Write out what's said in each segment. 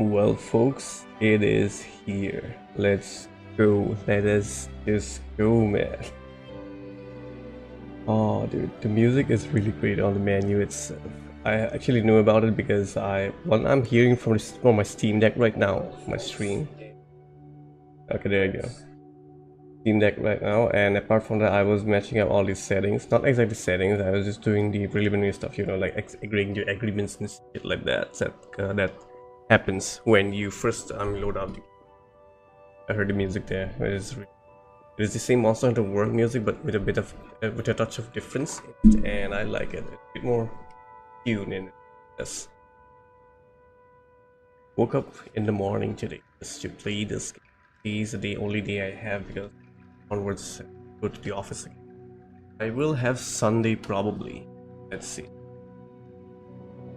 Well, folks, it is here. Let's go. Let us just go, man. Oh, dude, the music is really great on the menu itself. I actually knew about it because I'm hearing from my Steam Deck right now, my stream. Okay, there you go. Steam Deck right now, and apart from that, I was matching up all these settings. Not exactly settings. I was just doing the preliminary stuff, like agreeing to agreements and shit like that. That happens when you first load up the. I heard the music there. It is the same Monster Hunter World music, but with a bit of with a touch of difference, and I like it. A bit more tune in it. Yes. Woke up in the morning today just to play this game. This is the only day I have because onwards go to the office again. I will have Sunday probably. Let's see.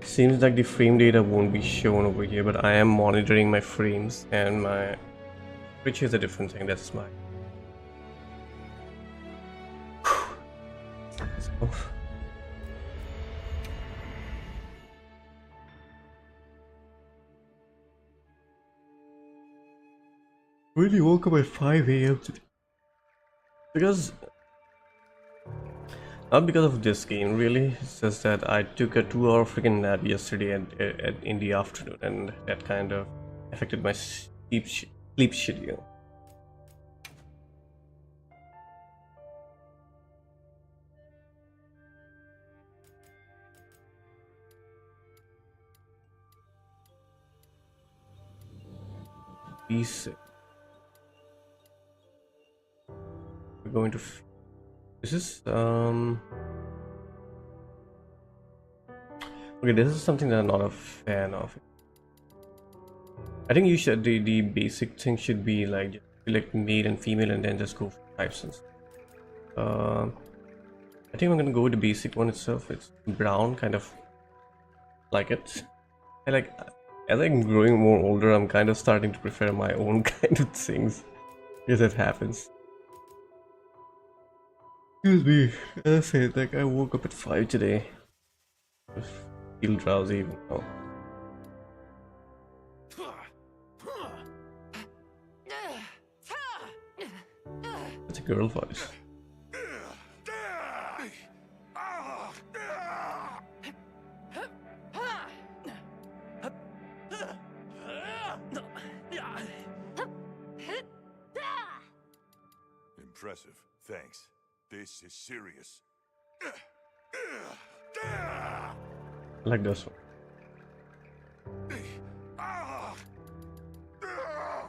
Seems like the frame data won't be shown over here, but I am monitoring my frames and which is a different thing. That's my. So. Really woke up at 5 a.m. today. Not because of this game, really. It's just that I took a 2-hour freaking nap yesterday in the afternoon, and that kind of affected my sleep schedule. We're going to. This is okay. This is something that I'm not a fan of. I think you should the basic thing should be like select male and female, and then just go for types and stuff. I think I'm gonna go with the basic one itself. It's brown, kind of like it. As I'm growing more older, I'm kind of starting to prefer my own kind of things. Yes, it happens. Excuse me. As I said, like I woke up at 5 today. I feel drowsy even now. It's a girl voice. Impressive. Thanks. This is serious. I like this one.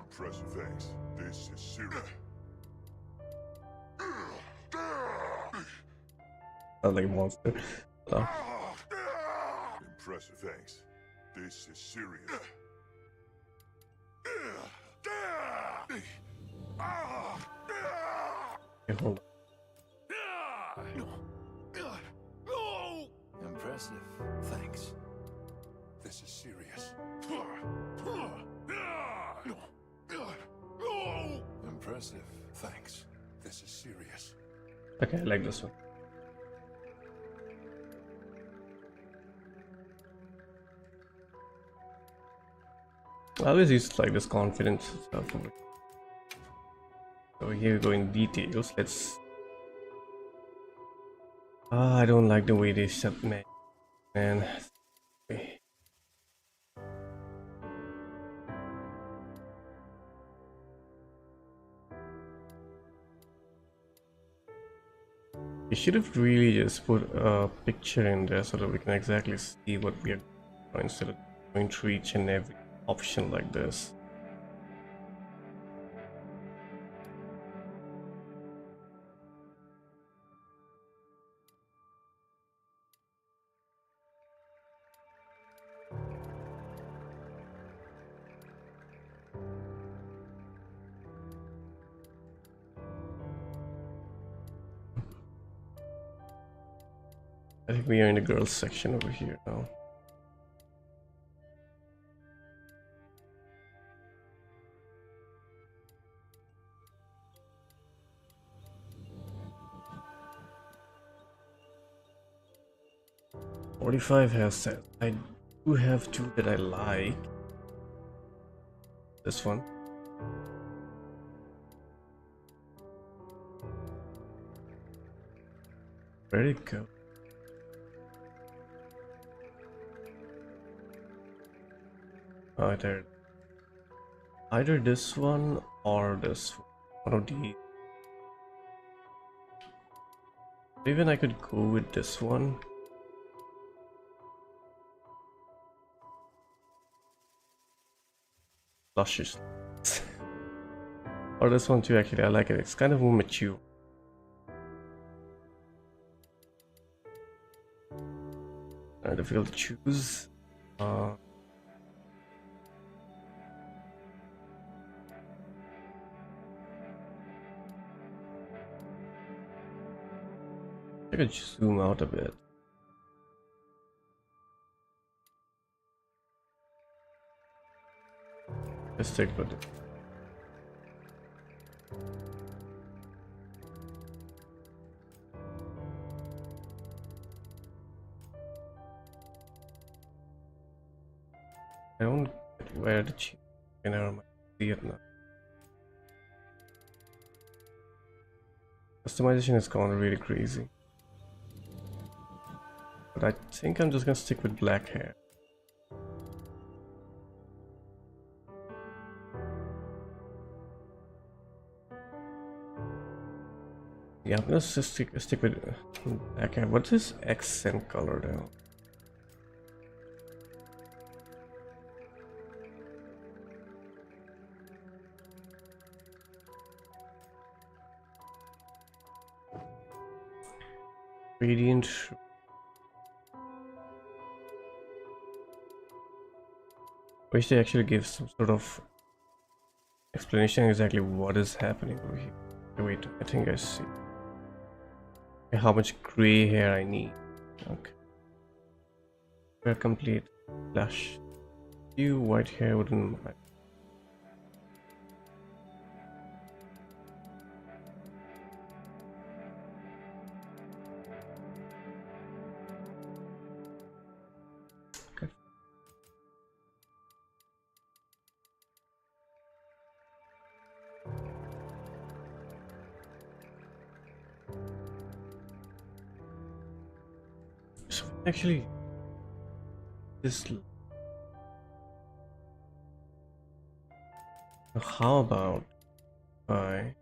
Impressive. Thanks. This is serious. Sounds like a monster. So. Impressive. Thanks. This is serious. Okay, hold on. Impressive. Thanks. This is serious. Impressive. Thanks. This is serious. Okay, I like this one. I always used to like this confidence stuff. So here we go in details. Let's. I don't like the way they set man. Okay. You should have really just put a picture in there so that we can exactly see what we are doing instead of going through each and every option like this. I think we are in the girls section over here now. "45 hairstyles. I do have two that I like. this one. Where'd it go? Oh, there. Either this one or this one. One of these. Even I could go with this one. Luscious. Or this one too, actually. I like it. It's kind of more mature. Difficult to choose. I could zoom out a bit. Let's take a look. I don't get where the change. Okay, never mind. See it now. Customization has gone really crazy. But I think I'm just gonna stick with black hair. Yeah, I'm gonna just stick with black hair. What's this accent color now? Radiant. Wish they actually give some sort of explanation exactly what is happening over here. Okay, wait, I think I see. Okay, how much gray hair I need. Okay. We're complete. Flash. Few white hair wouldn't mind. So actually, this. How about I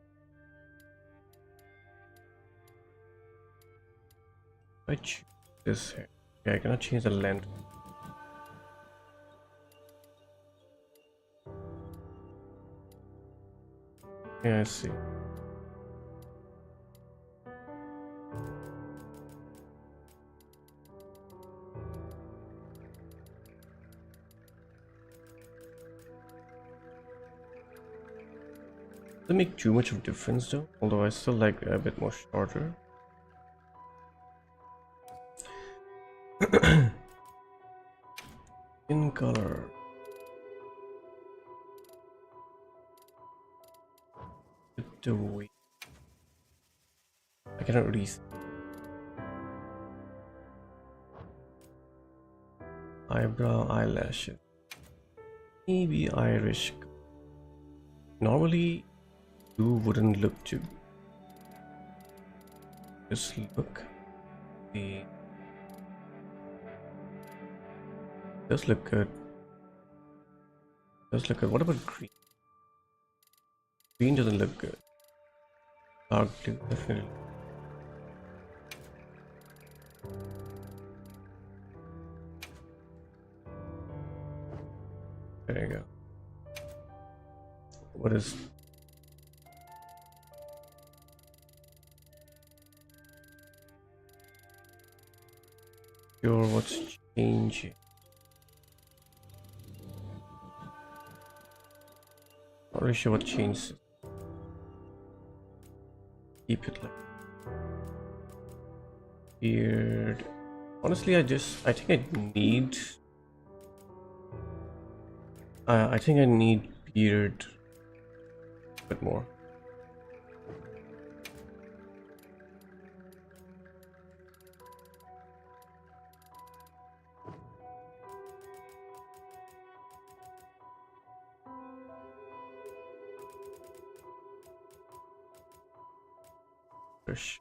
choose this hair? Okay, I cannot change the length. Yeah, I see. Doesn't make too much of a difference though, although I still like a bit more shorter. In color. The way I cannot really see. Eyebrow, eyelashes. Maybe Irish. Normally you wouldn't look too. Just look. The does look good. Does look good. What about green? Green doesn't look good. Dark blue, definitely. There you go. What is your what's changing? Not really sure what changed. Keep it like beard. Honestly, I think I need. I think I need beard a bit more. Push.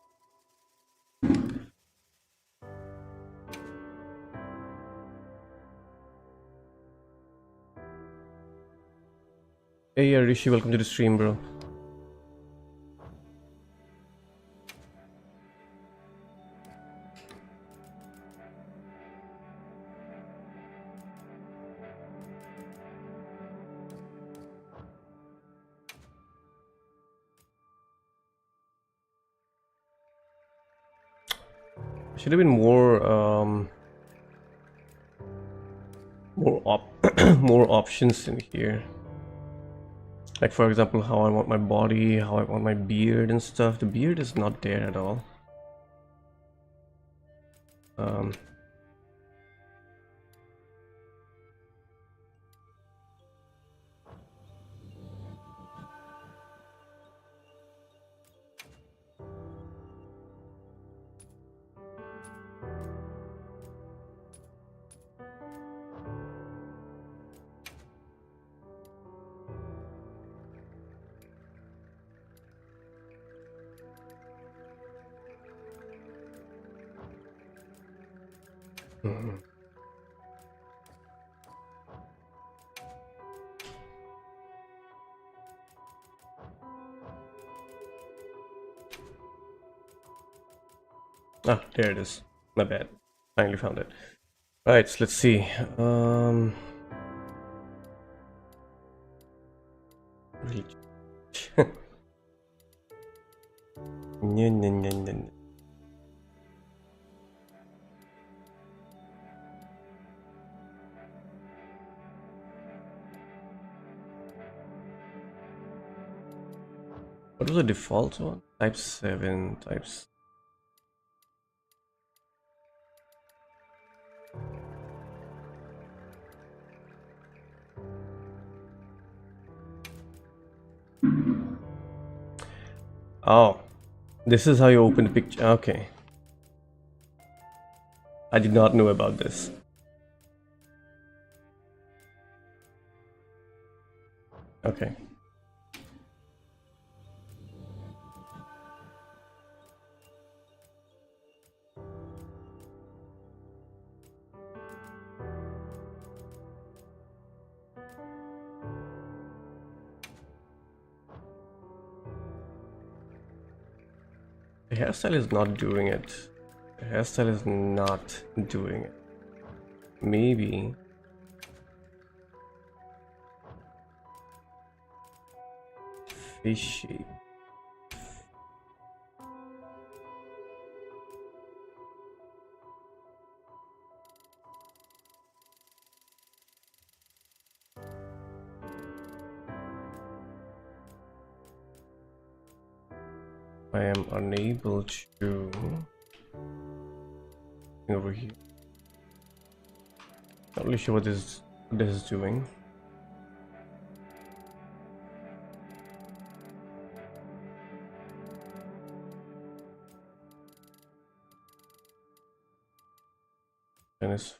Hey, Rishi, welcome to the stream, bro. Should have been more more options in here. Like for example, how I want my body, how I want my beard and stuff. The beard is not there at all. Ah, there it is. My bad. Finally found it. Right, so let's see. Really. What was the default one? Type 7, types. Oh, this is how you open the picture. Okay. I did not know about this. Okay. The hairstyle is not doing it. The hairstyle is not doing it. Maybe. Face shape. I am unable to over here. Not really sure what this is doing. And it's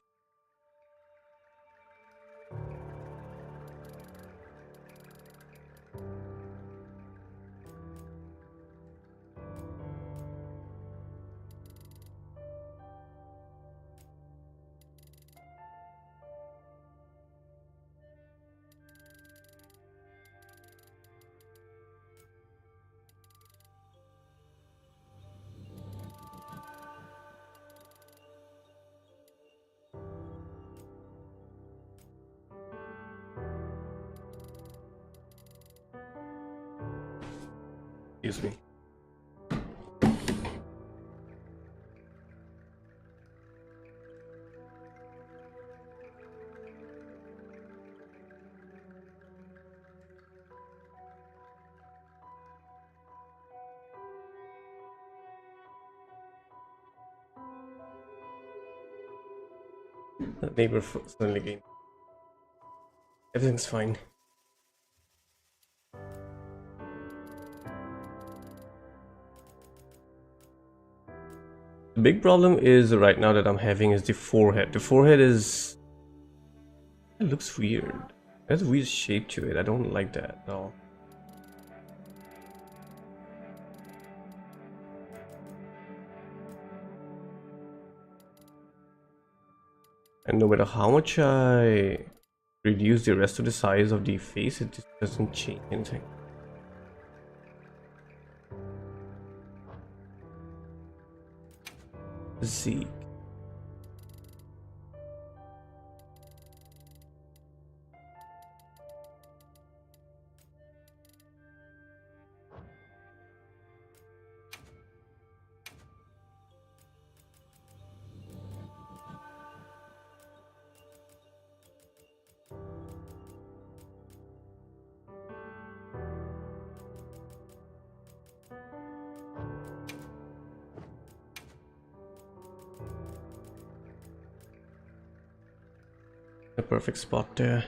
excuse me. The neighbor suddenly came. Everything's fine. The big problem is right now that I'm having is the forehead. The forehead is... it looks weird. It has a weird shape to it. I don't like that at all. And no matter how much I reduce the rest of the size of the face, it just doesn't change anything. Z. A perfect spot there.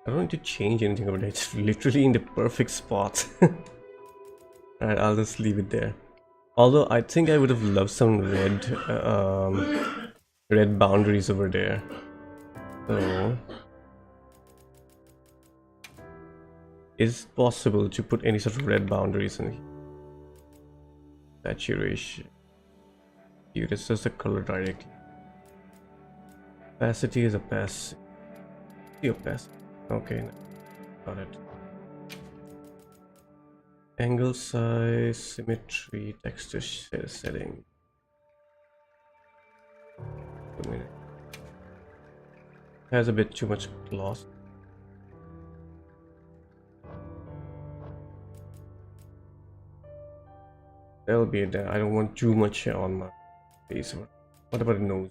I don't need to change anything over there, it's literally in the perfect spot. Alright, I'll just leave it there. Although I think I would have loved some red boundaries over there. So is it possible to put any sort of red boundaries in here? Saturation. You just the color directly. Opacity is opacity. Opacity. Okay, got it. Angle size, symmetry, texture setting. A minute. Has a bit too much gloss. That'll be it. I don't want too much on my face. What about the nose?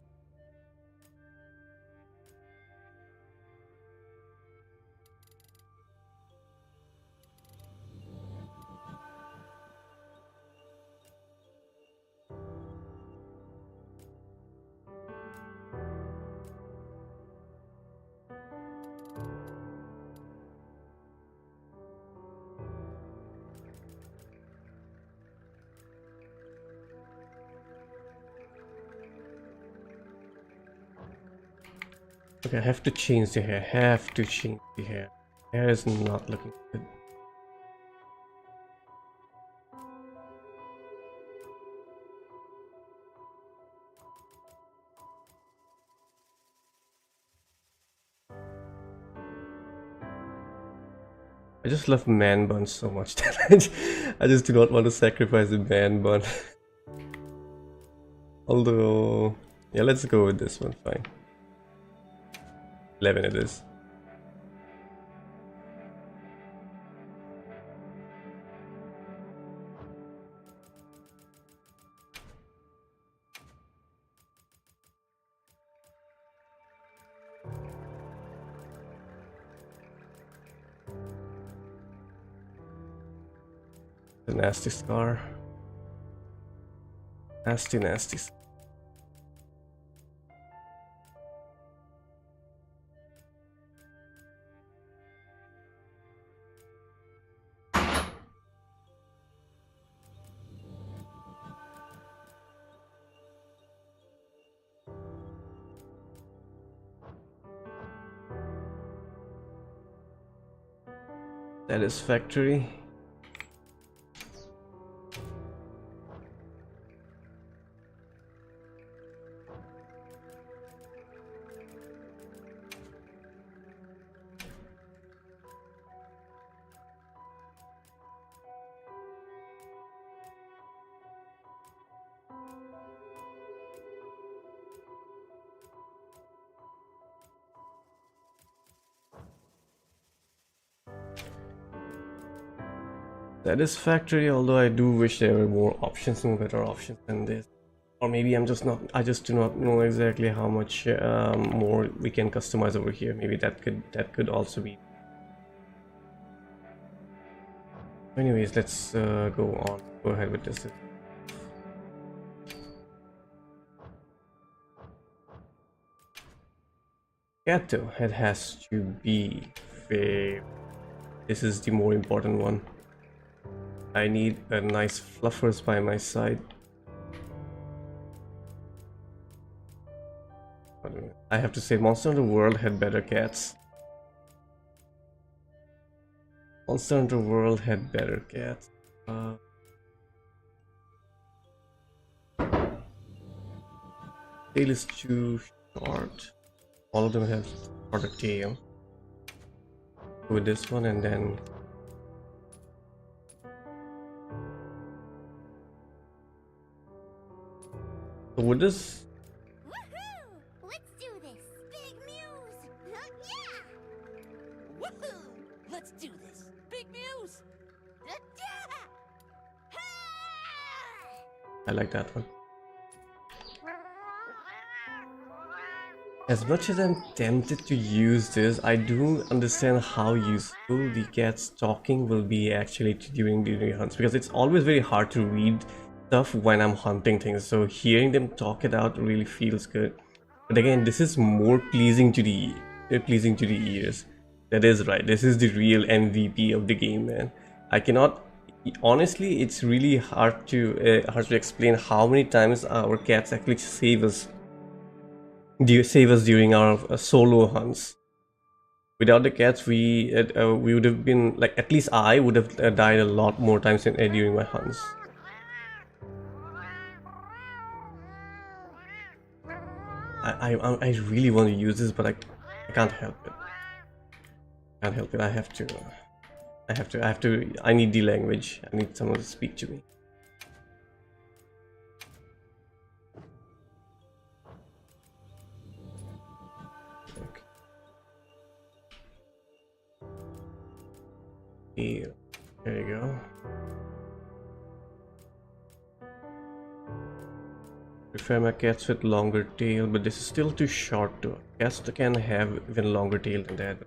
Okay, I have to change the hair. Have to change the hair. Hair is not looking good. I just love man buns so much that I just do not want to sacrifice the man bun. Although, yeah, let's go with this one. Fine. 11 it is. The nasty scar. Nasty, nasty. Satisfactory. Satisfactory, although I do wish there were more options, more better options than this. Or maybe I just do not know exactly how much more we can customize over here. Maybe that could also be. Anyways, let's go ahead with this. Gato, it has to be fair. This is the more important one. I need a nice fluffers by my side. I have to say, Monster Hunter World had better cats. Monster Hunter World had better cats. Tail is too short. All of them have shorter tail. With this one, and then with this. Woohoo! Let's do this. Big Muse. Yeah. Woohoo! Let's do this. Big Muse. I like that one. As much as I'm tempted to use this, I do understand how useful the cat's talking will be actually during hunts, because it's always very hard to read stuff when I'm hunting things, so hearing them talk it out really feels good. But again, this is more pleasing to the ears. That is right, this is the real MVP of the game, man. I cannot honestly, it's really hard to explain how many times our cats actually save us during our solo hunts. Without the cats, we would have been like, at least I would have died a lot more times during my hunts. I really want to use this, but I can't help it. I need the language. I need someone to speak to me. Okay. There you go. Prefer my cats with longer tail, but this is still too short though. Cats can have even longer tail than that.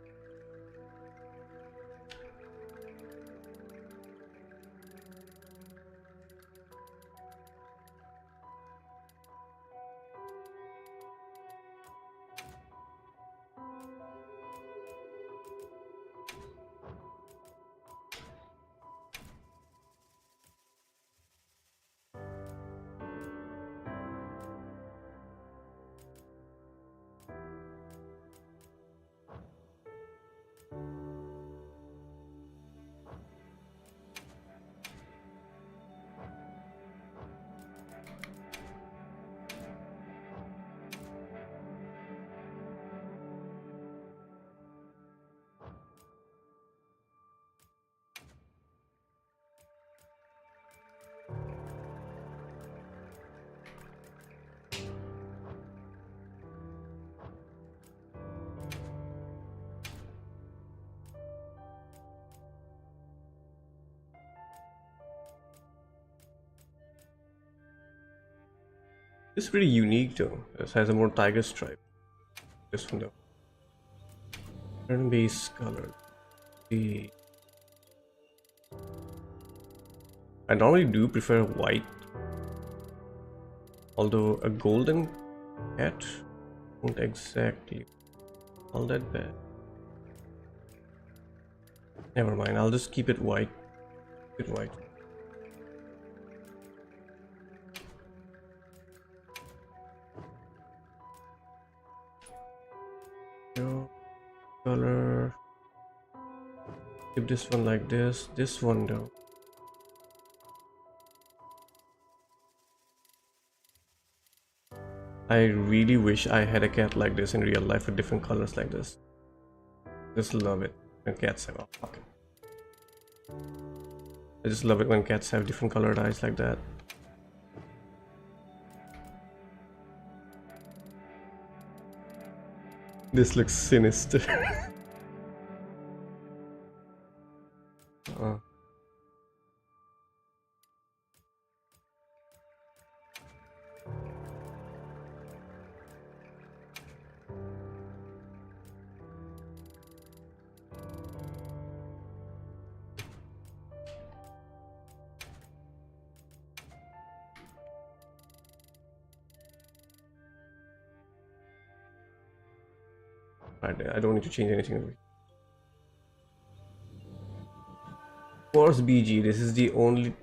This is pretty unique though. This has a more tiger stripe. This one though. Turn-based color. I normally do prefer white. Although a golden cat won't exactly all that bad. Never mind, I'll just keep it white. Keep it white. Color. Keep this one like this. This one though. I really wish I had a cat like this in real life with different colors like this. Just love it when cats have. Oh, fuck it. I just love it when cats have different colored eyes like that. This looks sinister. I don't need to change anything. Of course, BG,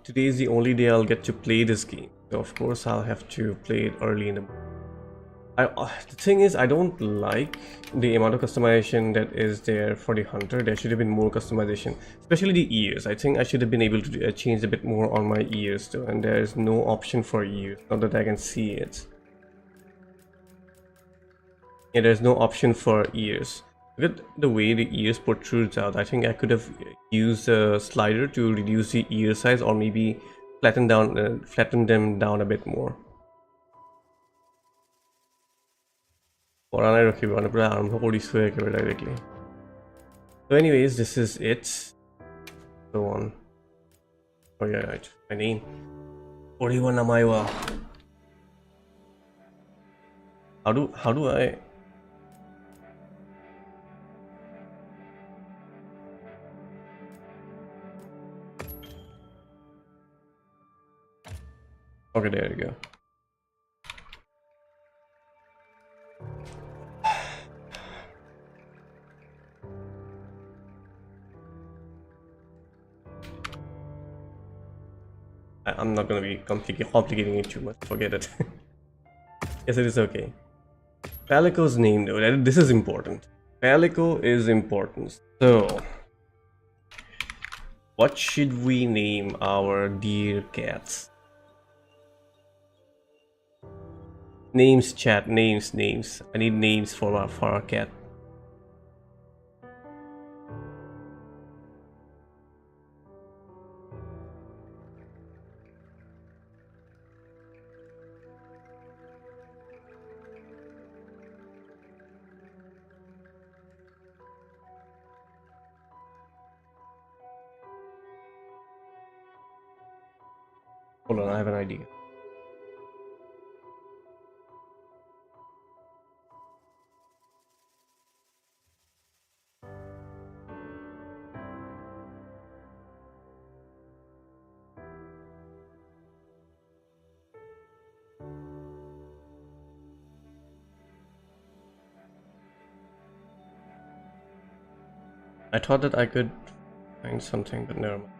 today is the only day I'll get to play this game. So of course I'll have to play it early in the morning. The thing is, I don't like the amount of customization that is there for the hunter. There should have been more customization, especially the ears. I think I should have been able to change a bit more on my ears too, and there is no option for ears, not that I can see it. Yeah, there's no option for ears. Look at the way the ears protrudes out. I think I could have used a slider to reduce the ear size, or maybe flatten them down a bit more. Directly. So anyways, this is it. So on. Oh yeah, right. My name. 41 Namaiwa. How do I? Okay, there you go. I'm not gonna be complicating it too much. Forget it. Yes, it is okay. Palico's name though. This is important. Palico is important. So, what should we name our dear cats? Names, chat. Names. I need names for our cat. Hold on, I have an idea. I thought that I could find something, but never mind.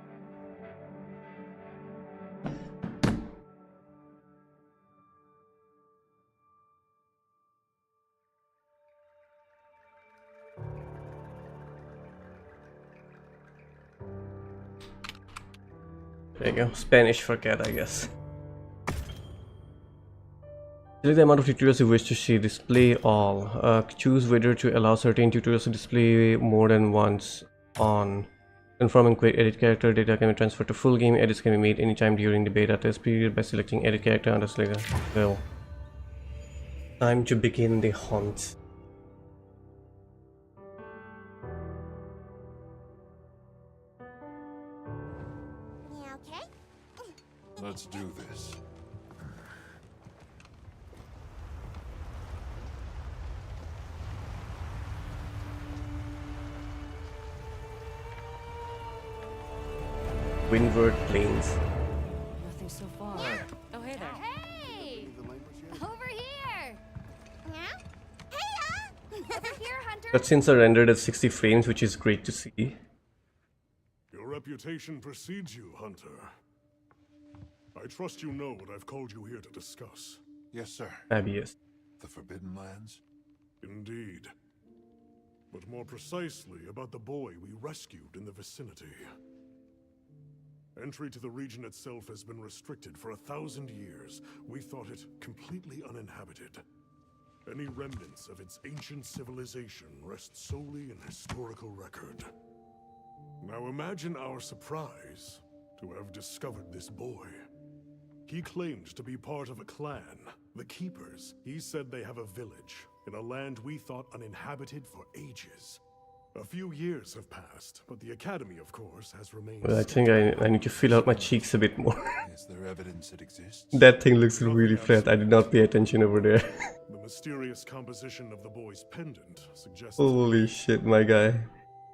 There you go. Spanish for cat, I guess. Select the amount of tutorials you wish to see. Display all. Choose whether to allow certain tutorials to display more than once on. Confirm and quit. Edit character data can be transferred to full game. Edits can be made anytime during the beta test period by selecting edit character under later. Well, time to begin the hunt. Yeah, okay? Let's do this. Windward Plains. Nothing so far. Oh, hey there. Hey! Over here! Yeah? Hey, Over here, Hunter! Cutscenes are rendered at 60 frames, which is great to see. Your reputation precedes you, Hunter. I trust you know what I've called you here to discuss. Yes, sir. Fabius. The Forbidden Lands? Indeed. But more precisely about the boy we rescued in the vicinity. Entry to the region itself has been restricted for 1,000 years. We thought it completely uninhabited. Any remnants of its ancient civilization rest solely in historical record. Now imagine our surprise to have discovered this boy. He claimed to be part of a clan, the Keepers. He said they have a village in a land we thought uninhabited for ages. A few years have passed, but the Academy, of course, has remained... Well, I think I need to fill out my cheeks a bit more. Is there evidence it exists? That thing looks really flat. I did not pay attention over there. The mysterious composition of the boy's pendant suggests... Holy shit, my guy.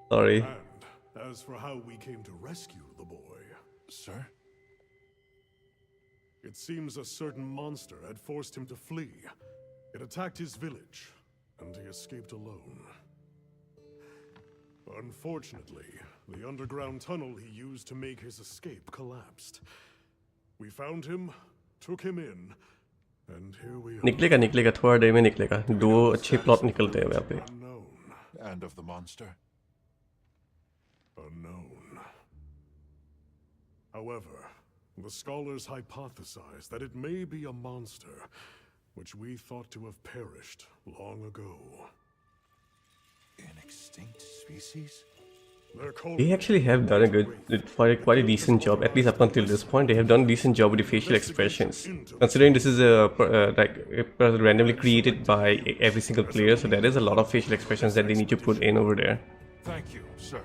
Sorry. And as for how we came to rescue the boy... Sir? It seems a certain monster had forced him to flee. It attacked his village, and he escaped alone. Unfortunately, the underground tunnel he used to make his escape collapsed. We found him, took him in, And here we are. निकलेगा थोड़ा देर में निकलेगा 2 अच्छे plot निकलते हैं यहाँ पे Unknown. And of the monster? Unknown. However, the scholars hypothesize that it may be a monster, which we thought to have perished long ago. An extinct species? They're called They actually have done a quite a decent job, at least up until this point. They have done a decent job with the facial expressions. Considering this is randomly created by every single player, so there is a lot of facial expressions that they need to put in over there. Thank you, sir.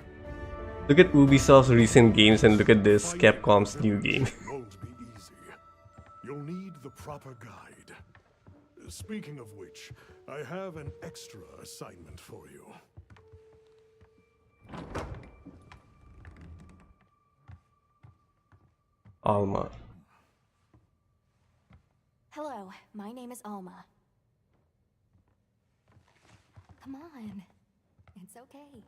Look at Ubisoft's recent games and look at this Capcom's new game. won't be easy. You'll need the proper guide. Speaking of which, I have an extra assignment for you. Alma. Hello, my name is Alma. Come on. It's okay.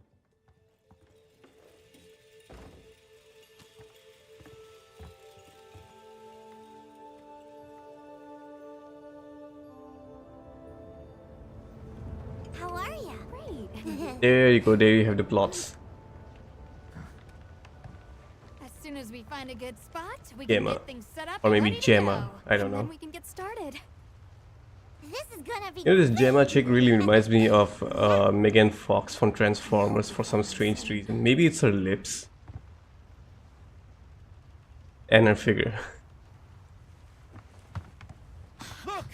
How are ya? Great. There you go, there you have the plots. As soon as we find a good spot, we Gemma. can get things set up Or and maybe ready to Gemma, go. I don't And know. then we can get started. This is gonna be You know, this Gemma chick really reminds me of Megan Fox from Transformers for some strange reason. Maybe it's her lips. And her figure. Look!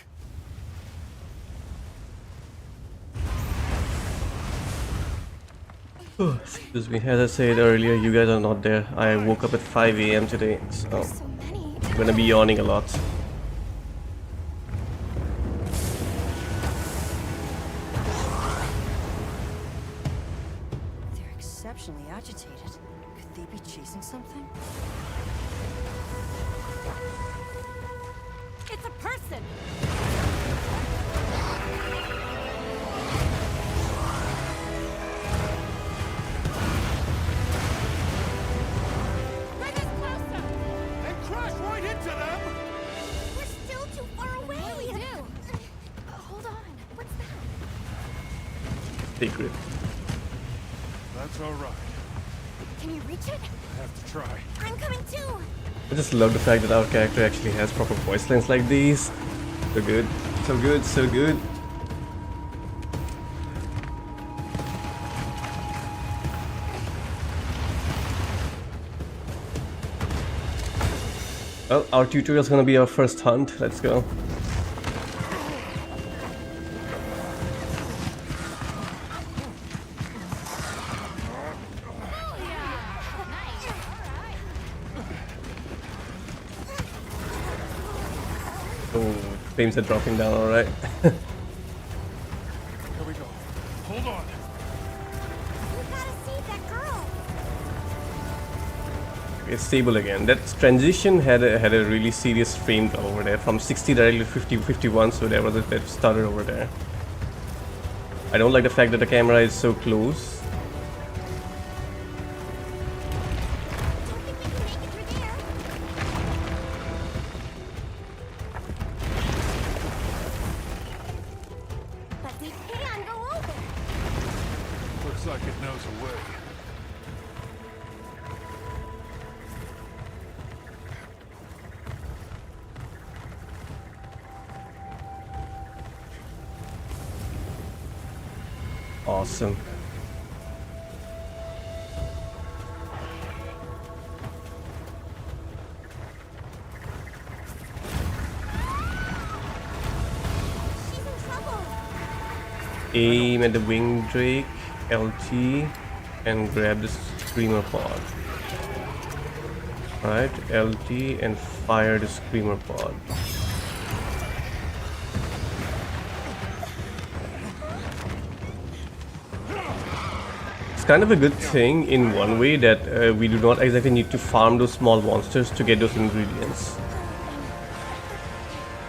Excuse me, as I said earlier, you guys are not there. I woke up at 5 AM today, so so many. I'm gonna be yawning a lot. They're exceptionally agitated. Could they be chasing something? It's a person. Bring us closer. And crash right into them! We're still too far away. What do we do? Hold on. What's that? Secret. That's alright. Can you reach it? I have to try. I'm coming too. I just love the fact that our character actually has proper voice lines like these. So good. So good, so good. Well, our tutorial is gonna be our first hunt. Let's go. Oh, flames are dropping down, alright. Here we go. Hold on. You gotta save that girl. It's stable again. That transition had a really serious frame drop over there from 60 directly to 50, 51, so there was that started over there. I don't like the fact that the camera is so close. Don't think we can make it through there. But we can go over. Looks like it knows a way. Awesome. She's in trouble. Aim at the wing drake, LT, and grab the screamer pod. Right, LT and fire the screamer pod. It's kind of a good thing in one way that we do not exactly need to farm those small monsters to get those ingredients.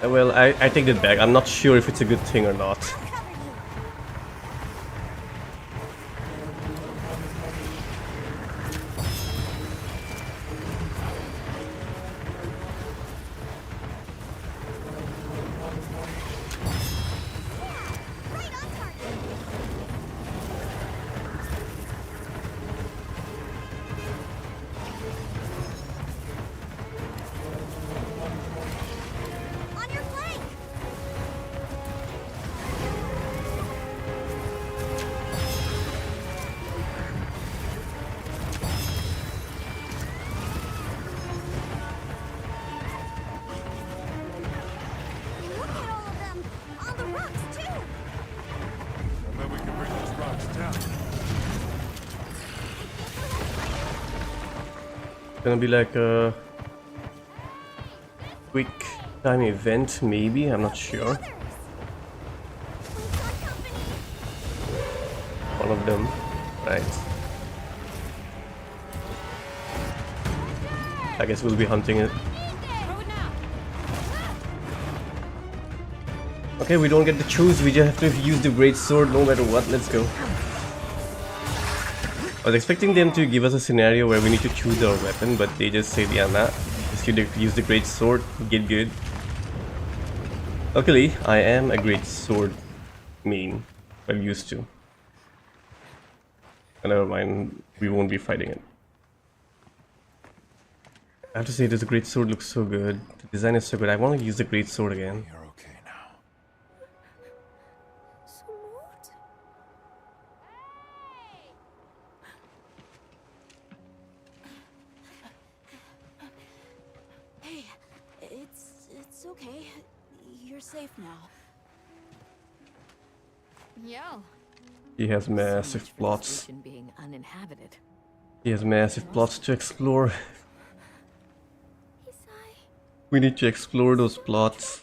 Well, I take that back. I'm not sure if it's a good thing or not. gonna be like a quick time event, maybe. I'm not sure. One of them, right? I guess we'll be hunting it. Okay, we don't get to choose. We just have to use the great sword no matter what. Let's go. I was expecting them to give us a scenario where we need to choose our weapon, but they just say, yeah, nah, just use the great sword, get good. Luckily, I am a great sword main. Well, used to. Never mind, we won't be fighting it. I have to say, this great sword looks so good. The design is so good. I want to use the great sword again. You're okay now. Hey, it's okay. You're safe now. Yo. He has massive plots. Being uninhabited. He has massive plots to explore. Isai. We need to explore those plots.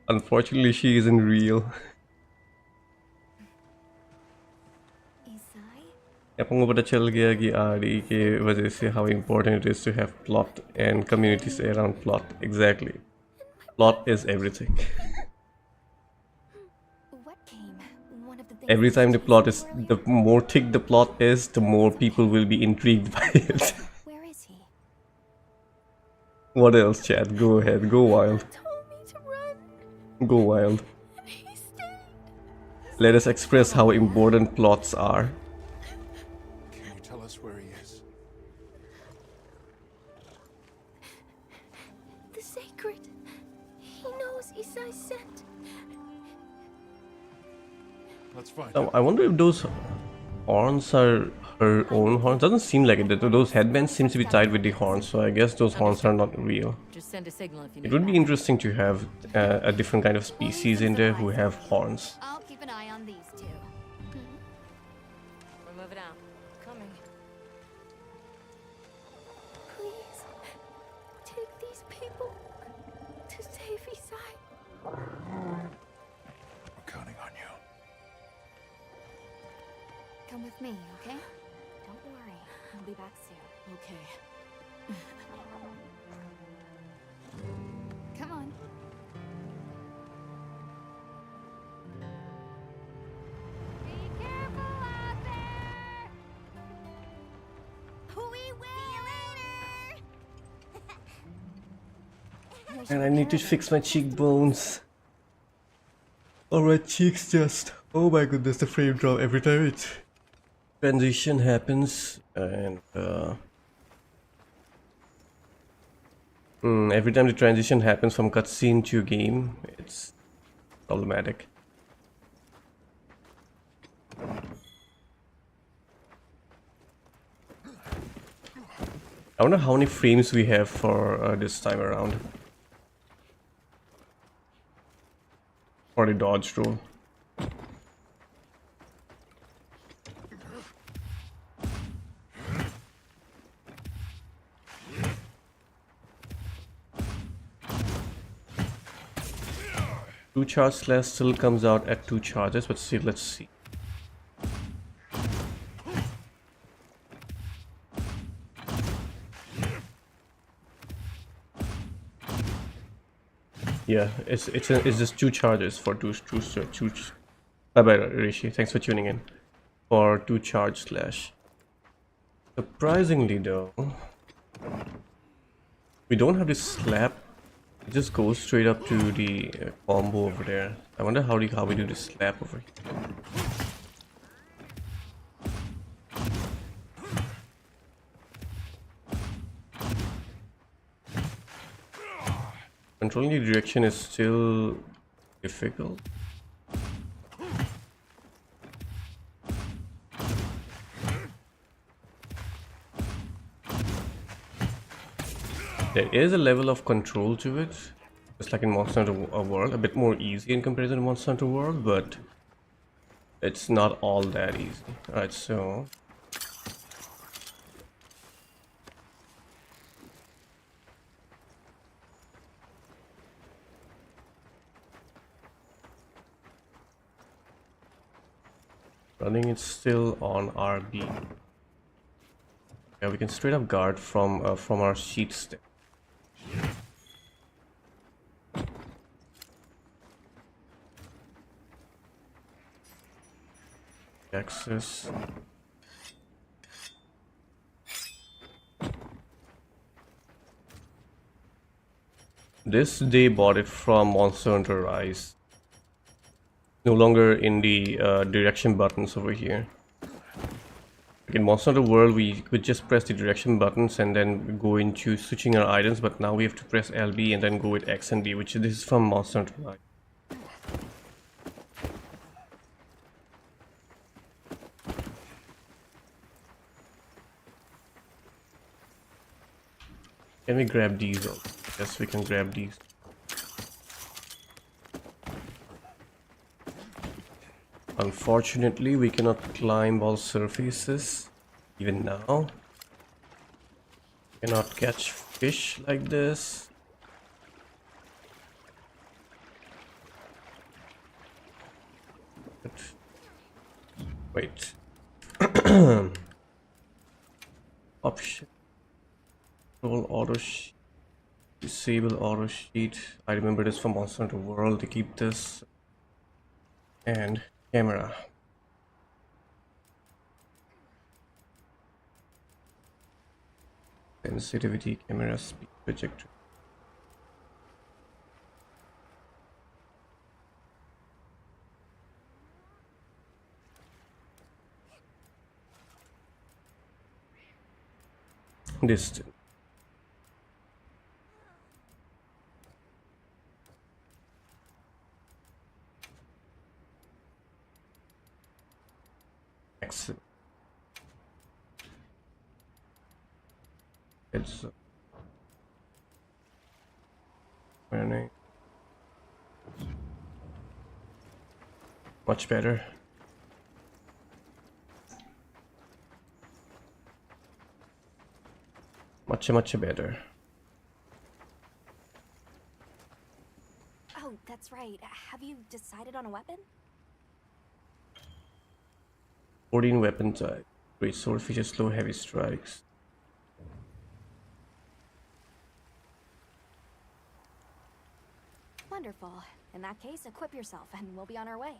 Unfortunately, she isn't real. Isai? आपको पता चल गया कि RD के वजह से how important it is to have plot and communities around plot. Exactly. Plot is everything. What came? One of the things Every time the plot is, the more thick the plot is, the more people will be intrigued by it. Where is he? What else, Chad? Go ahead, go wild. Told me to run. Go wild. And he stayed. Let us express how important plots are. Can you tell us where he is? The sacred. He knows Isai sent. Let's find Now, out. I wonder if those horns are her own horns. Doesn't seem like it. Those headbands seem to be tied with the horns, so I guess those horns are not real. Just send a signal if you It need would be backup. interesting to have a different kind of species in there who have horns. I'll keep an eye on these two. We're moving out. Coming. Please. Take these people to save Isai. We're counting on you. Come with me, okay? Don't worry. I'll be back soon. Okay. Come on. Be careful out there. We will. See you later. And I need to fix my cheekbones. Alright, cheeks just. Oh my goodness, the frame drop every time it transition happens, and every time the transition happens from cutscene to game, it's problematic. I wonder how many frames we have for this time around. For the dodge roll. Two charge slash still comes out at 2 charges, but see, let's see. Yeah, it's just 2 charges for two. Bye bye, Rishi. Thanks for tuning in. For 2 charge slash. Surprisingly though, we don't have this slap. It just goes straight up to the combo over there. I wonder how we do this slap over here. Controlling the direction is still difficult. There is a level of control to it, just like in Monster Hunter World, a bit more easy in comparison to Monster Hunter World, but it's not all that easy. Alright, so Running it still on RB. Yeah, we can straight up guard from our sheet stick. Access. This they bought it from Monster Hunter Rise. No longer in the direction buttons over here. Like in Monster Hunter World, we could just press the direction buttons and then go into switching our items, but now we have to press LB and then go with X and B, which this is from Monster Hunter Rise. Can we grab these? Yes, we can grab these. Unfortunately, we cannot climb all surfaces, even now. Cannot catch fish like this. But wait. Option. Control auto sheet. Disable auto sheet. I remember this from Monster Hunter World to keep this. And camera. Sensitivity, camera speed, projector. Distance. Excellent. It's running much better. Much better. Oh, that's right. Have you decided on a weapon? 14 weapon type. Great sword features slow heavy strikes. Wonderful. In that case, equip yourself and we'll be on our way.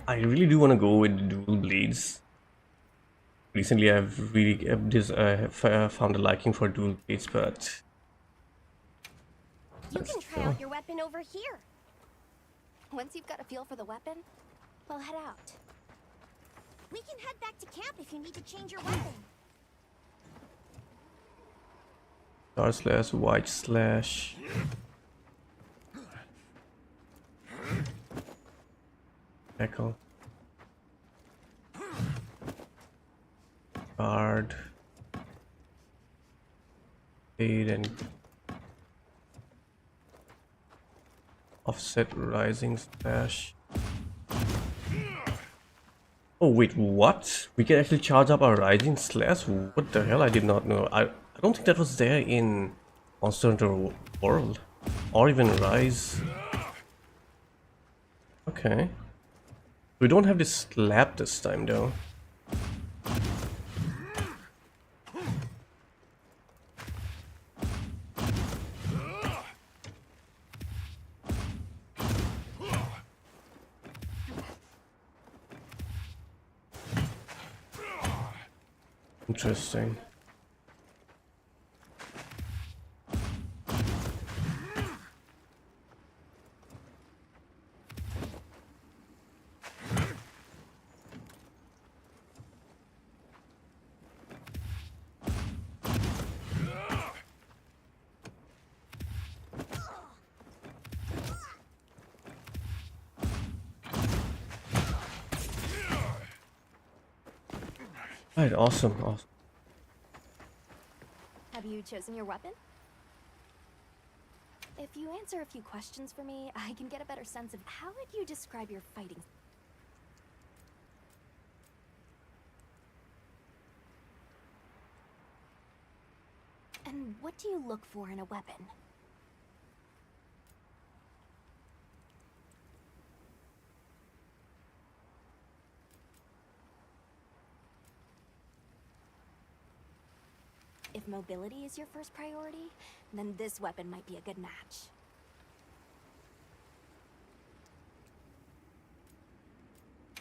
I really do want to go with dual blades. Recently, I've really found a liking for dual blades, but You can try out your weapon over here. Once you've got a feel for the weapon, we'll head out. We can head back to camp if you need to change your weapon. Star slash, white slash. Tackle. Guard. Aid and offset rising slash. Oh wait, what? We can actually charge up our rising slash? What the hell? I did not know. I don't think that was there in Monster Hunter World. Or even Rise. Okay. We don't have this slap this time though. Interesting. Right, awesome. Have you chosen your weapon? If you answer a few questions for me, I can get a better sense of how would you describe your fighting. And what do you look for in a weapon? If mobility is your first priority, then this weapon might be a good match.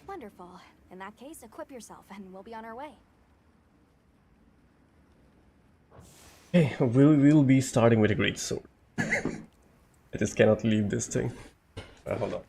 Wonderful. In that case, equip yourself and we'll be on our way. Okay, we'll be starting with a great sword. I just cannot leave this thing. Hold on.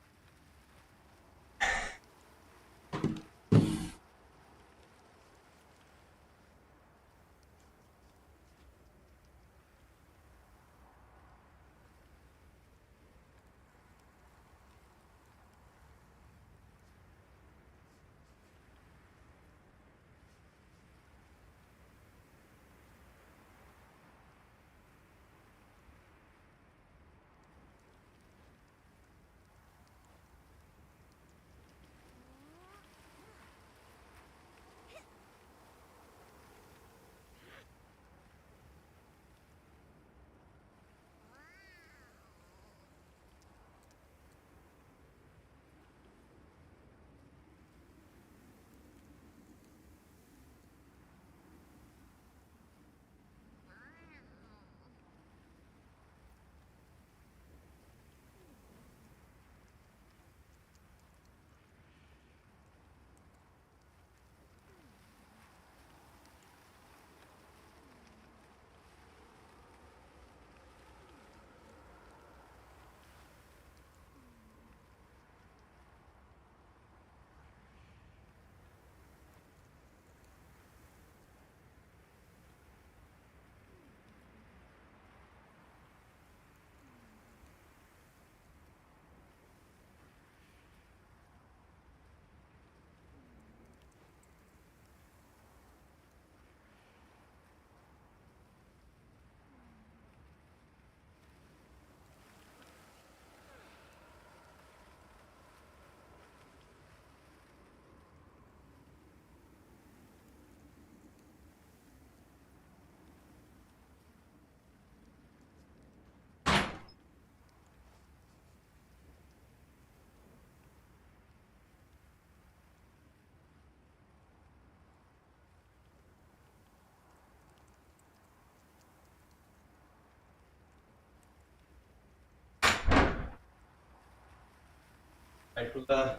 Hi, Krula.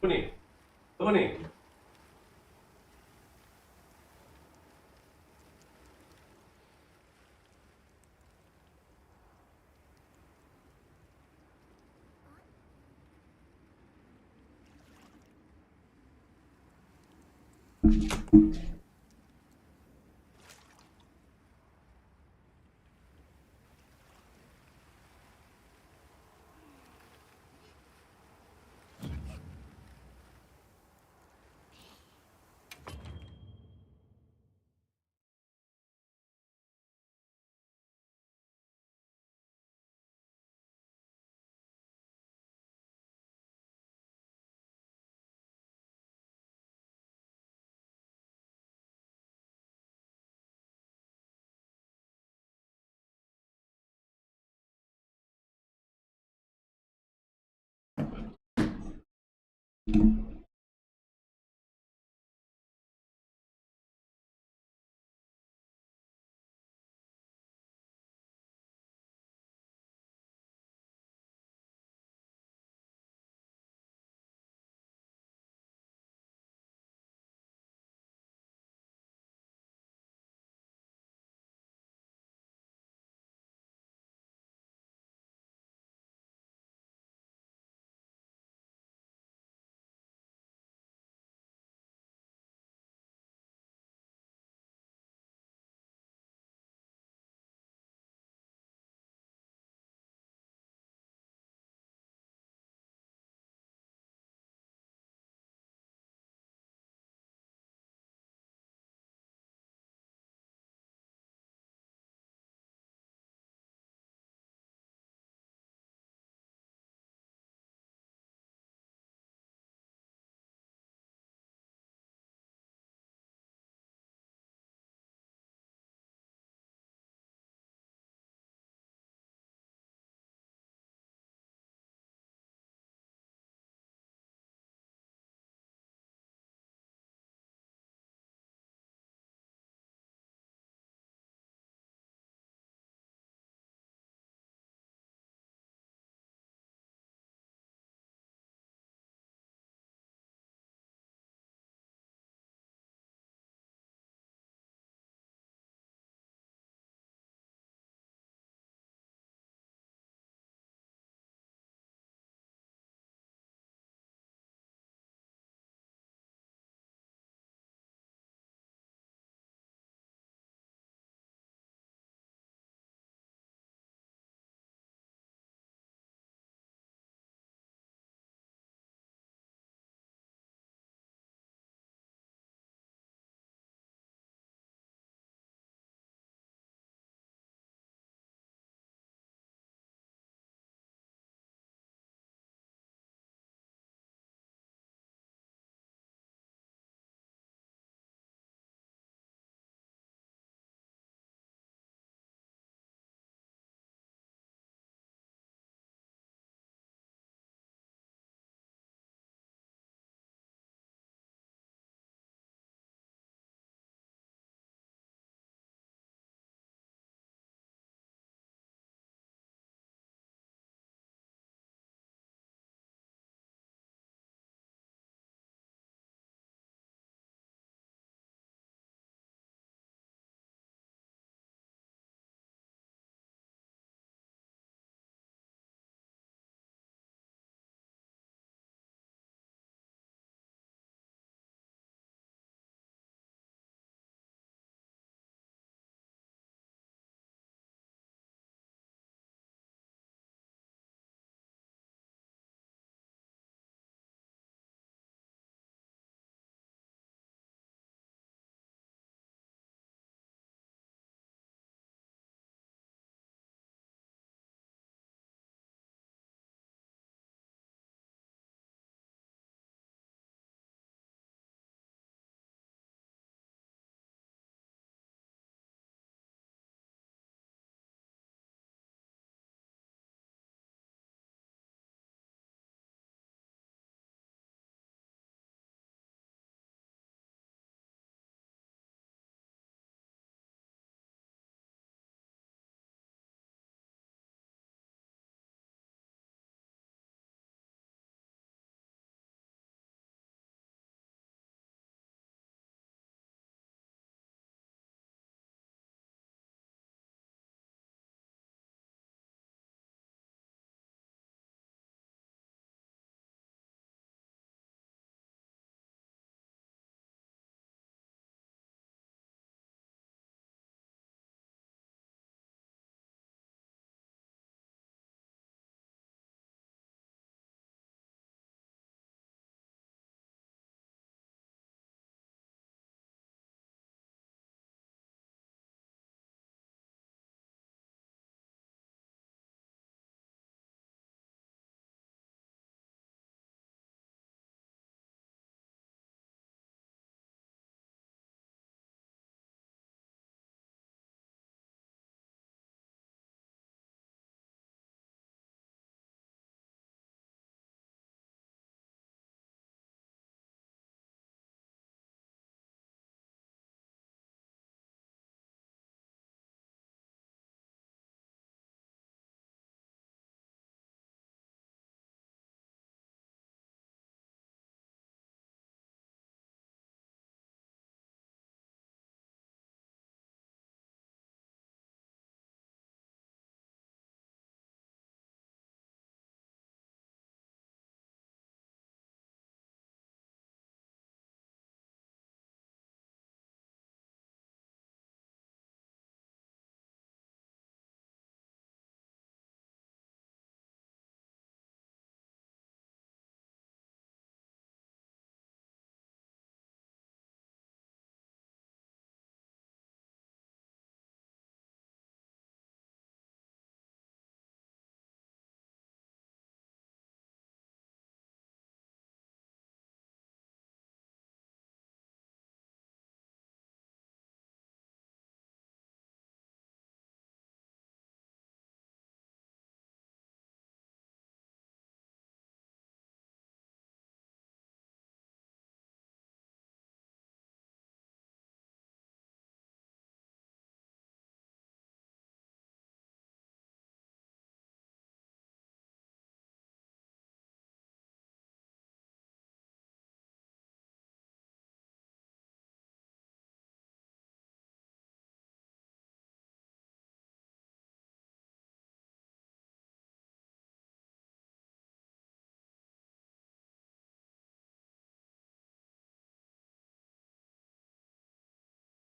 Tony, Tony.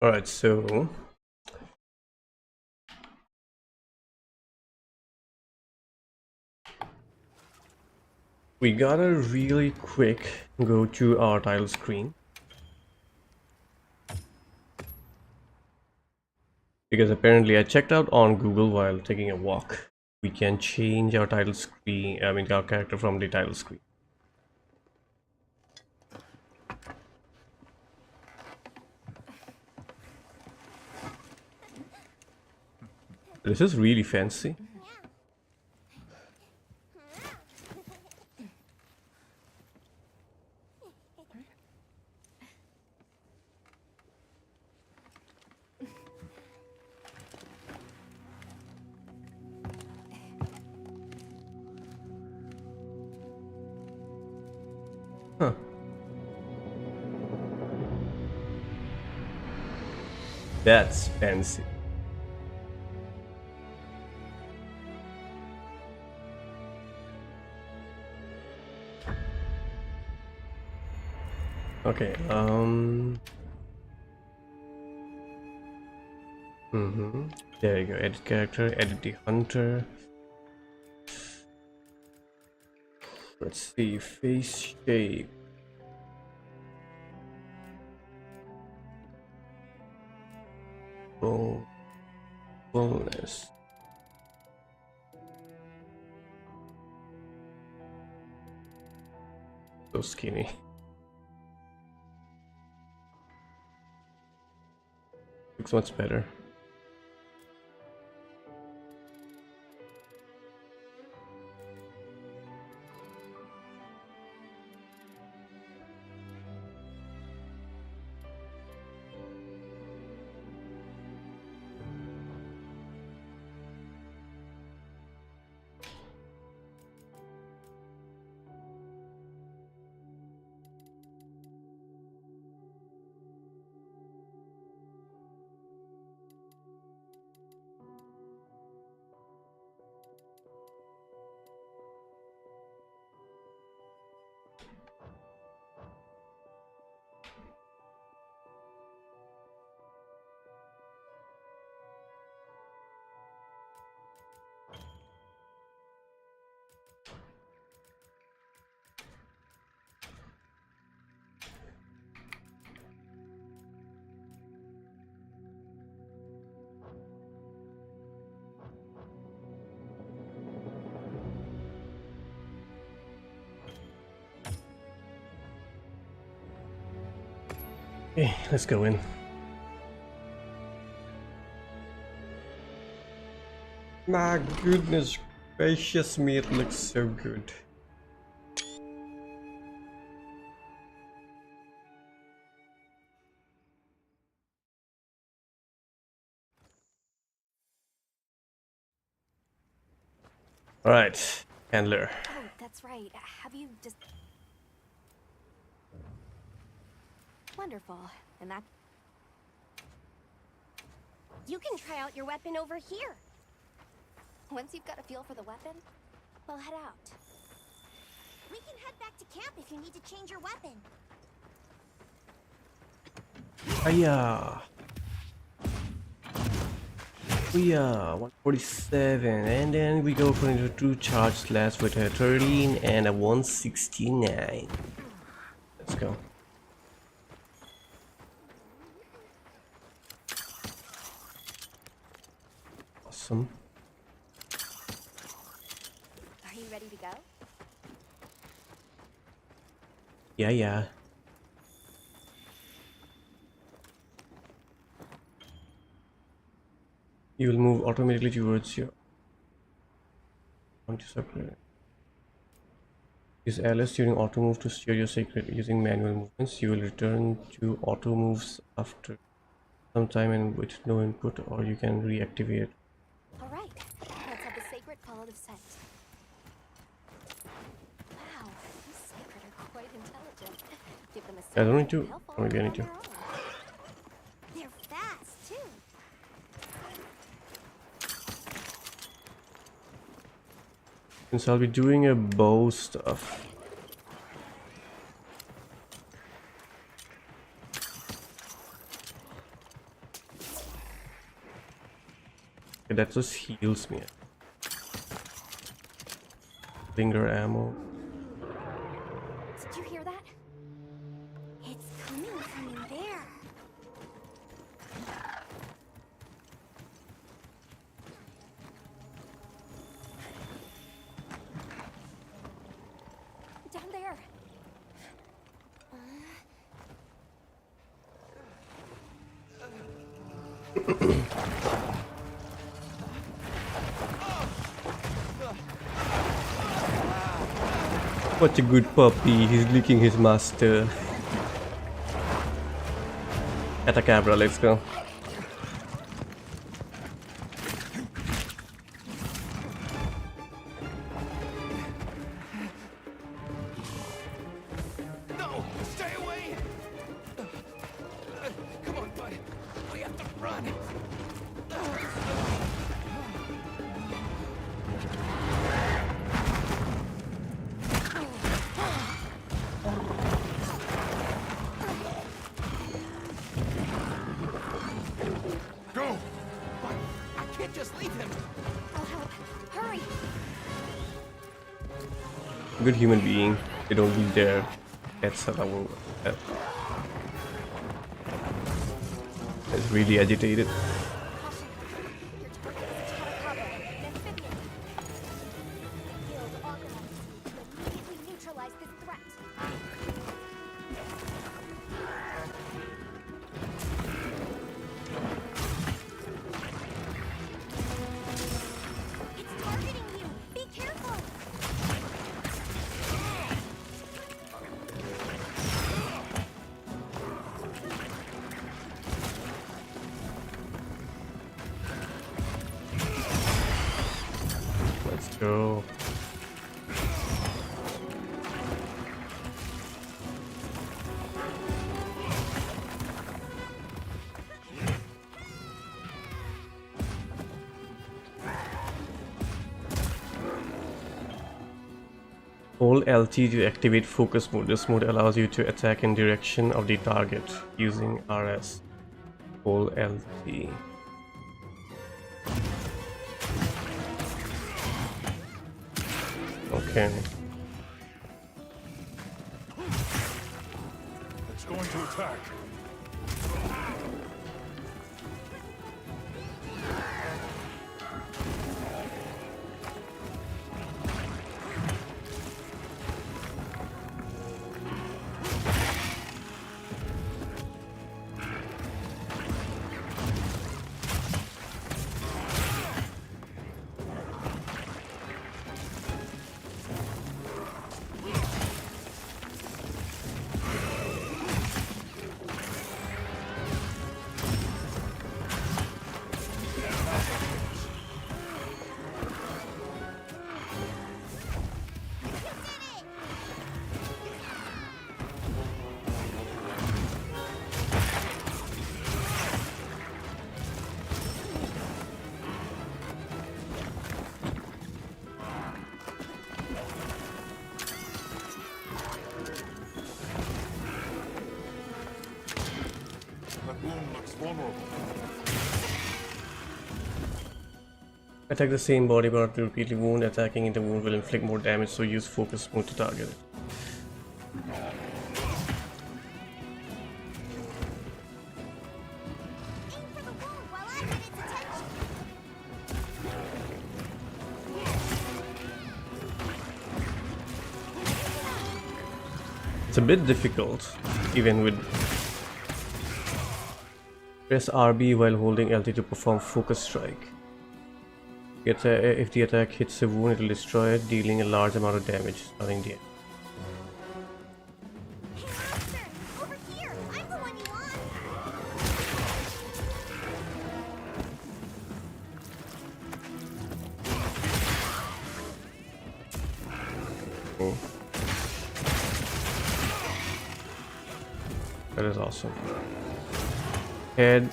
Alright, so we gotta really quick go to our title screen, because apparently I checked out on Google while taking a walk. We can change our title screen, I mean our character from the title screen. This is really fancy. Huh. That's fancy. Okay, there you go. Edit character, edit the hunter. Let's see, face shape. Oh, fullness. So skinny. Looks much better. Okay, let's go in. My goodness gracious me, it looks so good. Alright, handler. Oh, that's right. Have you just... Wonderful. And that... You can try out your weapon over here. Once you've got a feel for the weapon, we'll head out. We can head back to camp if you need to change your weapon. Hiya! We are 147, and then we go for into 2 charge slash with a 13 and a 169. Let's go. Awesome. Are you ready to go? Yeah. You will move automatically towards your... Want to separate. Use LS during auto move to steer your secret. Using manual movements, you will return to auto moves after some time and with no input, or you can reactivate it. Alright, let's have the sacred follow the scent. Wow, these sacred are quite intelligent. Give them a I don't need secret to, and they'll or maybe I follow need to. on their own. They're fast, too. Since I'll be doing a bow stuff. Okay, that just heals me. Finger ammo. Did you hear that? It's coming from in there. Down there. What a good puppy, he's licking his master. Atacabra, let's go. No! Stay away! Come on, bud. We have to run. Go! But I can't just leave him. I'll help. Hurry. Good human being. They don't leave their pets alone. It's really agitated. Caution. Your target is Atacabra, an amphibian. Build organized. Immediately neutralize this threat. It's targeting you. Be careful. Let's go. Hold LT to activate focus mode. This mode allows you to attack in direction of the target using RS. Hold LT. Okay. It's going to attack. That wound looks vulnerable. Attack the same body part to repeatedly wound. Attacking in the wound will inflict more damage, so use focus mode to target it. Aim for the wound while I get its attention. It's a bit difficult, even with. Press RB while holding LT to perform focus strike. If the attack hits a wound, it will destroy it, dealing a large amount of damage, starting the end. Hey, Monster! Over here! I'm the one you want! Oh. That is awesome. Head.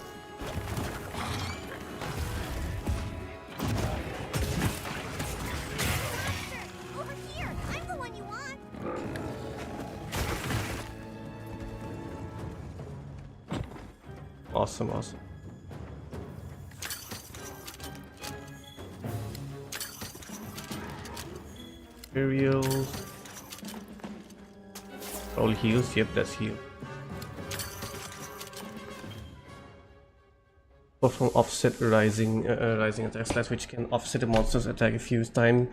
Over here! I'm the one you want! Awesome, awesome. Materials. All heals. Yep, that's heal. Perform offset rising attack slash, which can offset a monster's attack if your timing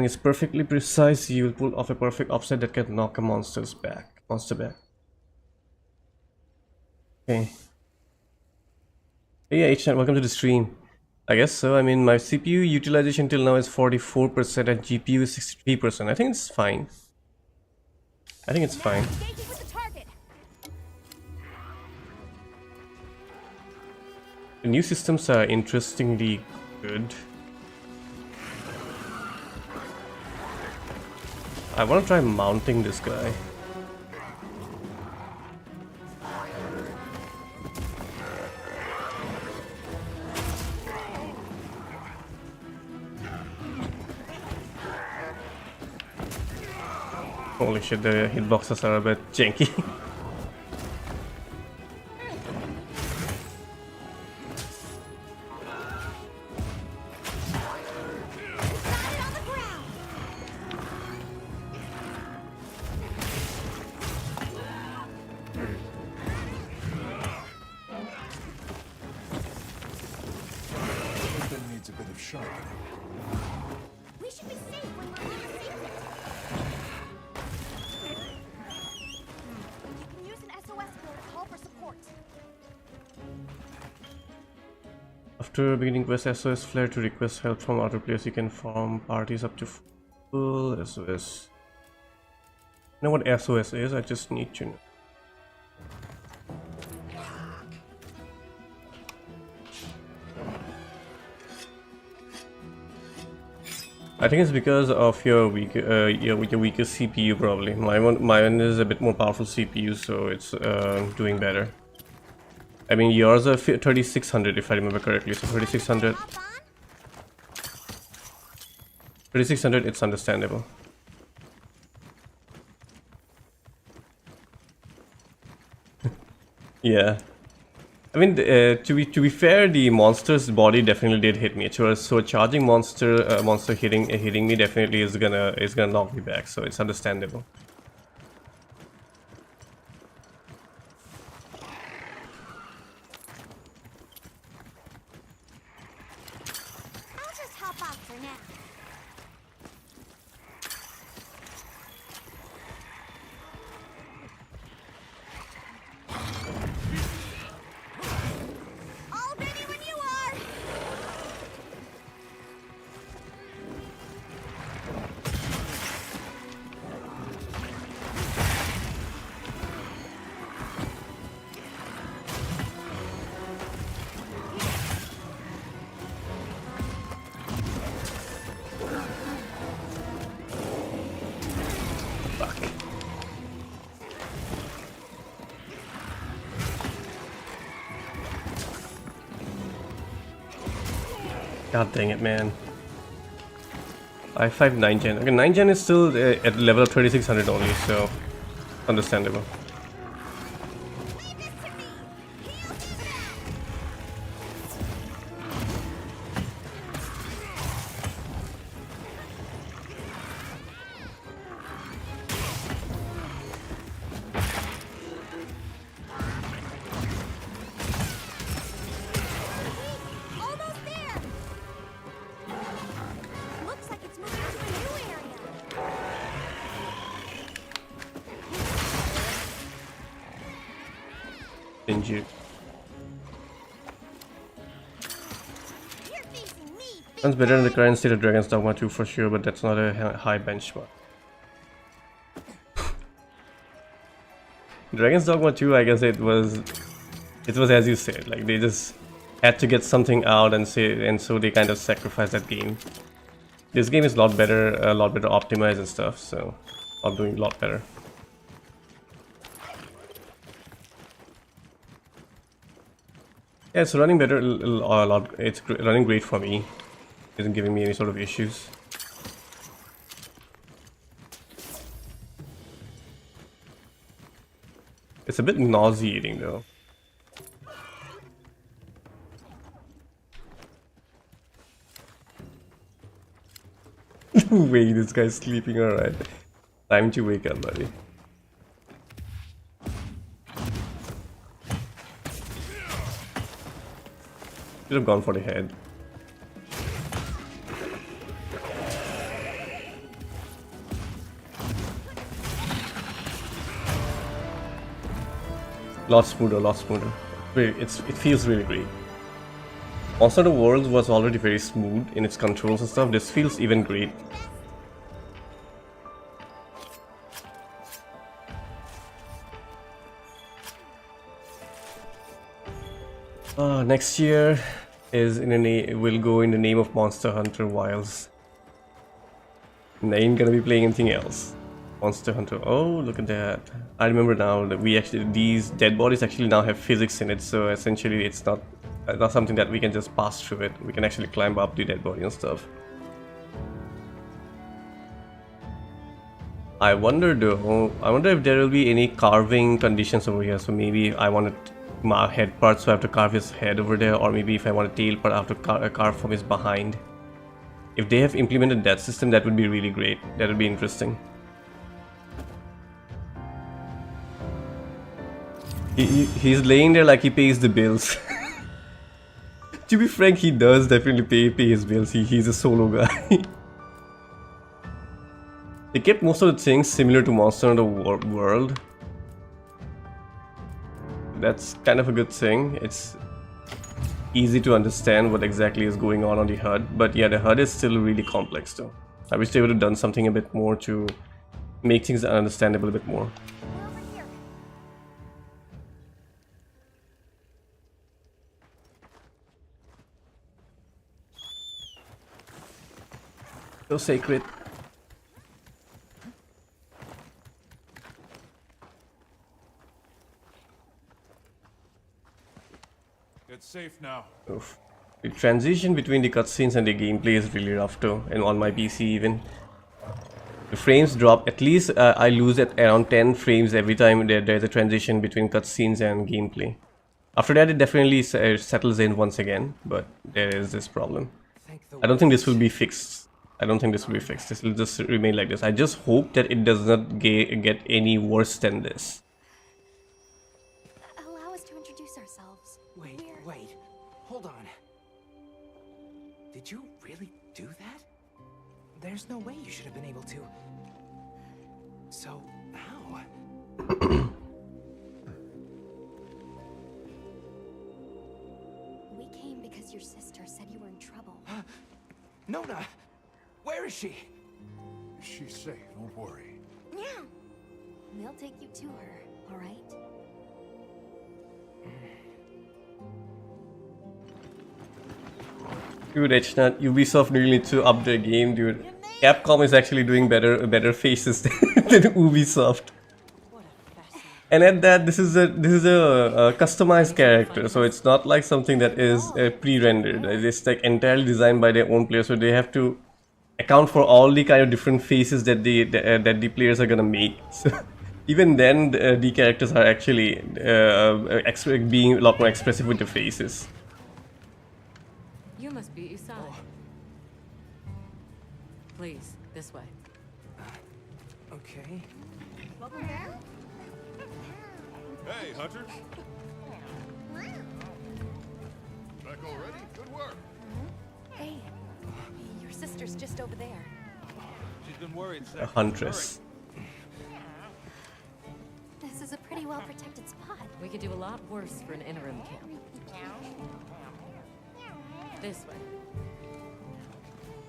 is perfectly precise. You will pull off a perfect offset that can knock a monster back. Okay. Hey, H-Nat, welcome to the stream. I guess so. I mean, my CPU utilization till now is 44% and GPU is 63%. I think it's fine. Engaging with the target. The new systems are interestingly good. I want to try mounting this guy. Holy shit, the hitboxes are a bit janky. Everything needs a bit of sharpening. We should be safe when we're on the secret. You can use an SOS flare to call for support. After beginning quest SOS flare to request help from other players, you can form parties up to full SOS. You know what SOS is? I just need to know. I think it's because of your weaker CPU probably. Mine is a bit more powerful CPU, so it's doing better. I mean, yours are 3600 if I remember correctly. So 3600, Hop on. 3600, it's understandable. Yeah. I mean, to be fair, the monster's body definitely did hit me. So a charging monster hitting me definitely is gonna knock me back. So it's understandable. I'll just hop off for now. All ready when you are. Fuck. God dang it, man. I5 9 gen. Okay, 9 gen is still at level of 3600 only, so understandable. Leave this to me. Heal to them. Almost there. Looks like it's moving to a new area. Injured. You're facing me. Sounds better in the current state of Dragon's Dogma 2 for sure, but that's not a high benchmark. Dragon's Dogma 2, I guess it was as you said, like they just had to get something out and so they kind of sacrificed that game. This game is a lot better optimized and stuff, so I'm doing a lot better. Yeah, it's running better a lot. It's running great for me. It isn't giving me any sort of issues. It's a bit nauseating though. Wait, this guy's sleeping, alright. Time to wake up, buddy. Should have gone for the head. Lot smoother, lot smoother. It feels really great. Monster Hunter World was already very smooth in its controls and stuff. This feels even great. Next year is will go in the name of Monster Hunter Wilds. And I ain't gonna be playing anything else. Monster Hunter. Oh, look at that. I remember now that these dead bodies actually now have physics in it, so essentially it's not something that we can just pass through it. We can actually climb up the dead body and stuff. I wonder though, if there will be any carving conditions over here. So maybe I want my head part, so I have to carve his head over there, or maybe if I want a tail part, I have to carve from his behind. If they have implemented that system, that would be really great. That would be interesting. He's laying there like he pays the bills. To be frank, he does definitely pay his bills. He's a solo guy. They kept most of the things similar to Monster Hunter World. That's kind of a good thing. It's easy to understand what exactly is going on the HUD. But yeah, the HUD is still really complex though. I wish they would have done something a bit more to make things understandable a bit more. So sacred. It's safe now. Oof. The transition between the cutscenes and the gameplay is really rough too, and on my PC even. The frames drop, at least I lose at around 10 frames every time there's a transition between cutscenes and gameplay. After that it definitely settles in once again, but there is this problem. I don't think this will be fixed. This will just remain like this. I just hope that it does not get any worse than this. Allow us to introduce ourselves. Wait. Hold on. Did you really do that? There's no way you should have been able to. So, how? We came because your sister said you were in trouble. Nona! Where is she? She's safe, don't worry. Yeah. We'll take you to her, all right? Dude, Echnut, Ubisoft really need to up their game, dude. Capcom is actually doing better faces than Ubisoft. And at that, this is a customized character, so it's not like something that is pre-rendered. It's like entirely designed by their own players, so they have to account for all the kind of different faces that the players are gonna make. So even then, the characters are actually being a lot more expressive with the faces. You must be Usai. Please, this way. Okay. Hey, Hunter. Back already? Good work. Hey, your sister's just over there. She's been worried. A huntress. This is a pretty well-protected spot. We could do a lot worse for an interim camp. This way.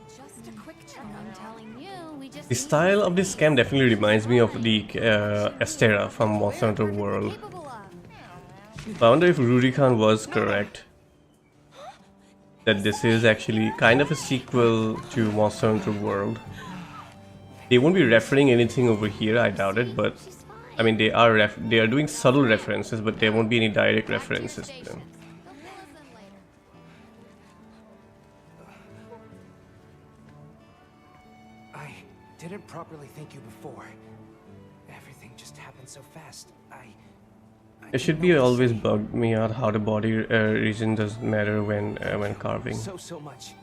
Just a quick check. I'm telling you, we just. The style of this camp definitely reminds me of the Astera from Monster Hunter World. So I wonder if Rurikan was correct. That this is actually kind of a sequel to Monster Hunter World. They won't be referring anything over here, I doubt it, but I mean they are doing subtle references, but there won't be any direct references to them. I didn't properly thank you before. Everything just happened so fast. It should be always bugged me out how the body region doesn't matter when carving. So much.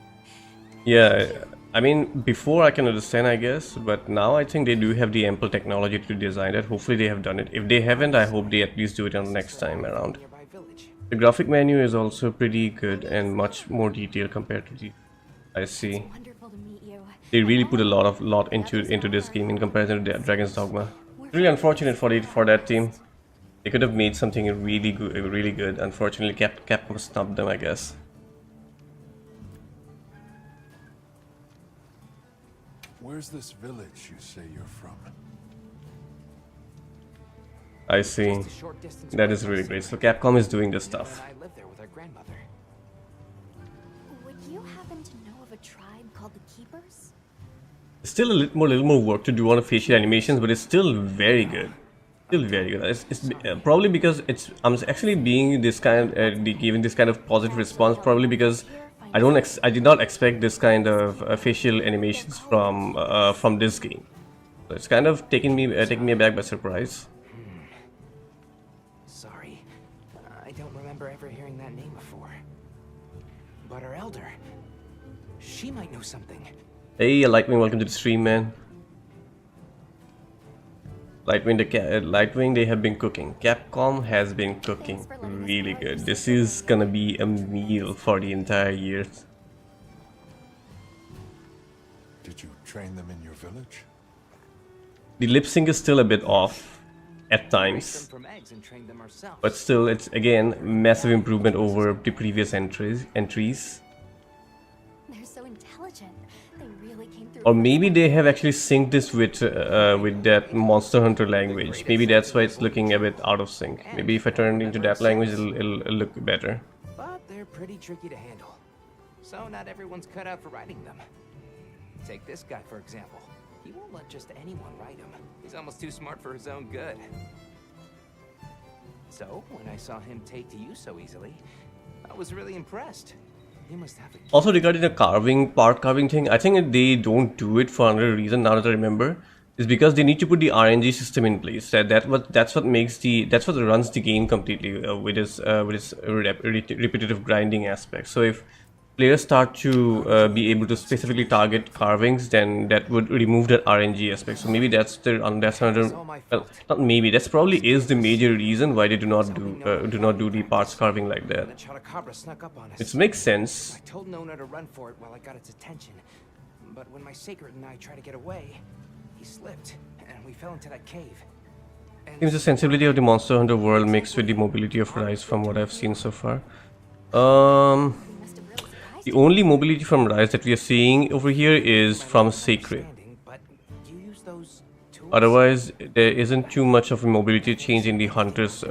Yeah, I mean, before I can understand, I guess, but now I think they do have the ample technology to design it. Hopefully they have done it. If they haven't, I hope they at least do it on the next time around. Nearby village. The graphic menu is also pretty good and much more detailed compared to the I see. Wonderful to meet you. They really put a lot into this game in comparison to Dragon's Dogma. Really unfortunate for that team. They could have made something really good. Unfortunately, Capcom snubbed them, I guess. Where's this village you say you're from? I see. Just a short distance That away is from really the great. So city. Capcom is doing this My stuff. mother and I lived there with our grandmother. Would you happen to know of a tribe called the Keepers? Still a little more work to do on the facial animations, but it's still very good. Still very good. It's probably because I'm actually being this kind giving this kind of positive response. Probably because I did not expect this kind of facial animations from this game. So it's kind of taking me aback by surprise. Sorry, I don't remember ever hearing that name before. But our elder, she might know something. Hey, Lightwing, welcome to the stream, man. Lightwing, they have been cooking. Capcom has been cooking really good. This is gonna be a meal for the entire year. Did you train them in your village? The lip sync is still a bit off at Raised times, them from eggs and trained them ourselves. but still, it's again massive improvement over the previous entries. They're so intelligent. They really came through. Or maybe they have actually synced this with that Monster Hunter language. Maybe that's why it's looking a bit out of sync. Maybe if I turn it into that language, it'll look better. But they're pretty tricky to handle. So not everyone's cut out for riding them. Take this guy, for example. He won't let just anyone ride him. He's almost too smart for his own good. So, when I saw him take to you so easily, I was really impressed. He must have a key. Also regarding the part carving thing, I think they don't do it for another reason. Now that I remember, is because they need to put the RNG system in place. That's what runs the game completely with its repetitive grinding aspect. So if players start to be able to specifically target carvings, then that would remove that RNG aspect. So maybe that's another. Well, not maybe. That's probably is the major reason why they do not do the parts carving like that. The Chotacabra snuck up on us. It makes sense. I told Nona to run for it while I got its attention. But when my Sacred and I tried to get away, he slipped, and we fell into that cave. And Seems the sensibility of the Monster Hunter world mixed with the mobility of Rise from what I've seen so far. Must have really surprised The only mobility from Rise that we are seeing over here is from Sacred. But you use those tools? Otherwise, there isn't too much of a mobility change in the hunter's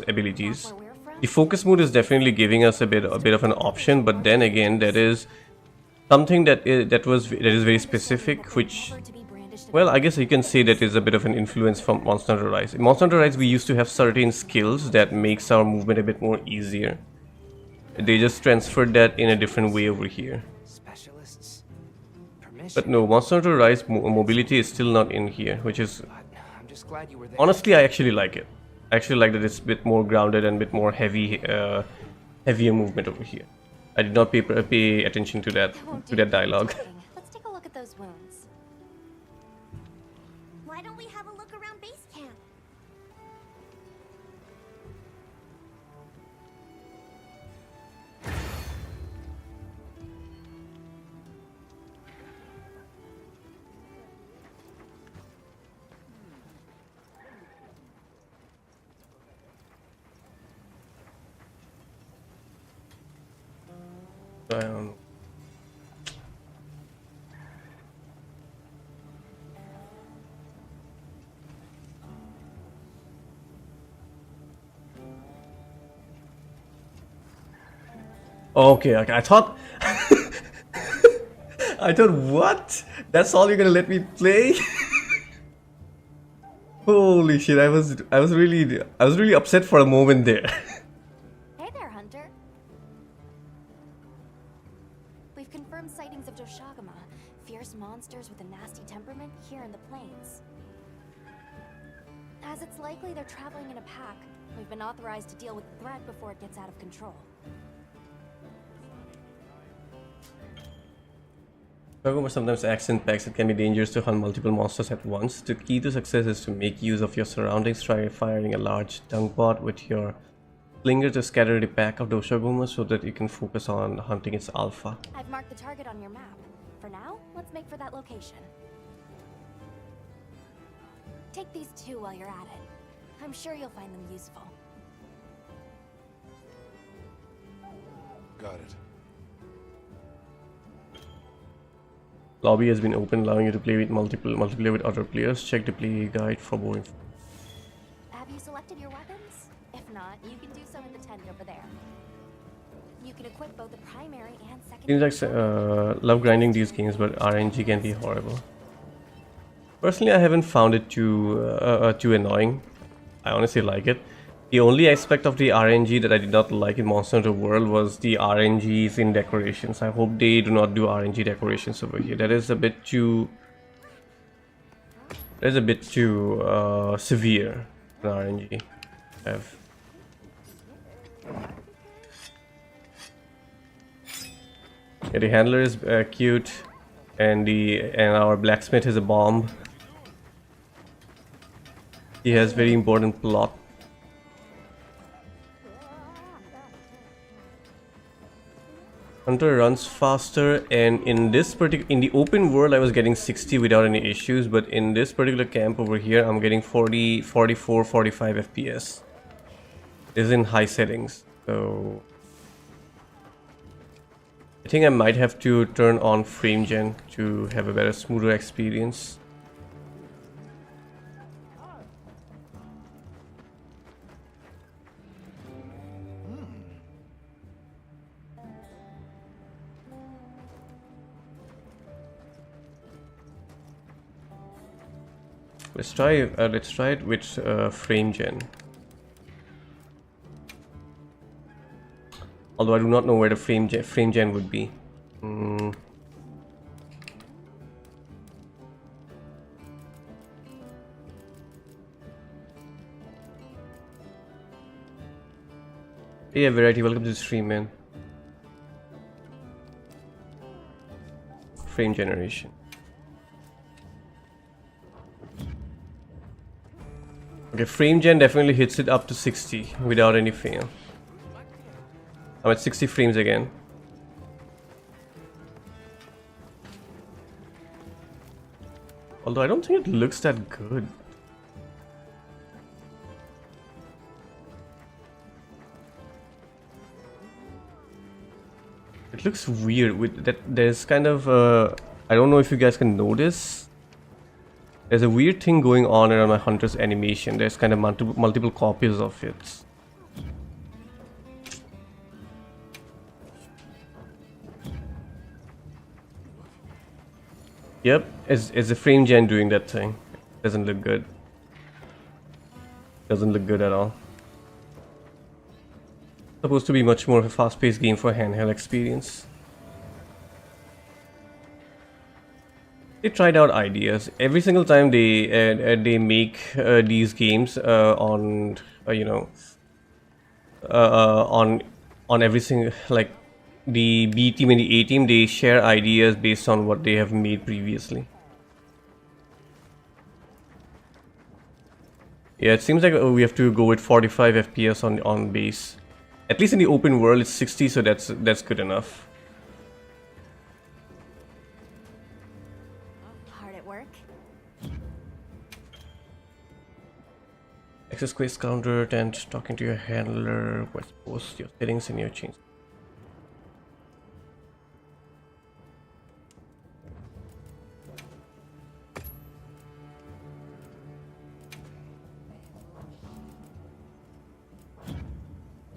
abilities. where we're from. The focus mode is definitely giving us a bit of an option, but then again, that is something that is very specific, which, Never to be brandished well, I guess you can say that is a bit of an influence from Monster Hunter Rise. In Monster Hunter Rise, we used to have certain skills that makes our movement a bit more easier. They just transferred that in a different way over here. Specialists? Permission? But no, Monster Hunter Rise mobility is still not in here, which is, But I'm just glad you were there. honestly, I actually like it. I actually like that it's a bit more grounded and a bit more heavier movement over here. I did not pay attention to that Won't do dialogue. talking. Let's take a look at those wounds. Why don't we have a look around base camp? Okay, I thought I thought what? That's all you're gonna let me play? Holy shit, I was really upset for a moment there. Hey there, Hunter. We've confirmed sightings of Doshagama, fierce monsters with a nasty temperament here in the plains. As it's likely they're traveling in a pack, we've been authorized to deal with the threat before it gets out of control. Shogun sometimes accent packs. It can be dangerous to hunt multiple monsters at once. The key to success is to make use of your surroundings. Try firing a large dung pot with your slinger to scatter the pack of Doshogumas so that you can focus on hunting its alpha. I've marked the target on your map. For now, let's make for that location. Take these two while you're at it. I'm sure you'll find them useful. Got it. Lobby has been open, allowing you to play with multiplayer with other players. Check the play guide for more info. Have you selected your weapons? If not, you can do so in the tent over there. You can equip both the primary and secondary. Seems like love grinding these games, but RNG can be horrible. Personally, I haven't found it too annoying. I honestly like it. The only aspect of the RNG that I did not like in Monster Hunter World was the RNGs in decorations. I hope they do not do RNG decorations over here. That is a bit too severe in RNG. Yeah, the handler is cute, and our blacksmith is a bomb. He has very important plot. Hunter runs faster, and in the open world I was getting 60 without any issues, but in this particular camp over here I'm getting 40, 44, 45 FPS. This is in high settings, so I think I might have to turn on frame gen to have a better, smoother experience. Let's try it with frame gen. Although I do not know where the frame gen would be. Yeah, Variety, welcome to the stream, man. Frame generation. Okay, frame gen definitely hits it up to 60 without any fail. I'm at 60 frames again. Although I don't think it looks that good. It looks weird with that. There's kind of I don't know if you guys can notice. There's a weird thing going on around my Hunter's animation. There's kind of multiple copies of it. Yep, it's the frame gen doing that thing. Doesn't look good. Doesn't look good at all. Supposed to be much more of a fast-paced game for handheld experience. They tried out ideas. Every single time they make these games on on every single, like the B team and the A team, they share ideas based on what they have made previously. Yeah, it seems like we have to go with 45 FPS on base. At least in the open world, it's 60, so that's good enough. Access quest counter and talking to your handler. Post your settings in your change.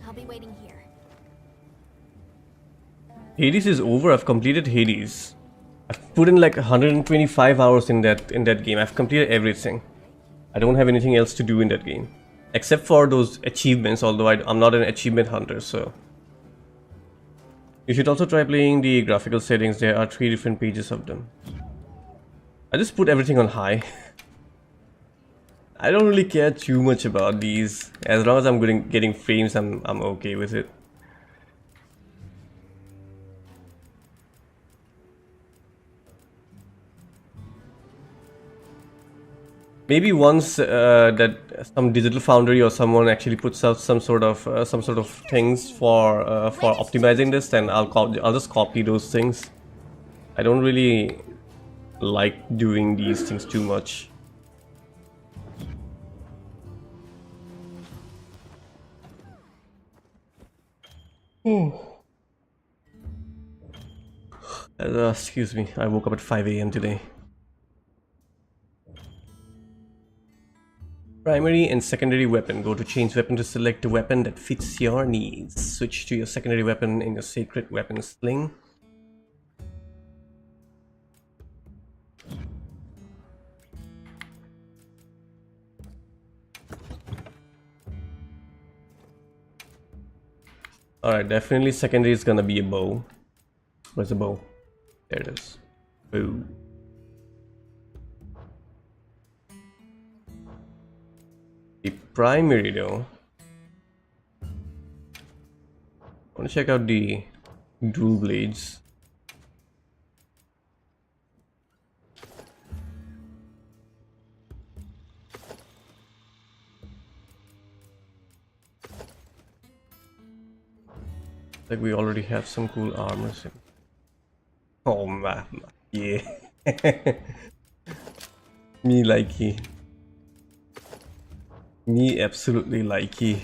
I'll be waiting here. Hades is over. I've completed Hades. I've put in like 125 hours in that game. I've completed everything. I don't have anything else to do in that game, except for those achievements, although I'm not an achievement hunter, so. You should also try playing the graphical settings. There are 3 different pages of them. I just put everything on high. I don't really care too much about these. As long as I'm getting frames, I'm okay with it. Maybe once that some digital foundry or someone actually puts out some sort of things for optimizing this, then I'll just copy those things. I don't really like doing these things too much. Excuse me, I woke up at 5 AM today. Primary and secondary weapon. Go to change weapon to select a weapon that fits your needs. Switch to your secondary weapon in your sacred weapon sling. Alright, definitely secondary is gonna be a bow. Where's the bow? There it is. Bow. The primary though. I want to check out the dual blades. Like we already have some cool armors in. Oh man, yeah. Me likey. Me absolutely likey.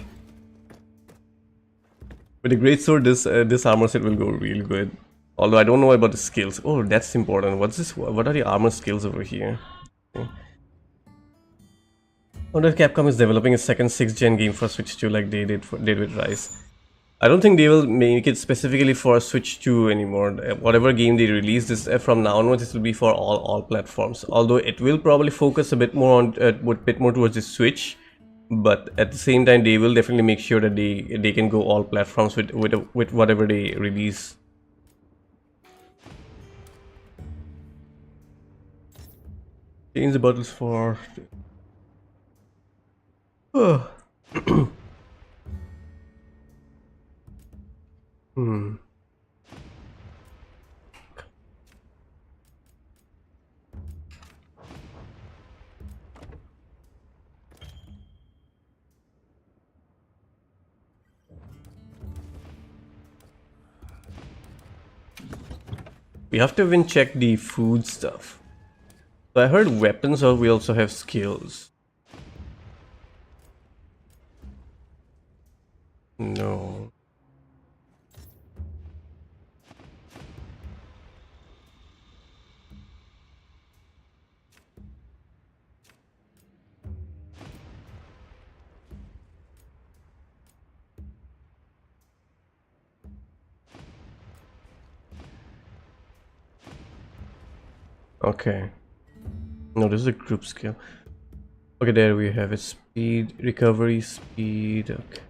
With a greatsword, this armor set will go real good. Although I don't know about the skills. Oh, that's important. What's this? What are the armor skills over here? Okay. I wonder if Capcom is developing a second 6th gen game for Switch 2 like they did with Rise. I don't think they will make it specifically for Switch 2 anymore. Whatever game they release this from now onwards, this will be for all platforms. Although it will probably focus a bit more on towards the Switch, but at the same time they will definitely make sure that they can go all platforms with whatever they release. Change the buttons for. We have to even check the food stuff. So I heard weapons, or we also have skills. No. Okay. No, this is a group skill. Okay, there we have it. Speed, recovery, speed. Okay.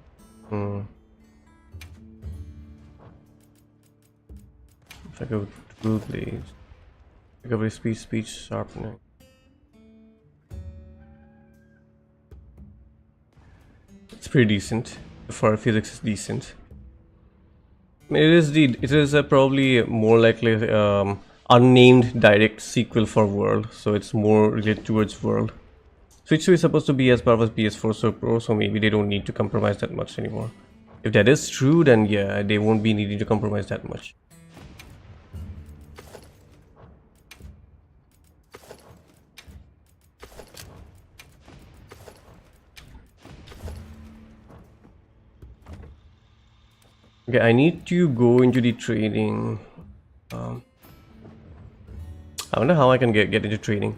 If I go dual blades, recovery, speed, speech, sharpening. It's pretty decent. For physics is decent. I mean, it is probably more likely unnamed direct sequel for World, so it's more related towards World. Switch 2 is supposed to be as powerful as PS4 so Pro, so maybe they don't need to compromise that much anymore. If that is true, then yeah, they won't be needing to compromise that much. Okay, I need to go into the trading. I wonder how I can get into trading.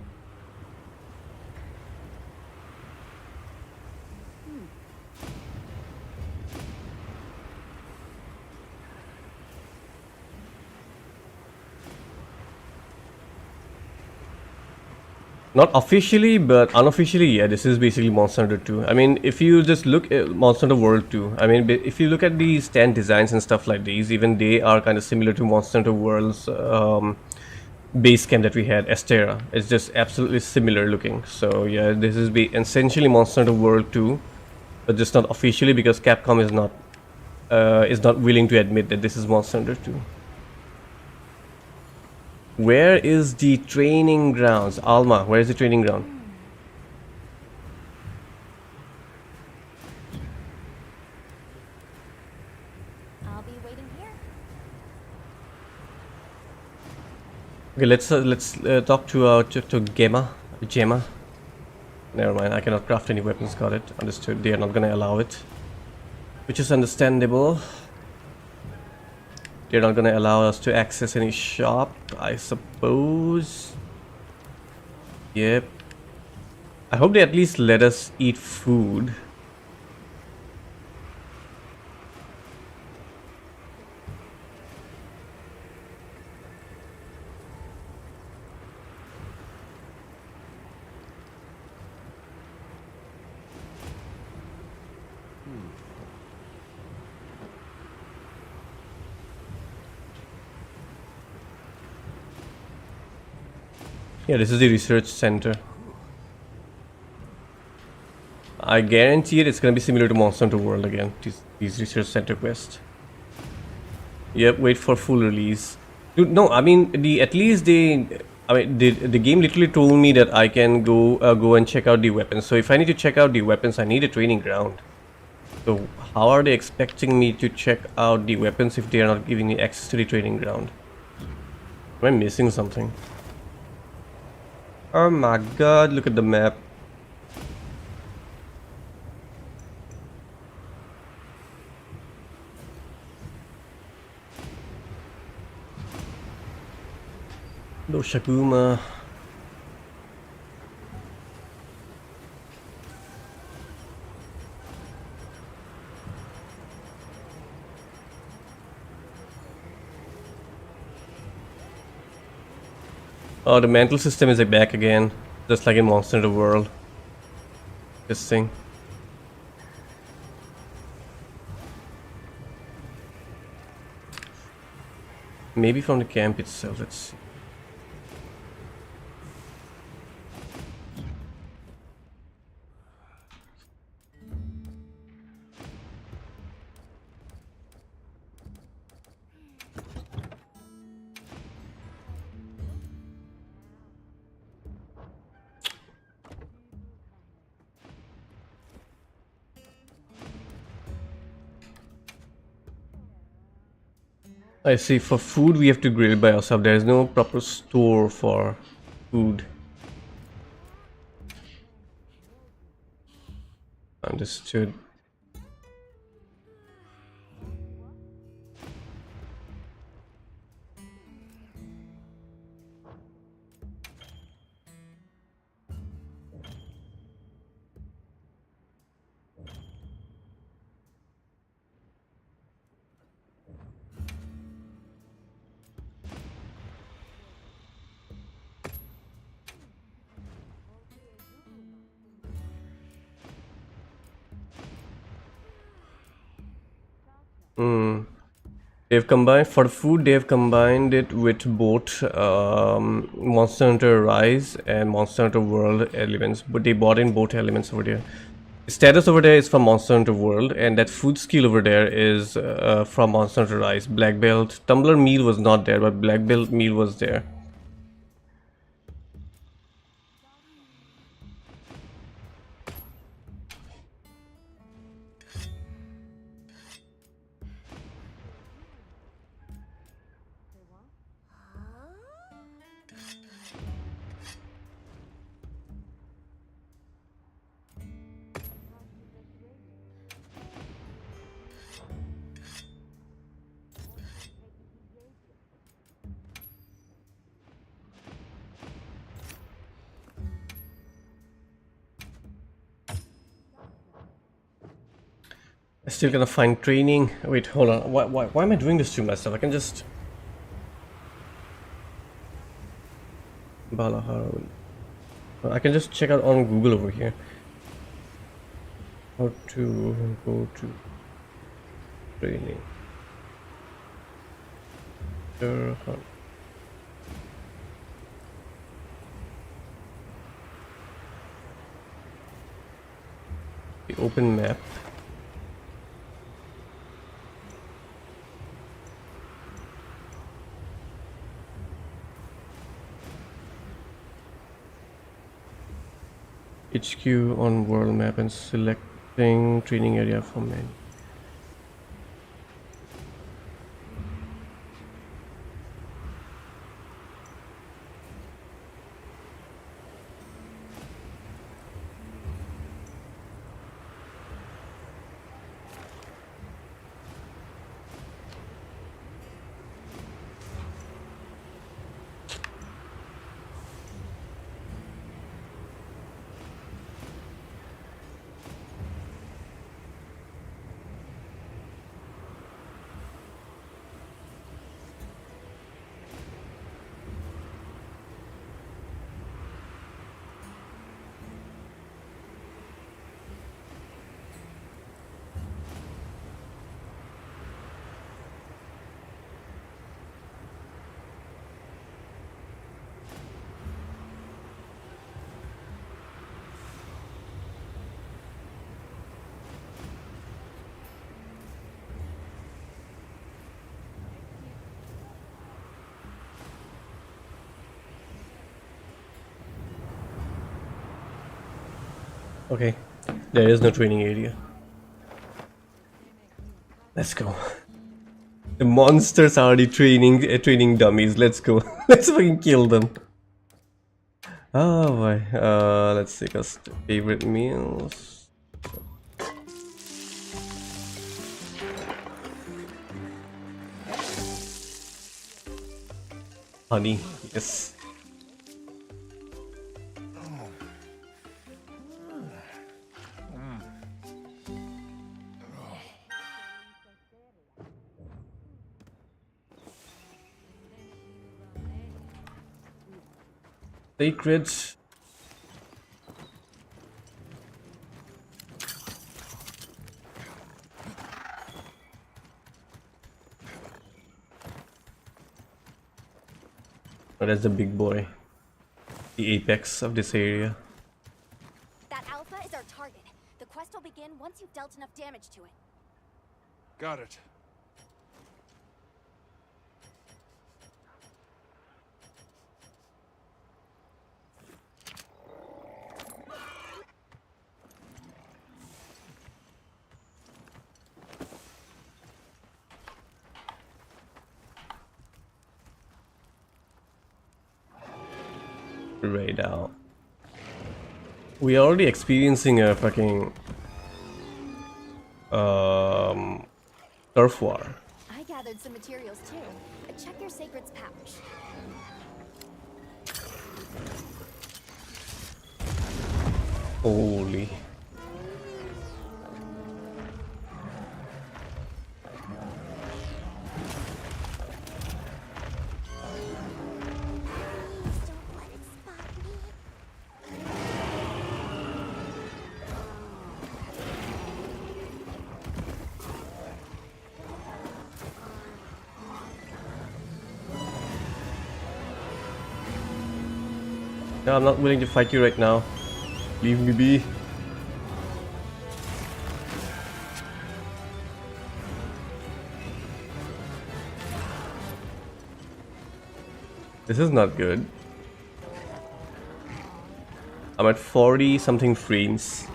Not officially, but unofficially, yeah, this is basically Monster Hunter 2. I mean, if you just look at Monster Hunter World 2, I mean, if you look at the stand designs and stuff like these, even they are kind of similar to Monster Hunter World's base camp that we had, Estera. It's just absolutely similar looking. So yeah, this is essentially Monster Hunter World 2, but just not officially because Capcom is not willing to admit that this is Monster Hunter 2. Where is the training grounds? Alma, where is the training ground? Okay, let's talk to Gemma. Never mind, I cannot craft any weapons. Got it. Understood. They are not gonna allow it, which is understandable. They're not gonna allow us to access any shop, I suppose. Yep. I hope they at least let us eat food. Yeah, this is the research center. I guarantee it's gonna be similar to Monster Hunter World again. These research center quests. Yep, wait for full release. Dude, no, I mean the game literally told me that I can go and check out the weapons. So if I need to check out the weapons, I need a training ground. So how are they expecting me to check out the weapons if they are not giving me access to the training ground? Am I missing something? Oh my god, look at the map. No Shaguma. Oh, the mental system is back again, just like in Monster Hunter World. This thing. Maybe from the camp itself, let's see. I see, for food we have to grill by ourselves. There is no proper store for food. Understood. They've combined for food. They have combined it with both Monster Hunter Rise and Monster Hunter World elements, but they bought in both elements over there. Status over there is from Monster Hunter World, and that food skill over there is from Monster Hunter Rise. Black Belt Tumbler meal was not there, but Black Belt meal was there. I still gonna find training. Wait, hold on. Why am I doing this to myself? I can just Balahar. I can just check out on Google over here. How to go to training. Sure. The open map. HQ on world map and selecting training area for men. Okay, there is no training area. Let's go. The monsters are already training dummies. Let's go. Let's fucking kill them. Oh boy. Let's take us to favorite meals. Honey, yes. Sacred. Oh, that's the big boy. The apex of this area. That Alpha is our target. The quest will begin once you've dealt enough damage to it. Got it. Right out. We are already experiencing a fucking turf war. I gathered some materials too. Check your Sacred's pouch. Holy. Don't let it spot me. No, I'm not willing to fight you right now. Leave me be. This is not good. I'm at 40 something frames.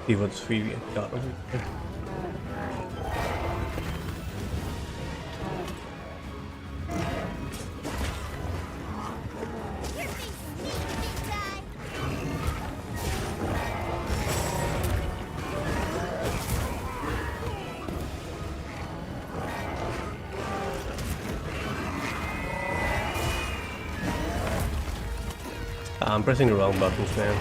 See what's free we got over here. I'm pressing the wrong buttons, man.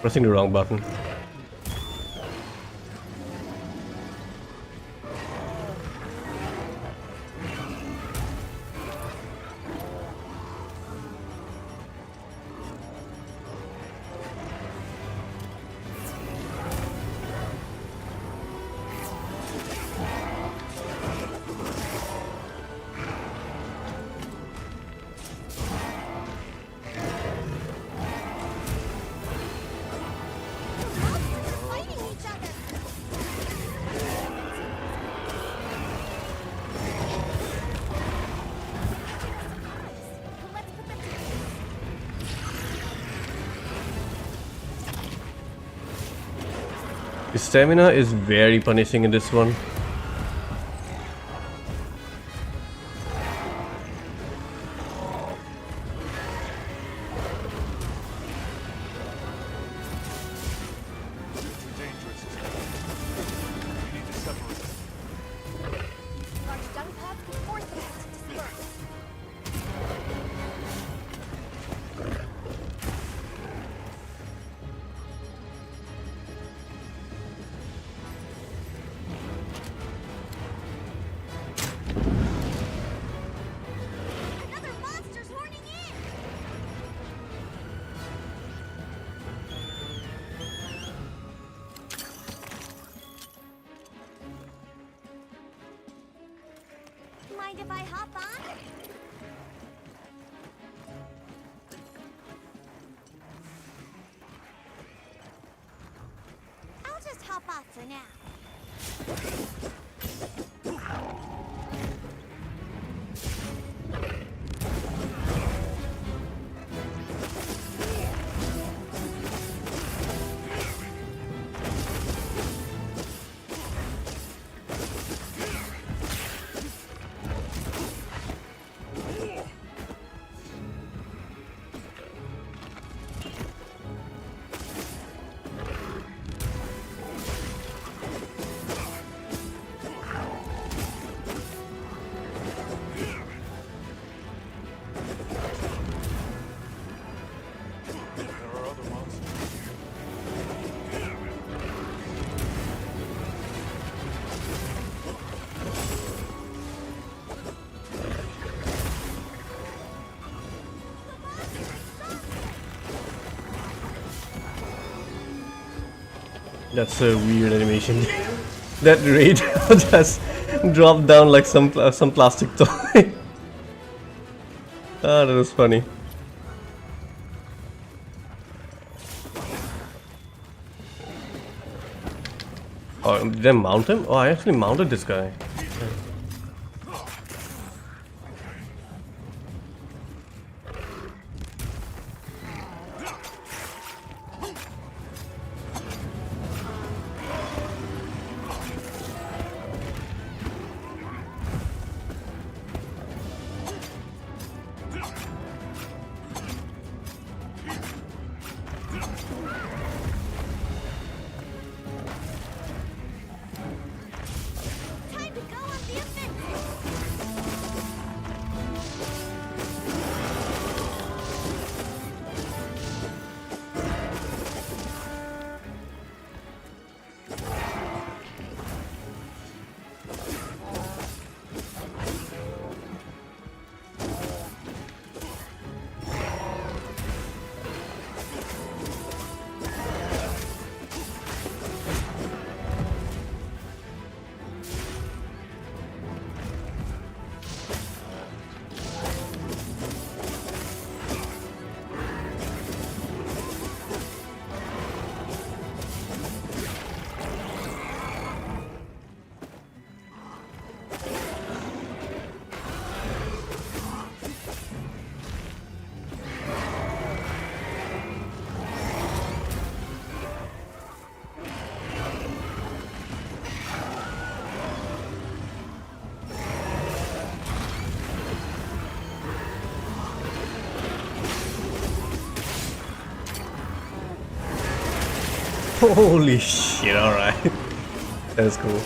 Pressing the wrong button. Fighting each other. Let's put them together. The stamina is very punishing in this one. Too dangerous. We need to separate them. Launch stun pods with force effect to disperse. Mind if I hop on? I'll just hop off for now. That's a weird animation. That raid just dropped down like some plastic toy. Ah, that was funny. Oh, did I mount him? Oh, I actually mounted this guy. Time to go on the offensive! Holy shit, alright. That's cool.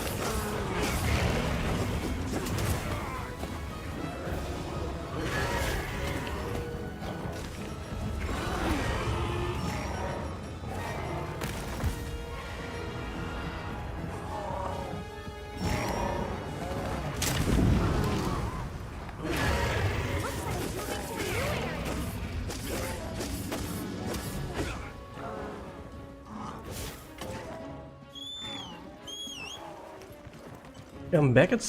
I'm back at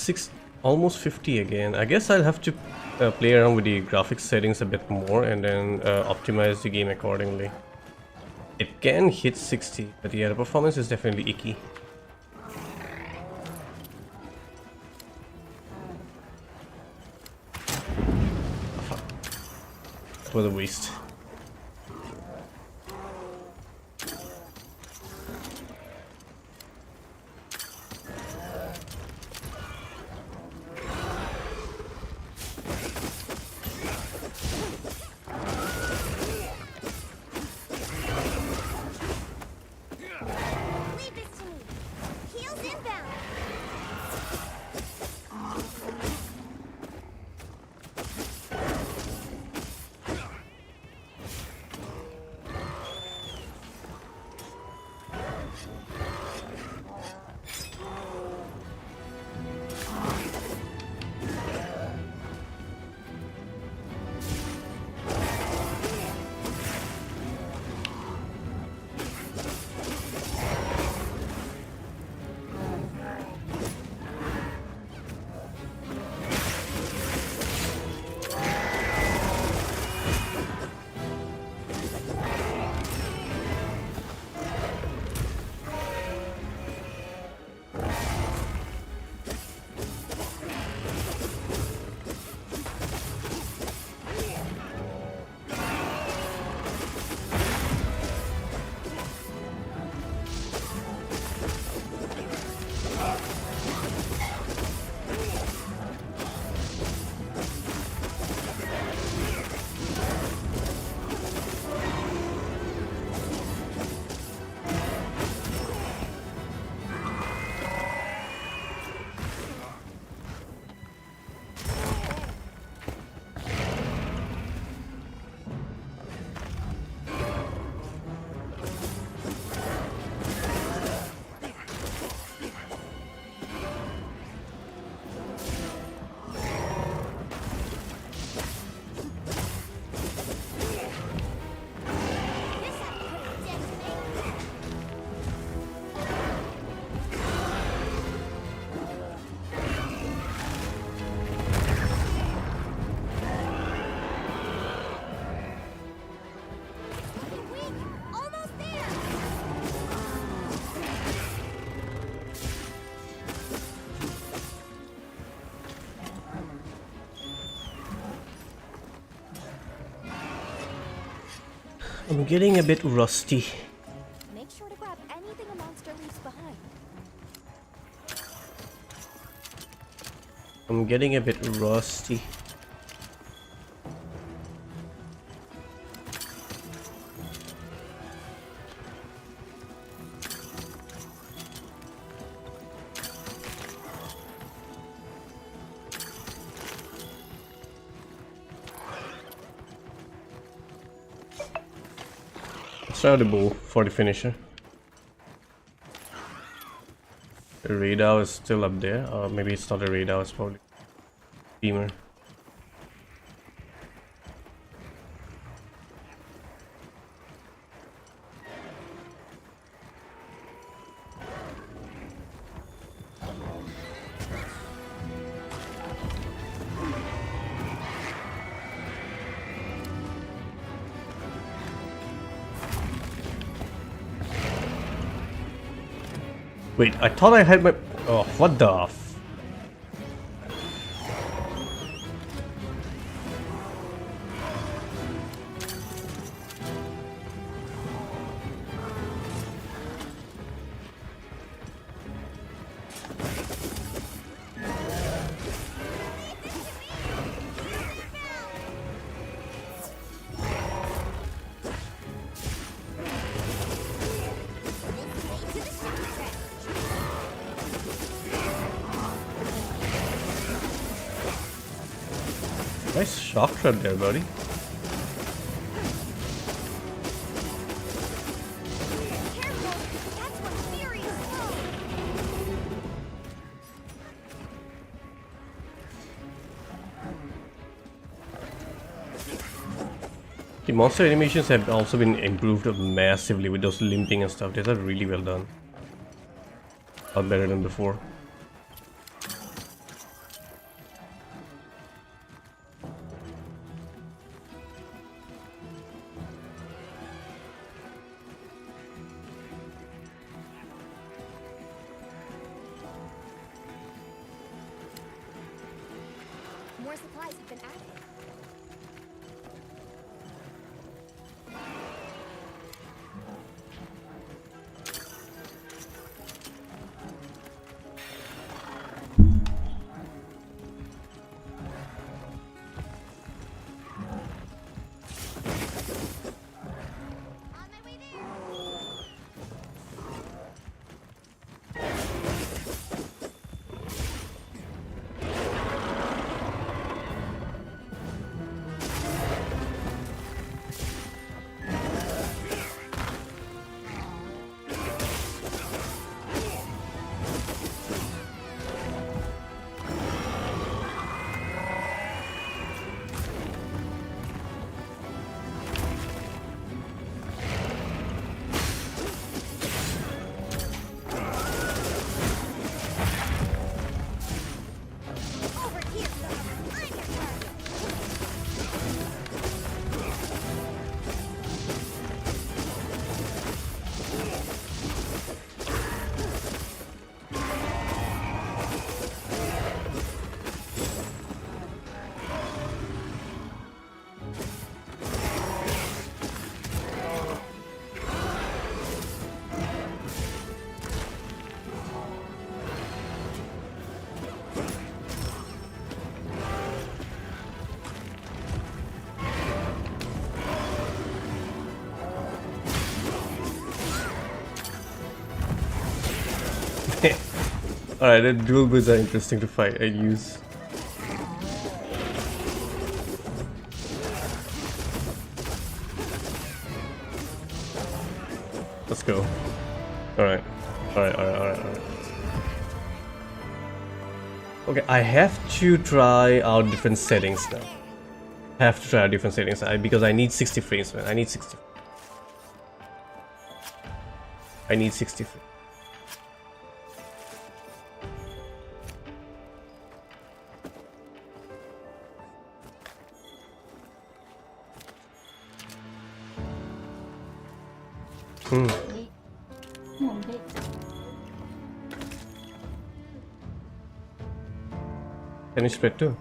almost 50 again. I guess I'll have to play around with the graphics settings a bit more and then optimize the game accordingly. It can hit 60, but yeah, the performance is definitely icky. That was a waste. Leave this to me. Heels inbound. I'm getting a bit rusty. Make sure to grab anything a monster leaves behind. I'm getting a bit rusty. Try the bow for the finisher. The radar is still up there, or maybe it's not a radar, it's probably beamer. Wait, I thought I had my... Oh, what the f... Nice shock trap there, buddy. Careful! That's one furious foe! The monster animations have also been improved massively with those limping and stuff. These are really well done. A lot better than before. More supplies have been added. On my way there. Over here, son. I'm your target. Alright, the dual boots are interesting to fight and use. Let's go. Alright. Alright. Okay, I have to try out different settings now. Have to try out different settings because I need 60 frames, man. I need 60. I need 60 frames. Can you spread too?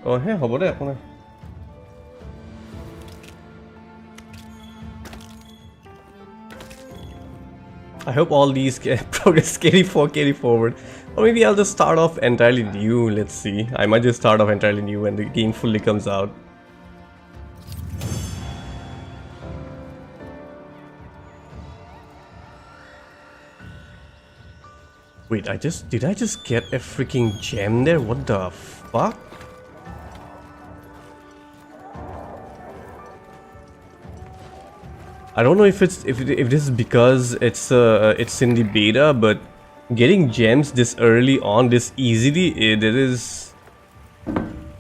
Oh, hey, how about that? I hope all these progress carry forward. Or maybe I'll just start off entirely new. Let's see. I might just start off entirely new when the game fully comes out. Wait, did I just get a freaking gem there? What the fuck? I don't know if this is because it's in the beta, but getting gems this early on, this easily, there is.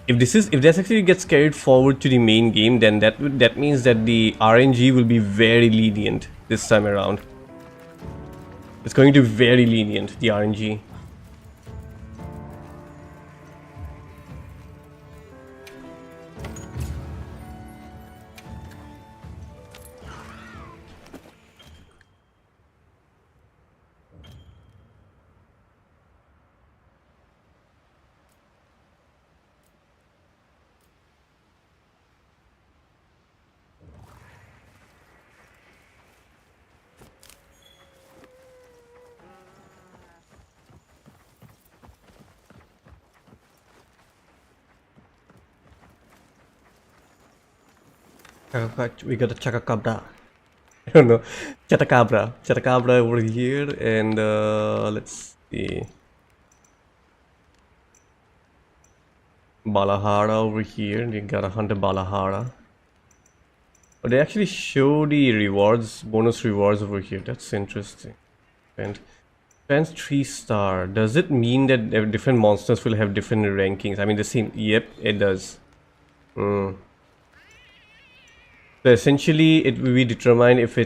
If this actually gets carried forward to the main game, then that means that the RNG will be very lenient this time around. It's going to be very lenient, the RNG. We got a chakacabra. I don't know. Chatacabra over here, and let's see. Balahara over here. You gotta hunt a Balahara. But they actually show the rewards, bonus rewards over here. That's interesting. And fence 3-star. Does it mean that different monsters will have different rankings? I mean, the same. Yep, it does. So essentially, it will be determined if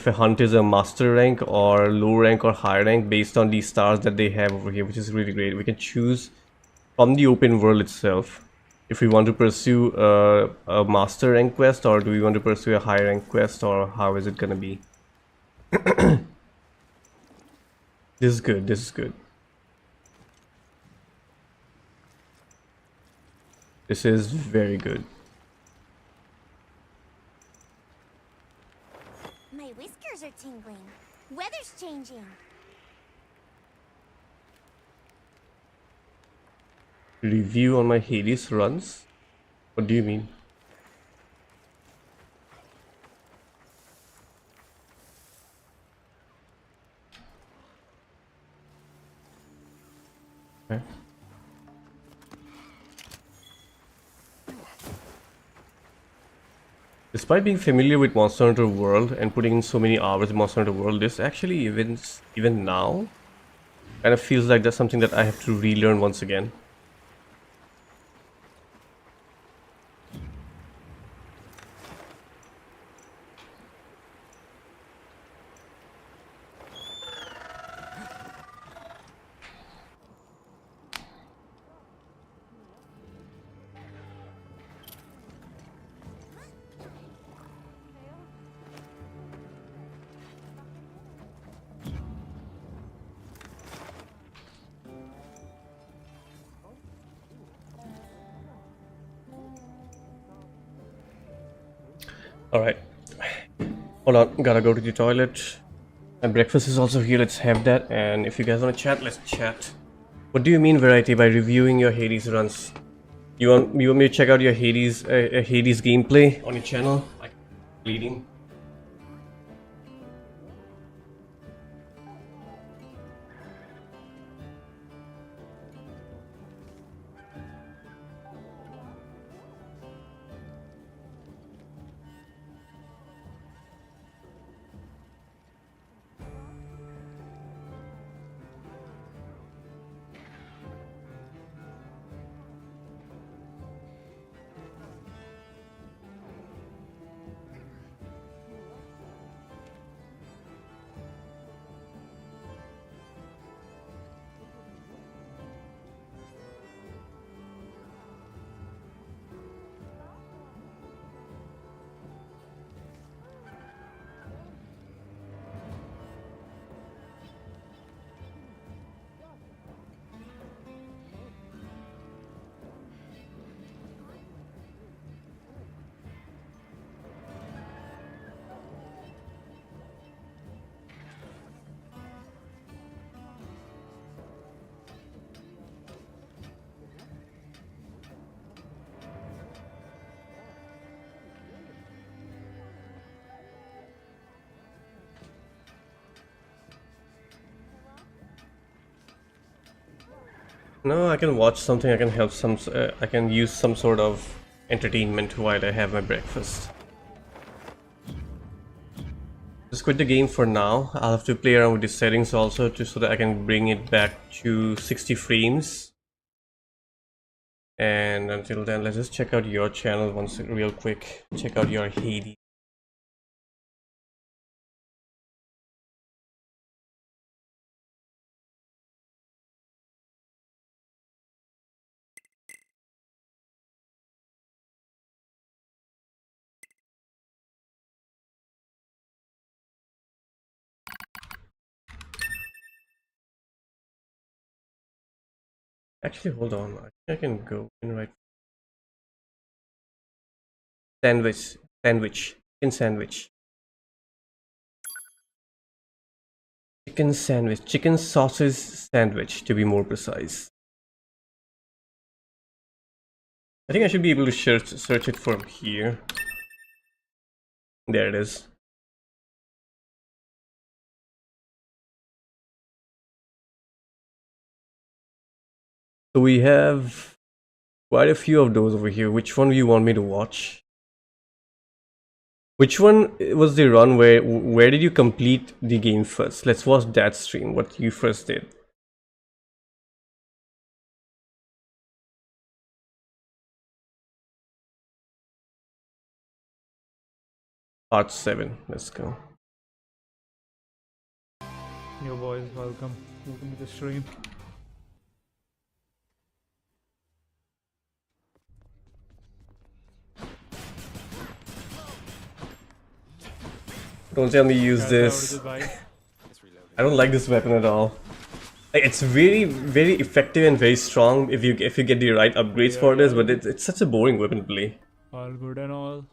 a hunt is a master rank or low rank or high rank based on the stars that they have over here, which is really great. We can choose from the open world itself if we want to pursue a master rank quest, or do we want to pursue a high rank quest, or how is it gonna be? This is good. This is good. This is very good. My whiskers are tingling. Weather's changing. Review on my Hades runs? What do you mean? Okay. Despite being familiar with Monster Hunter World and putting in so many hours in Monster Hunter World, this actually even now kind of feels like that's something that I have to relearn once again. Alright. Hold on, gotta go to the toilet. And breakfast is also here, let's have that. And if you guys wanna chat, let's chat. What do you mean, Variety, by reviewing your Hades runs? You want me to check out your Hades gameplay on your channel? Like, bleeding? No, I can watch something. I can help some. I can use some sort of entertainment while I have my breakfast. Just quit the game for now. I'll have to play around with the settings also, so that I can bring it back to 60 frames. And until then, let's just check out your channel once real quick. Check out your Hades. Actually, hold on. I think I can go in right. Sandwich, chicken sausage sandwich to be more precise. I think I should be able to search it from here. There it is. So we have quite a few of those over here. Which one do you want me to watch? Which one was the run where did you complete the game first? Let's watch that stream, what you first did. Part 7, let's go. Yo boys, welcome to the stream. Don't tell me use this. I don't like this weapon at all. Like, it's very effective and very strong if you get the right upgrades for this, but it's such a boring weapon to play. All good and all.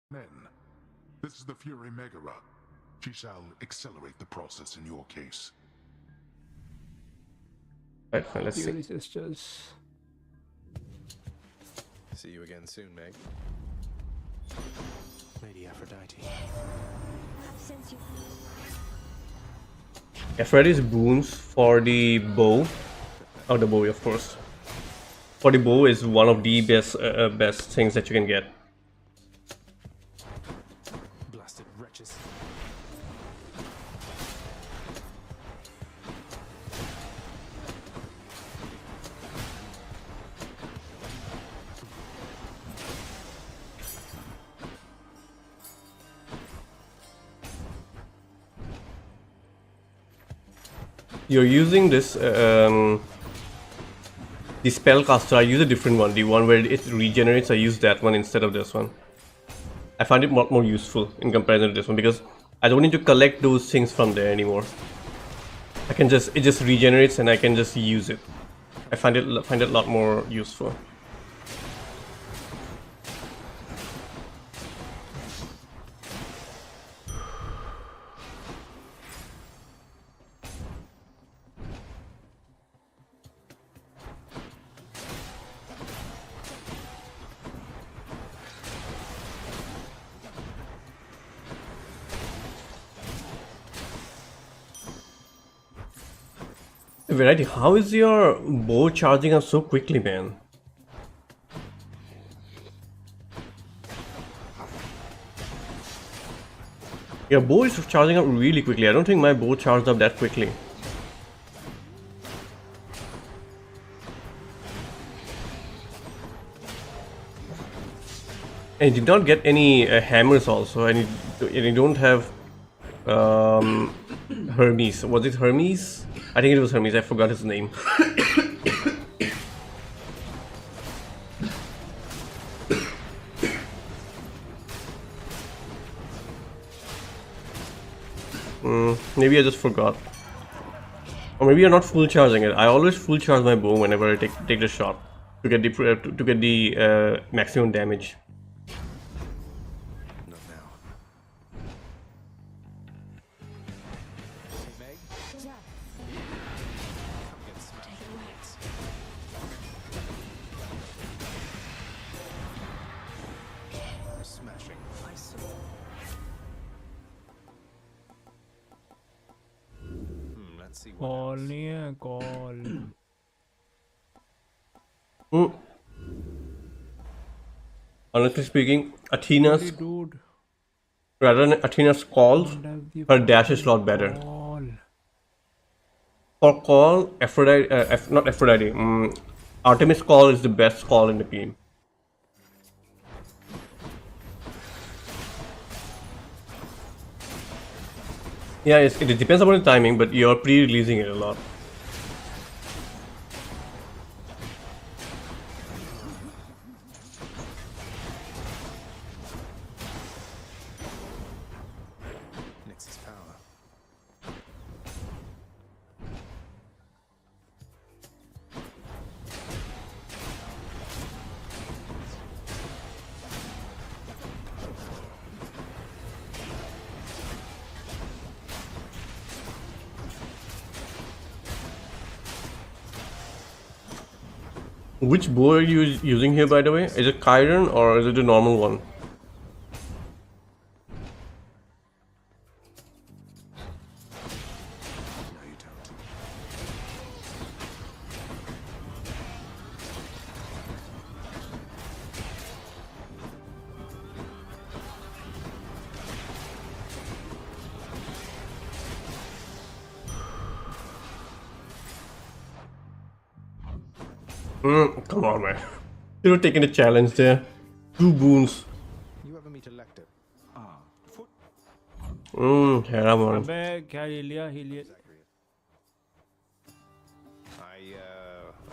Men, this is the Fury Megara. She shall accelerate the process in your case. Right, fine, let's see. Fury sisters. See you again soon, Meg. Lady Aphrodite. Aphrodite's boons for the bow. Oh, the bow, of course. For the bow is one of the best things that you can get. Blasted wretches. You're using this the spellcaster. I use a different one, the one where it regenerates. I use that one instead of this one. I find it a lot more useful in comparison to this one because I don't need to collect those things from there anymore. It just regenerates and I can just use it. I find it a lot more useful. Variety, how is your bow charging up so quickly, man? Your bow is charging up really quickly. I don't think my bow charged up that quickly. And you did not get any hammers also, and you don't have Hermes. Was it Hermes? I think it was Hermes, I forgot his name. Maybe I just forgot. Or maybe you're not full charging it. I always full charge my bow whenever I take the shot to get the maximum damage. Not now. Hey, Meg. Come get some. see what Call else. नहीं है call. Hmm. Honestly speaking, Athena's Dude, rather than Athena's calls, don't have the her dash is a lot fucking better. call. For call, Aphrodite, not Aphrodite, Artemis call is the best call in the game. Yeah, it depends upon the timing, but you're pre-releasing it a lot. Nix's power. Which bow are you using here, by the way? Is it Chiron or is it the normal one? No, you don't. Come on, man. You're taking the challenge there. 2 boons. You ever meet a lector? Hera man. अबे क्या ले लिया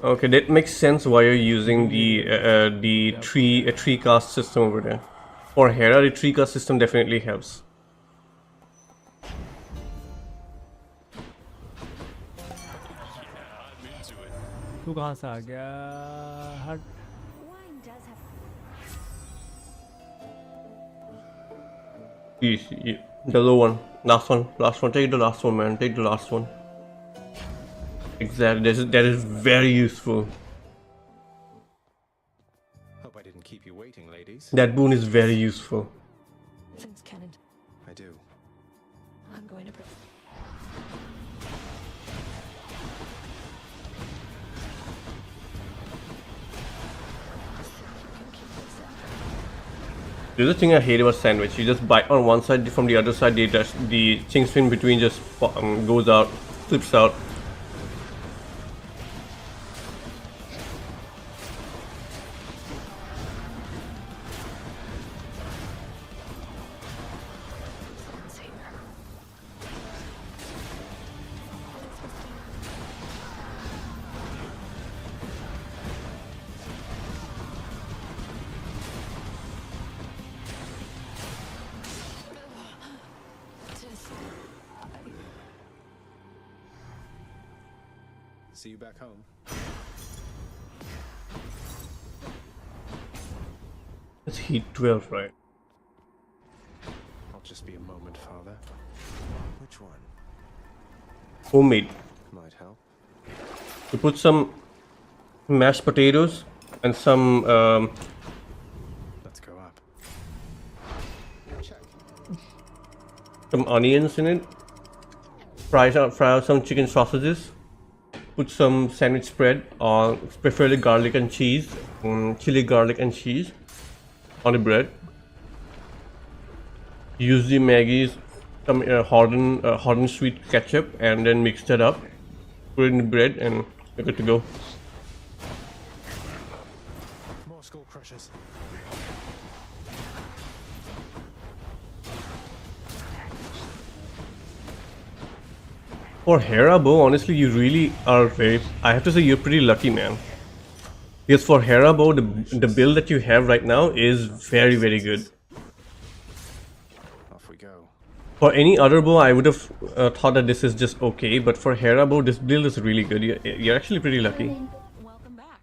Okay, that makes sense why you're using the three cast system over there. For Hera, the 3 cast system definitely helps. तू कहाँ से आ गया हट Wine does have. Please, the low one, last one. Take the last one, man. Take the last one. Exactly. That is very useful. Hope I didn't keep you waiting, ladies. That boon is very useful. Thanks, Cannon. I do. I'm going to. There's a thing I hate about sandwich. You just bite on one side, from the other side, the things in between just goes out, flips out. See you back home. It's heat 12, right? I'll just be a moment, Father. Which one? Homemade. Might help. You put some mashed potatoes and some Let's go up. Check. some onions in it. Fry out some chicken sausages. Put some sandwich spread, preferably garlic and cheese, chili, garlic and cheese on the bread. Use the Maggie's some hardened sweet ketchup and then mix that up. Put it in the bread and you're good to go. More skull crushers. For Hera bow, honestly, you really are very. I have to say, you're pretty lucky, man. Because for Hera bow, the build that you have right now is very, very good. Off we go. For any other bow, I would have thought that this is just okay, but for Hera bow, this build is really good. You're actually pretty lucky. Welcome back.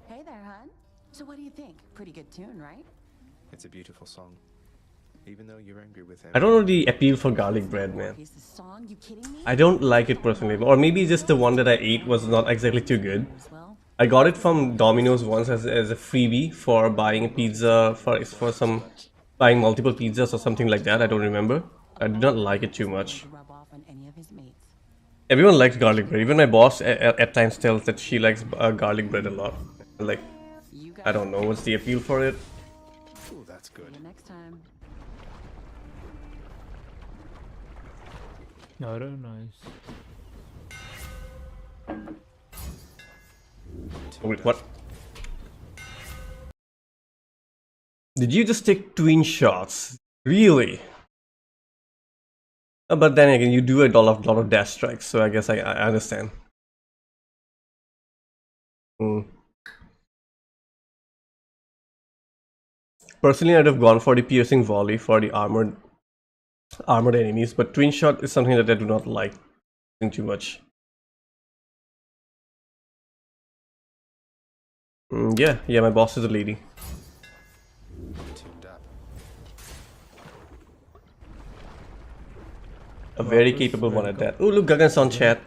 Hey there, hon. So what do you think? Pretty good tune, right? It's a beautiful song. Even though you're angry with him. I don't know the appeal for garlic bread, man. Is the song? You kidding me? I don't like it personally, or maybe just the one that I ate was not exactly too good. Well, I got it from Domino's once as a freebie for buying a pizza, for some buying multiple pizzas or something like that. I don't remember. I did not like it too much. to rub off on any of his mates. Everyone likes garlic bread. Even my boss at times tells that she likes garlic bread a lot. Like, You I got don't know what's the appeal for it. Ooh, that's good. it next time. Very nice. Wait, what? Did you just take twin shots? Really? But then again, you do a lot of dash strikes, so I guess I understand. Personally, I'd have gone for the piercing volley for the armored enemies, but twin shot is something that I do not like too much. Yeah, my boss is a lady. Tuned up. A very capable one at that. Oh, look, Gagan's on chat.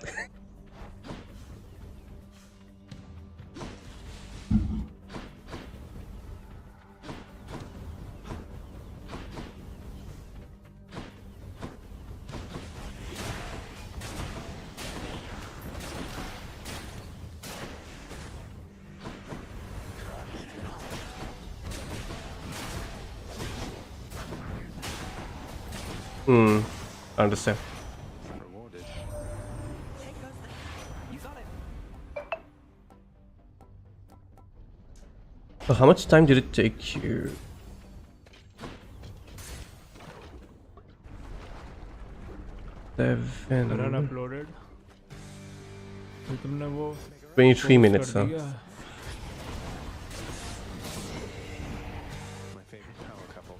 I understand. Rewarded. You got it. So how much time did it take you? Run 7 uploaded. तो तुमने वो 23 post minutes, कर huh? दिया? My favorite power couple.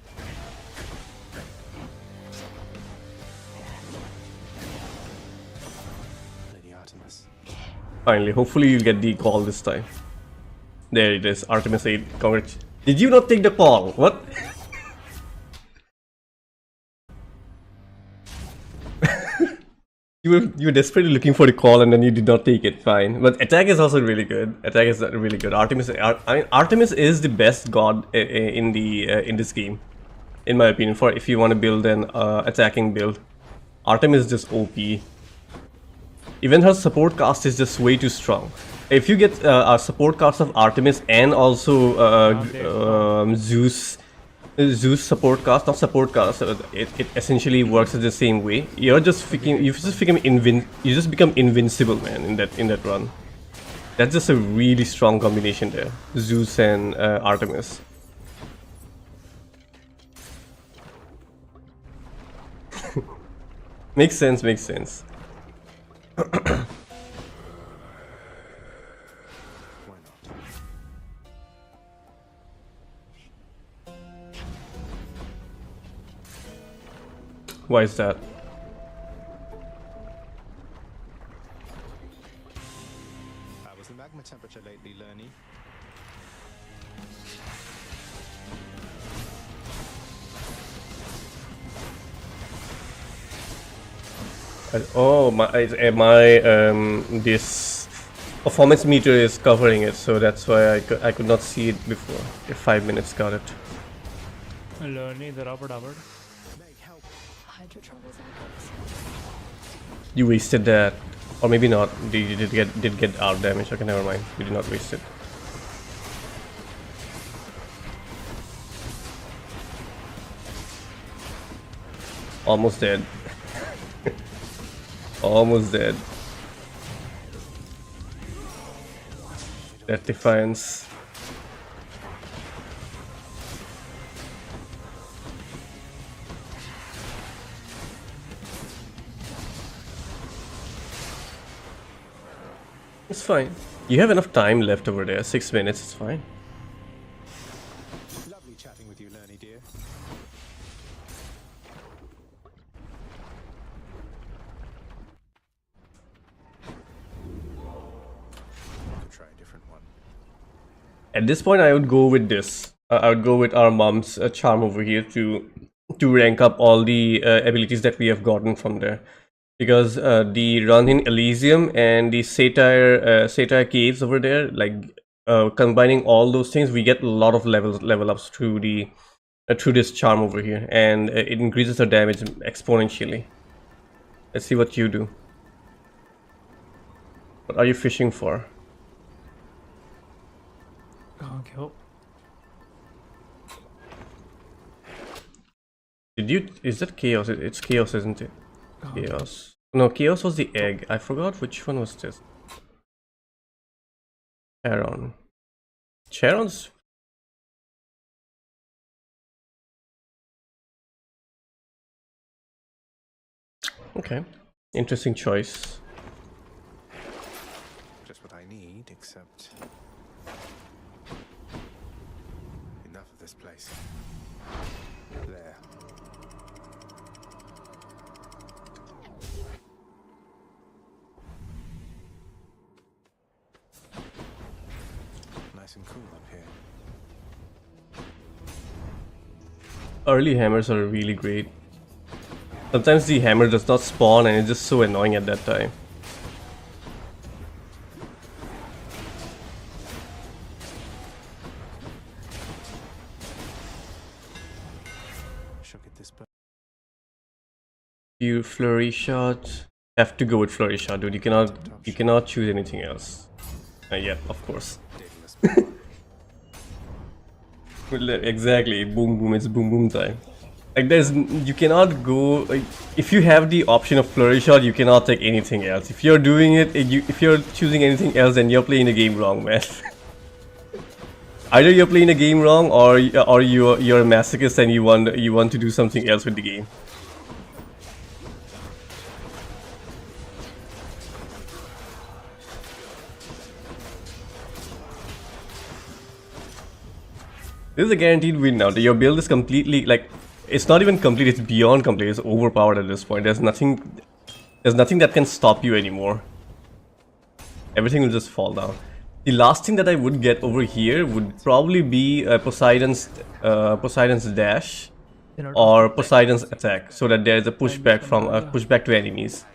Lady Artemis. Finally, hopefully you get the call this time. There it is, Artemis 8. Congrats. Did you not take the call? What? You were desperately looking for the call and then you did not take it. Fine, but attack is also really good. Attack is really good. Artemis is the best god in this game, in my opinion. For if you want to build an attacking build, Artemis is just OP. Even her support cast is just way too strong. If you get a support cast of Artemis and also Zeus support cast, not support cast, it essentially works the same way. You just become invincible, man, in that run. That's just a really strong combination there, Zeus and Artemis. Makes sense. Why not? Why is that? How was the magma temperature lately, Lerny? Oh, my this performance meter is covering it, so that's why I could not see it before. 5 minutes, got it. Learning इधर आओ फटाफट. You wasted that, or maybe not. You did get out damage. Okay, never mind. You did not waste it. Almost dead. Almost dead. That defiance. It's fine. You have enough time left over there. 6 minutes, it's fine. Lovely chatting with you, Lerny dear. Could try a different one. At this point, I would go with this. I would go with our mom's charm over here to rank up all the abilities that we have gotten from there. Because the run in Elysium and the Satire Caves over there, like combining all those things, we get a lot of level ups through this charm over here, and it increases our damage exponentially. Let's see what you do. What are you fishing for? कहाँ के हो? Did you? Is that chaos? It's chaos, isn't it? Chaos. No, chaos was the egg. I forgot which one was this. Charon. Charon's. Okay. Interesting choice. Just what I need, except enough of this place. There. Nice and cool up here. Early hammers are really great. Sometimes the hammer does not spawn and it's just so annoying at that time. Shook at this, but You flurry shot. Have to go with flurry shot, dude. You cannot choose anything else. Yeah, of course. Well, exactly. Boom boom. It's boom boom time. Like you cannot go. Like, if you have the option of flurry shot, you cannot take anything else. If you're doing it, if you're choosing anything else, then you're playing the game wrong, man. Either you're playing the game wrong, or you're a masochist and you want to do something else with the game. This is a guaranteed win now. Your build is completely, like, it's not even complete, it's beyond complete, it's overpowered at this point. There's nothing that can stop you anymore. Everything will just fall down. The last thing that I would get over here would probably be Poseidon's dash or Poseidon's attack, so that there is a pushback pushback to enemies.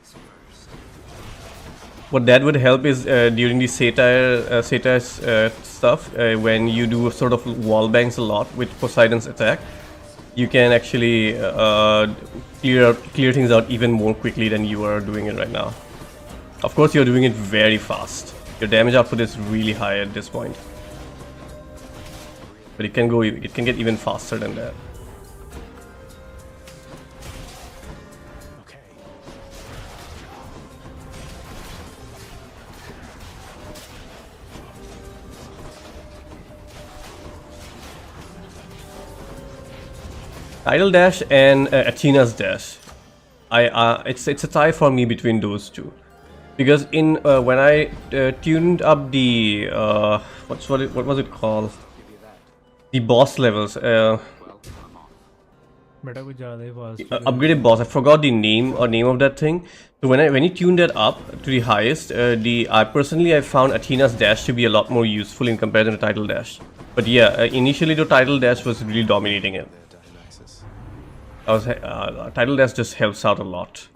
What that would help is during the satire stuff, when you do sort of wall bangs a lot with Poseidon's attack, you can actually clear things out even more quickly than you are doing it right now. Of course, you're doing it very fast. Your damage output is really high at this point, but it can get even faster than that. Tidal dash and Athena's dash. It's a tie for me between those two, because when I tuned up the what was it called? The boss levels. Upgraded boss. I forgot the name of that thing. So when you tune that up to the highest, I personally found Athena's dash to be a lot more useful in comparison to Tidal dash. But yeah, initially the Tidal dash was really dominating it. Tidal dash just helps out a lot.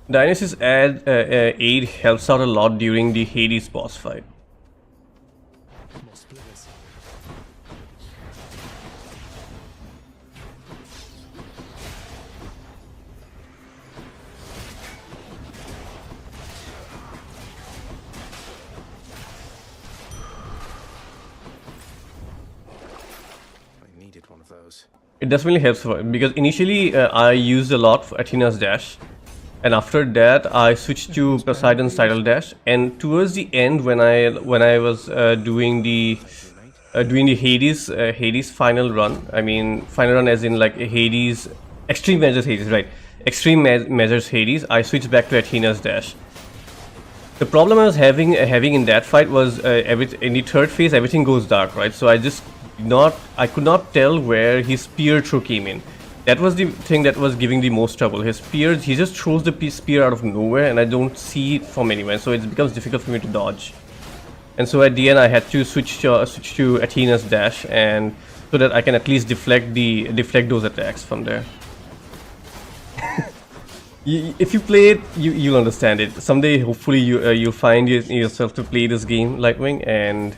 Dionysus aid helps out a lot during the Hades boss fight. It definitely helps because initially I used a lot for Athena's dash, and after that I switched to Poseidon's tidal dash. And towards the end, when I was doing the Hades final run, I mean final run as in like Hades extreme measures Hades, right? Extreme measures Hades. I switched back to Athena's dash. The problem I was having in that fight was in the third phase everything goes dark, right? So I could not tell where his spear throw came in. That was the thing that was giving the most trouble. His spear, he just throws the spear out of nowhere and I don't see it from anywhere, so it becomes difficult for me to dodge. And so at the end I had to switch to Athena's dash, and so that I can at least deflect those attacks from there. If you play it, you'll understand it. Someday hopefully you'll find yourself to play this game, Lightwing, and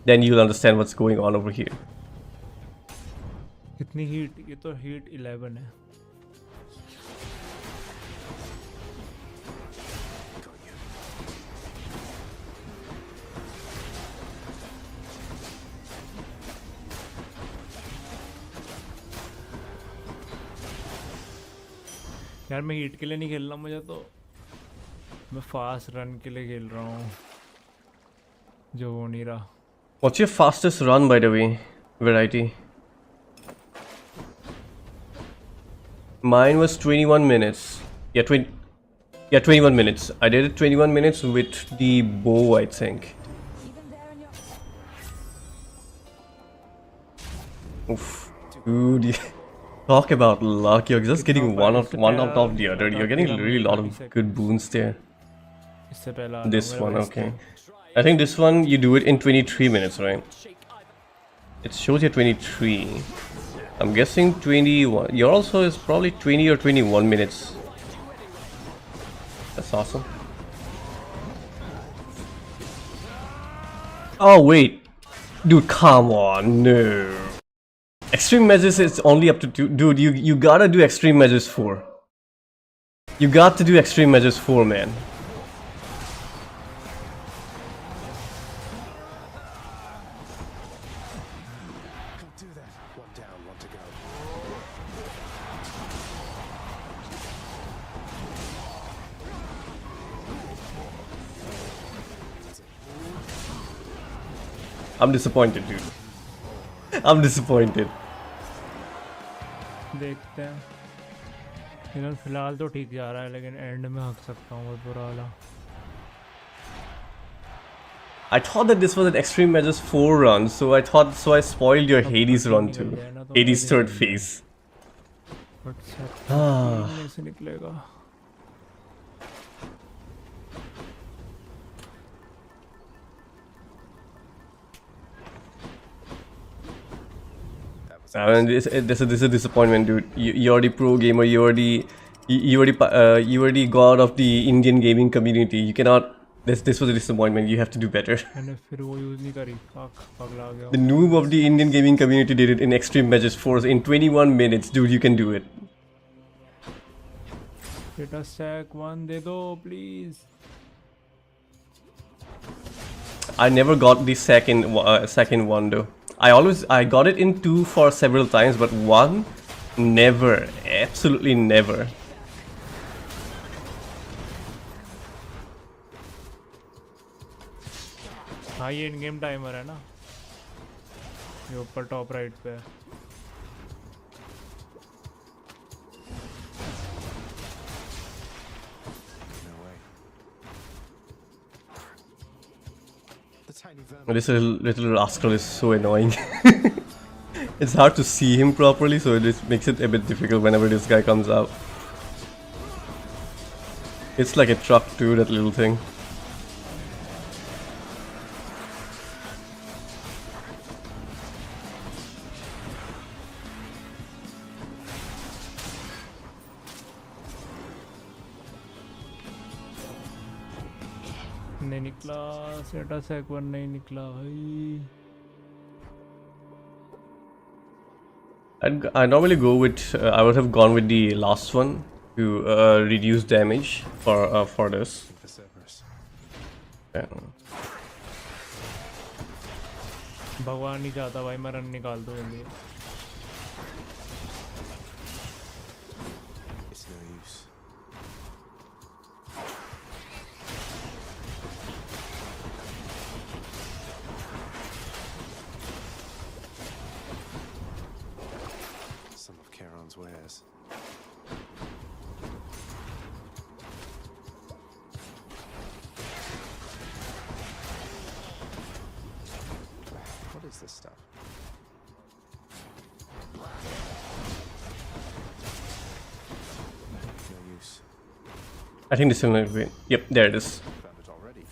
then you'll understand what's going on over here. कितनी heat? ये तो heat 11 है. यार मैं heat के लिए नहीं खेल रहा, मुझे तो मैं फास्ट रन के लिए खेल रहा हूँ, जो हो नहीं रहा. What's your fastest run, by the way? Variety. Mine was 21 minutes. Yeah, 21 minutes. I did it 21 minutes with the bow, I think. Oof, dude. Talk about luck. You're just getting one on top of the other. You're getting really a lot of good boons there. इससे पहला This one, okay. I think this one you do it in 23 minutes, right? It shows you 23. I'm guessing 21. Your also is probably 20 or 21 minutes. That's awesome. Oh wait, dude, come on, no. Extreme measures is only up to 2. Dude, you gotta do extreme measures 4. You got to do extreme measures 4, man. Do that. One down, one to go. I'm disappointed, dude. I'm disappointed. देखते हैं. इधर फिलहाल तो ठीक जा रहा है, लेकिन एंड में हक सकता हूँ बहुत बुरा वाला. I thought that this was an extreme measures 4 run, so I spoiled your Hades run too. Hades third phase. But set से निकलेगा. That was This is a disappointment, dude. You're already pro gamer. You already god of the Indian gaming community. You cannot. This was a disappointment. You have to do better. मैंने फिर वो use नहीं करी. पगला गया. The noob of the Indian gaming community did it in extreme measures 4 in 21 minutes, dude. You can do it. बेटा sac 1 दे दो please. I never got the second one though. I got it in 2 for several times, but 1 never, absolutely never. हाँ ये इन game timer है ना, ये ऊपर top right पे है. no way. The tiny vermin. This little rascal is so annoying. It's hard to see him properly, so it makes it a bit difficult whenever this guy comes out. It's like a truck too, that little thing. नहीं निकला. सेटा sac 1 नहीं निकला भाई. I normally go with I would have gone with the last one to reduce damage for this. For Cerberus. Yeah. भगवान नहीं चाहता भाई मैं रन निकाल दूँ जल्दी. It's no use. Some of Charon's wares. What is this stuff? No use. I think this will win. Yep, there it is. Found it already.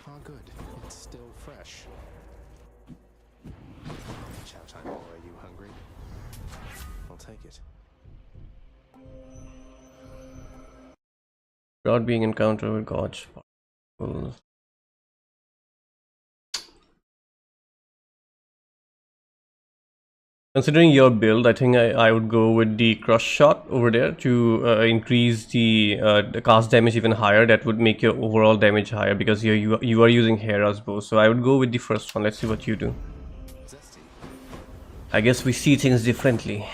Ah, good. It's still fresh. Chow time, boy. Are you hungry? I'll take it. God being encountered with God's particles. Considering your build, I think I would go with the crush shot over there to increase the cast damage even higher. That would make your overall damage higher because you are using Hera's bow. So I would go with the first one. Let's see what you do. Zesty. I guess we see things differently.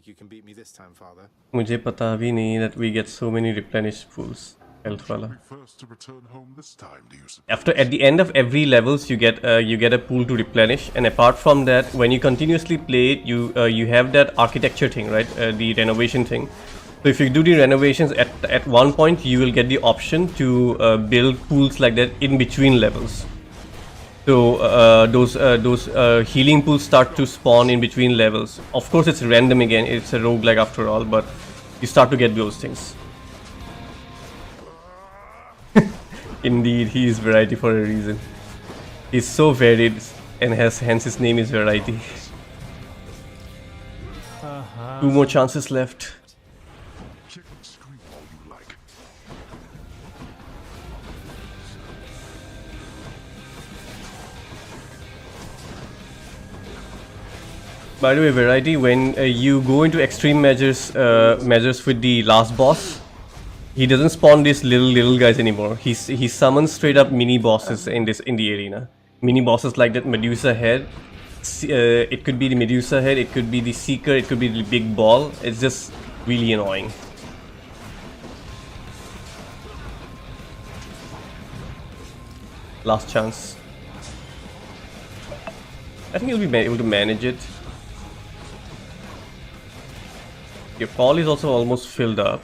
think you can beat me this time, father? मुझे पता भी नहीं that we get so many replenished pools. Health वाला. Be first to return home this time, do you suppose? At the end of every levels you get a pool to replenish, and apart from that, when you continuously play it, you have that architecture thing, right? The renovation thing. So if you do the renovations at one point, you will get the option to build pools like that in between levels. So those healing pools start to spawn in between levels. Of course, it's random again. It's a roguelike after all, but you start to get those things. Indeed, he is variety for a reason. He's so varied, and hence his name is Variety. 2 more chances left. Kick and scream all you like. By the way, Variety, when you go into extreme measures with the last boss, he doesn't spawn these little guys anymore. He summons straight up mini bosses in the arena. Mini bosses like that Medusa head. It could be the Medusa head, it could be the Seeker, it could be the big ball. It's just really annoying. Last chance. I think you'll be able to manage it. Your call is also almost filled up.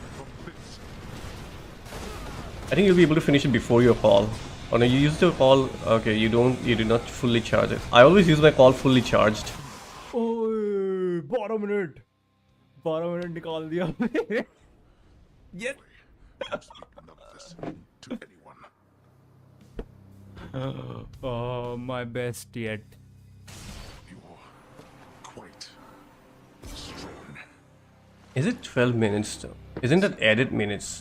I think you'll be able to finish it before your call. Oh no, you used your call. Okay, you do not fully charge it. I always use my call fully charged. ओए 12 minute 12 minute निकाल दिया आपने yes None of this to anyone. oh my best yet You're quite strong. Is it 12 minutes though? Isn't that added minutes?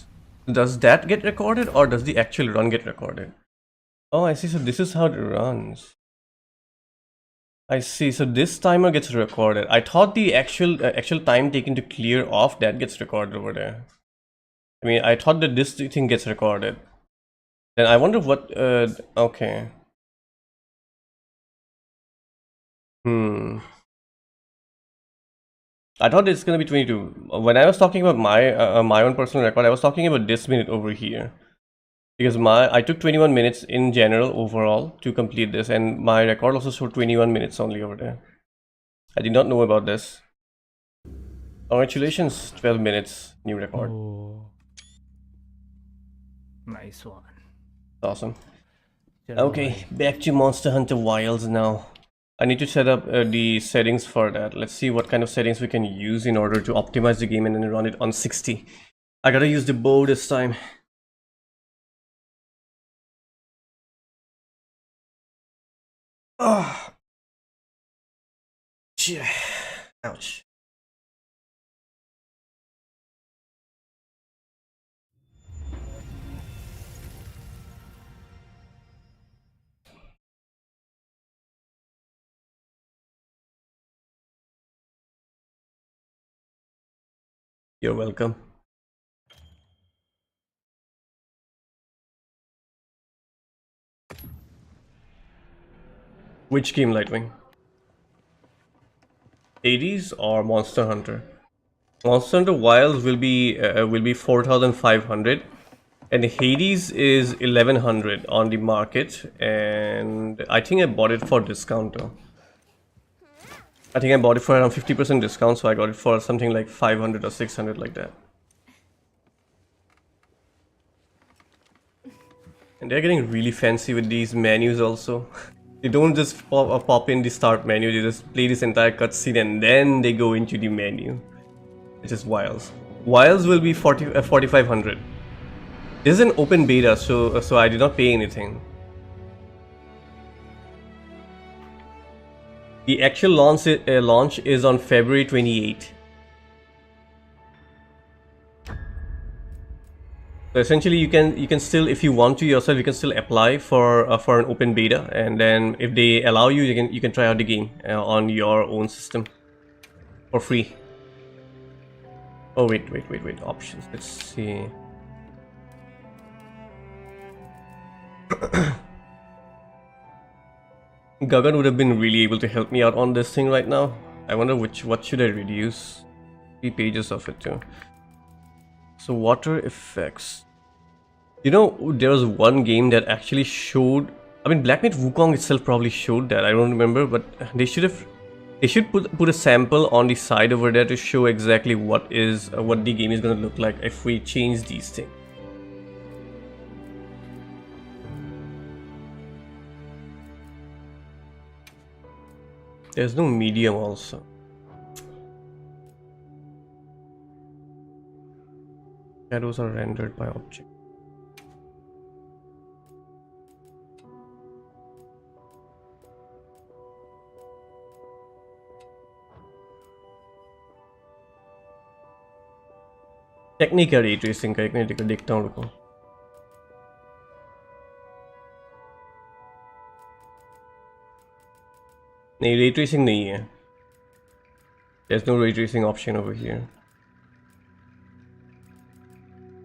Does that get recorded or does the actual run get recorded? Oh, I see. So this is how it runs. I see. So this timer gets recorded. I thought the actual time taken to clear off that gets recorded over there. I mean, I thought that this thing gets recorded. Then I wonder what. Okay. I thought it's gonna be 22. When I was talking about my own personal record, I was talking about this minute over here, because I took 21 minutes in general overall to complete this, and my record also showed 21 minutes only over there. I did not know about this. Congratulations, 12 minutes new record. oh nice one Awesome. चलो Okay, भाई। back to Monster Hunter Wilds now. I need to set up the settings for that. Let's see what kind of settings we can use in order to optimize the game and then run it on 60. I gotta use the bow this time. Oh. Ouch. You're welcome. Which game, Lightwing? Hades or Monster Hunter? Monster Hunter Wilds will be 4,500, and Hades is 1,100 on the market, and I think I bought it for discount though. I think I bought it for around 50% discount, so I got it for something like 500 or 600 like that. And they're getting really fancy with these menus also. They don't just pop in the start menu, they just play this entire cutscene and then they go into the menu. Which is Wilds. Wilds will be 4,500. This is an open beta, so I did not pay anything. The actual launch is on February 28. So essentially, you can still, if you want to yourself, you can still apply for an open beta, and then if they allow you, you can try out the game on your own system for free. Oh wait, options. Let's see. Gagan would have been really able to help me out on this thing right now. I wonder what should I reduce? 3 pages of it too. So water effects. You know, there was one game that actually showed. I mean, Black Myth Wukong itself probably showed that. I don't remember, but they should have. They should put a sample on the side over there to show exactly what the game is going to look like if we change these things. There's no medium also. Shadows are rendered by object. Technique है ray tracing का, एक minute देखता हूँ, रुको। नहीं, ray tracing नहीं है। There's no ray tracing option over here.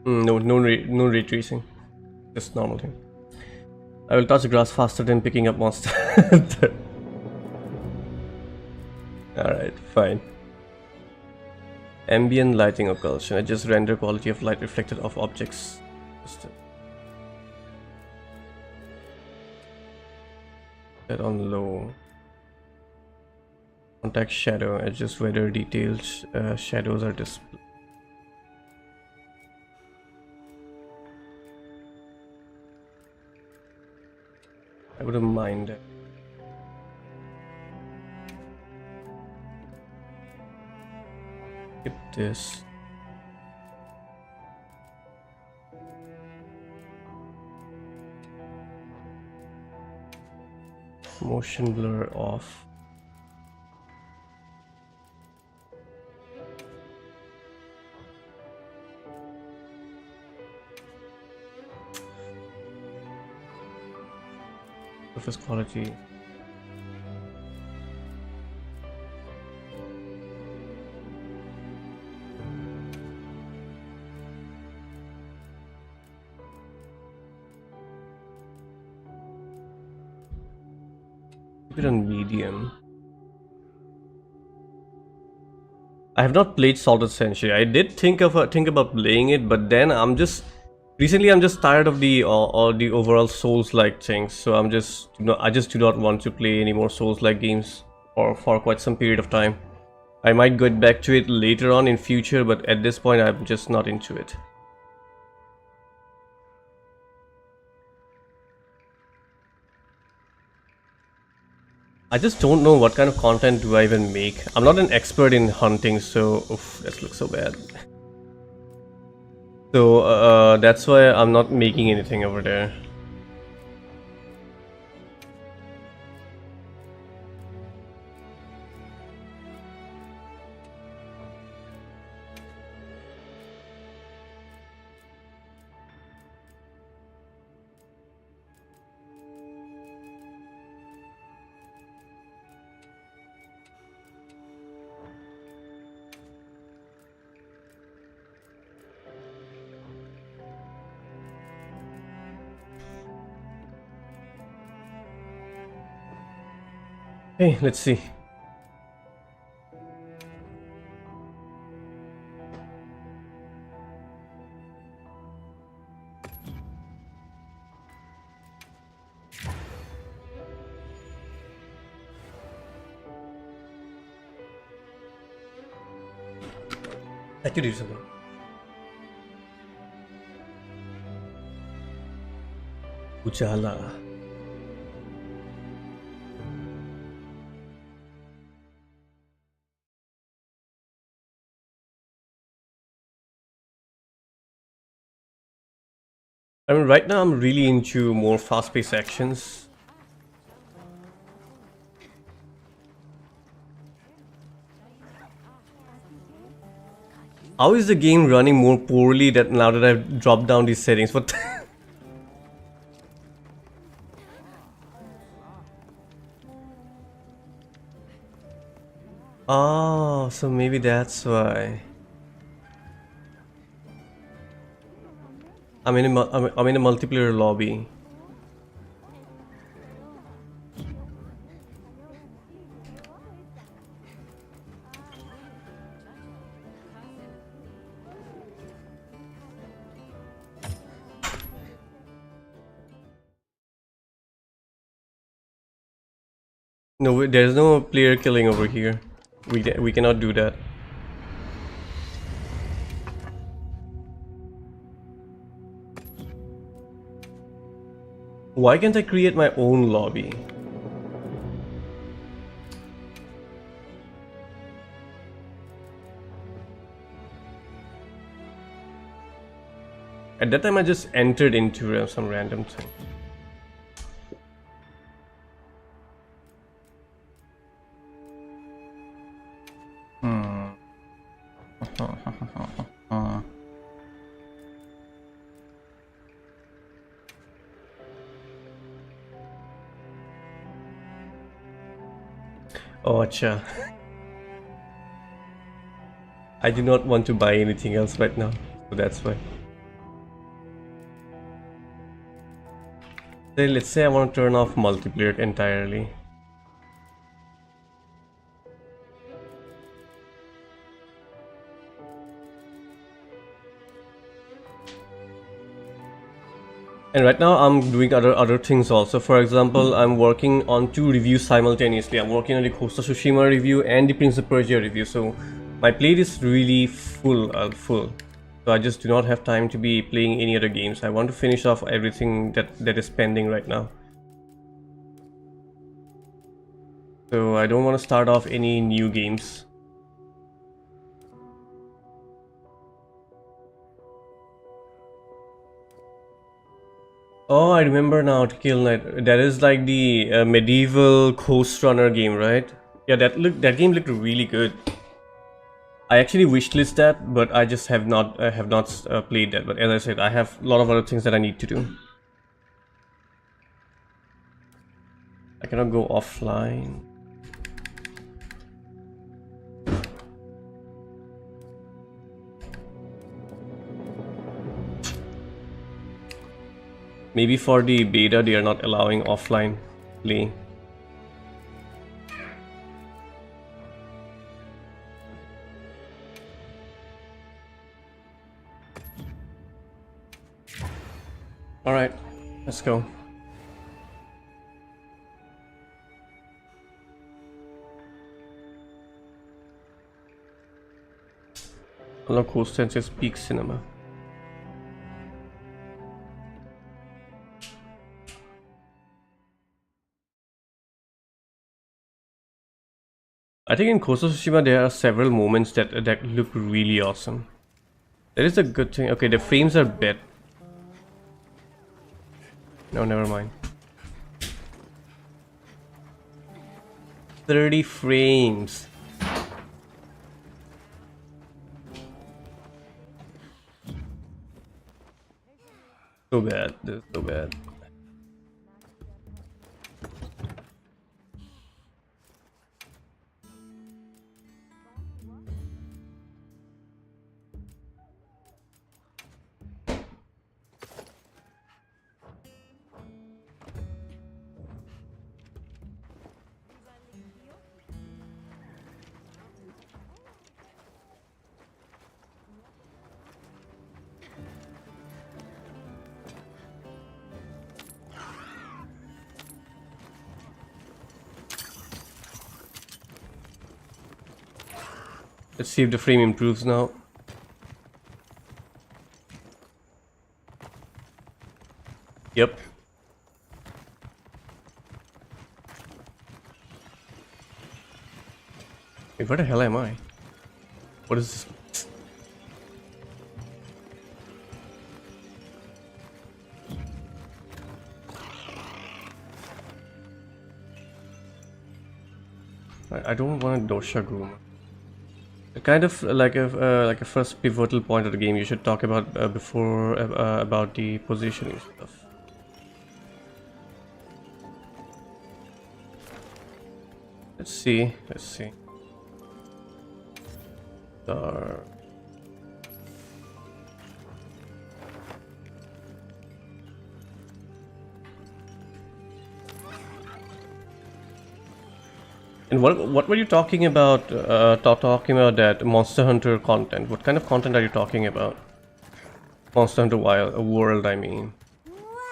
No ray tracing. Just normal thing. I will touch the grass faster than picking up monster. Alright, fine. Ambient lighting occlusion. Adjust render quality of light reflected off objects. Set on low. Contact shadow. Adjust whether details shadows are displayed. I wouldn't mind it. Skip this. Motion blur off. Surface quality. Keep it on medium. I have not played Salted Century. I did think about playing it, but then recently I'm just tired of the overall Souls-like things. So I just do not want to play any more Souls-like games for quite some period of time. I might get back to it later on in future, but at this point I'm just not into it. I just don't know what kind of content do I even make. I'm not an expert in hunting, so oof, that looks so bad. So that's why I'm not making anything over there. Hey, let's see. I could do something. Ujala. I mean, right now I'm really into more fast-paced actions. How is the game running more poorly now that I've dropped down these settings? What? Oh, so maybe that's why. I'm in a multiplayer lobby. No, there's no player killing over here. We cannot do that. Why can't I create my own lobby? At that time I just entered into some random thing. Oh, acha. I do not want to buy anything else right now, so that's why. Then let's say I want to turn off multiplayer entirely. And right now I'm doing other things also. For example, I'm working on 2 reviews simultaneously. I'm working on the Costa Tsushima review and the Prince of Persia review. So my plate is really full. So I just do not have time to be playing any other games. I want to finish off everything that is pending right now. So I don't want to start off any new games. Oh, I remember now, to Kill Knight. That is like the medieval Coast Runner game, right? Yeah, that game looked really good. I actually wishlist that, but I just have not played that. But as I said, I have a lot of other things that I need to do. I cannot go offline. Maybe for the beta they are not allowing offline play. Alright, let's go. Unlock host senses peak cinema. I think in Costa Tsushima there are several moments that look really awesome. That is a good thing. Okay, the frames are bad. No, never mind. 30 frames. So bad. This is so bad. Let's see if the frame improves now. Yep. Wait, where the hell am I? What is this? I don't want a dosha groom. Kind of like a first pivotal point of the game you should talk about before about the positioning stuff. Let's see. And what were you talking about? Talking about that Monster Hunter content. What kind of content are you talking about? Monster Hunter World, I mean.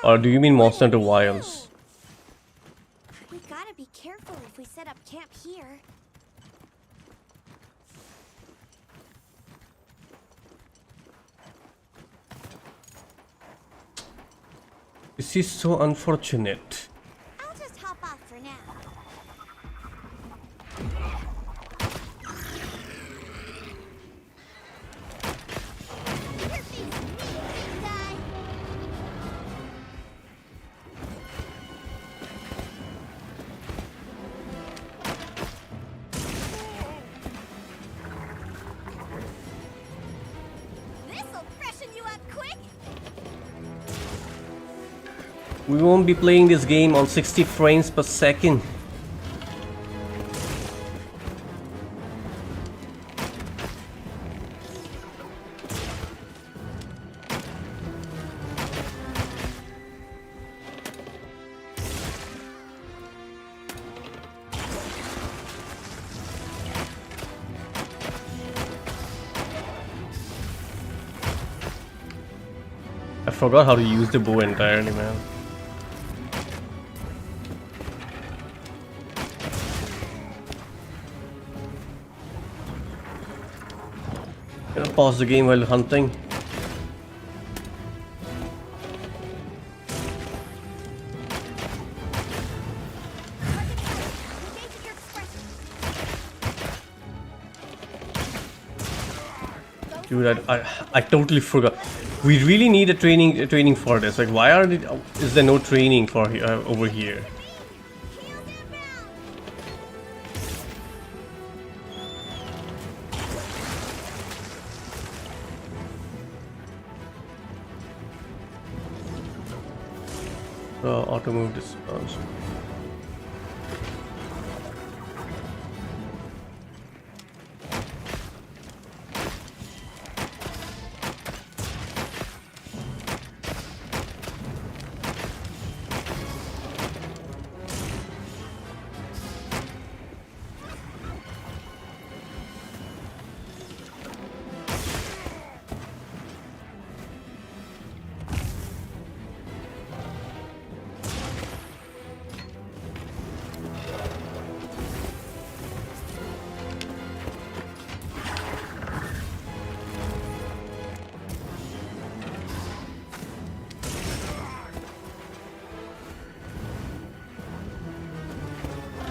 Or do you mean Monster Hunter Wilds? We gotta be careful if we set set up camp here. This is so unfortunate. I'll just hop off for now. You're facing me, big guy. This'll freshen you up quick. We won't be playing this game on 60 frames per second. I forgot how to use the bow entirely, man. Gonna pause the game while hunting. Engage your expression. Dude, I totally forgot. We really need a training for this. Like, why is there no training for over here? Shield inbound. Auto move this.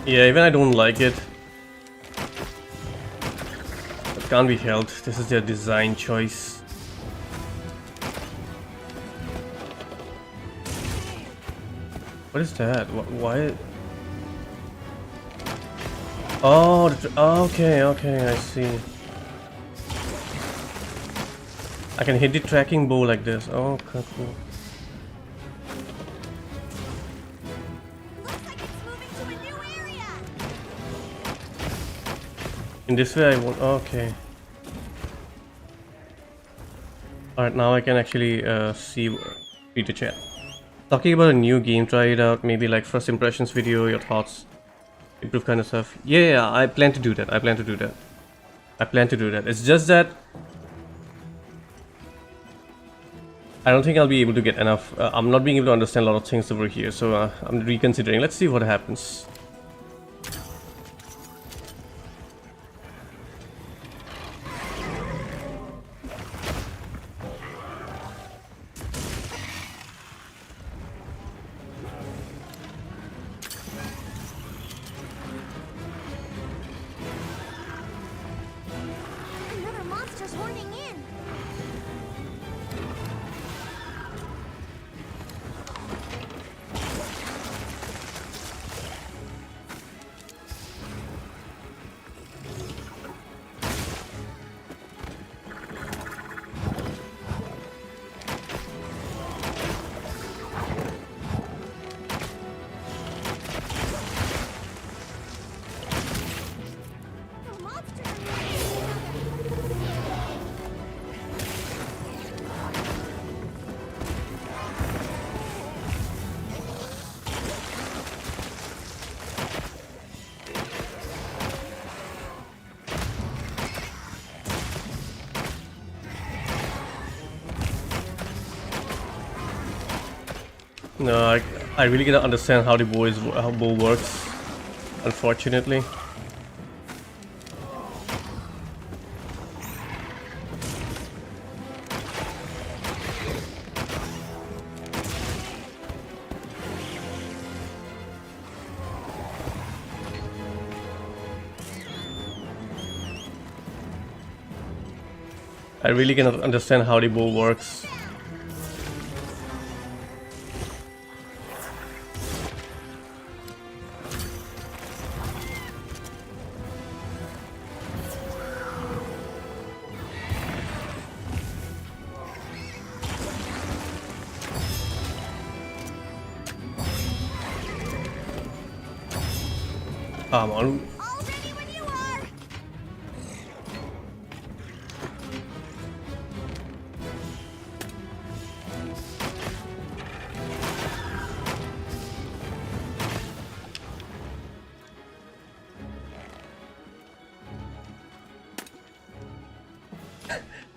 Yeah, even I don't like it. It can't be helped. This is their design choice. What is that? Why? Oh, okay, I see. I can hit the tracking bow like this. Oh, okay, cool. Looks like it's moving to a new area. In this way I won't. Okay. Alright, now I can actually read the chat. Talking about a new game, try it out. Maybe like first impressions video, your thoughts, improve kind of stuff. Yeah, I plan to do that. I plan to do that. It's just that I don't think I'll be able to get enough. I'm not being able to understand a lot of things over here, so I'm reconsidering. Let's see what happens. Another monster's horning in. The monsters are moving. No, I really cannot understand how the bow works. unfortunately. I really cannot understand how the bow works. Come on. All ready when you are.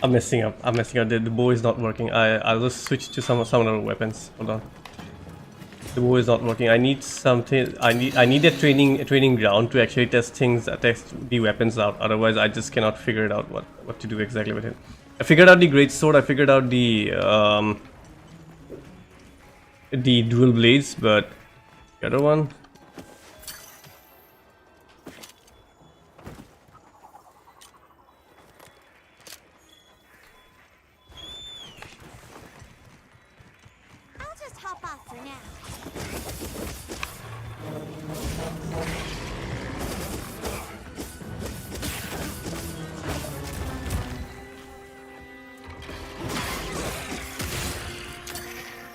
I'm messing up. I'm messing up. The bow is not working. I'll just switch to some other weapons. Hold on. The bow is not working. I need something. I need a training ground to actually test the weapons out. Otherwise, I just cannot figure it out what to do exactly with it. I figured out the great sword. I figured out the dual blades, but the other one. I'll just hop off for now.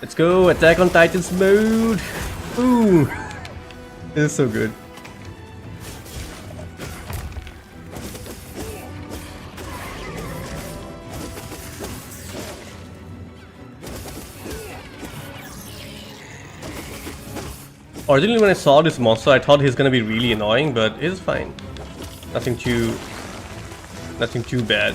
Let's go, Attack on Titans mode! Ooh! This is so good. Originally when I saw this monster, I thought he's gonna be really annoying, but it's fine. Nothing too bad.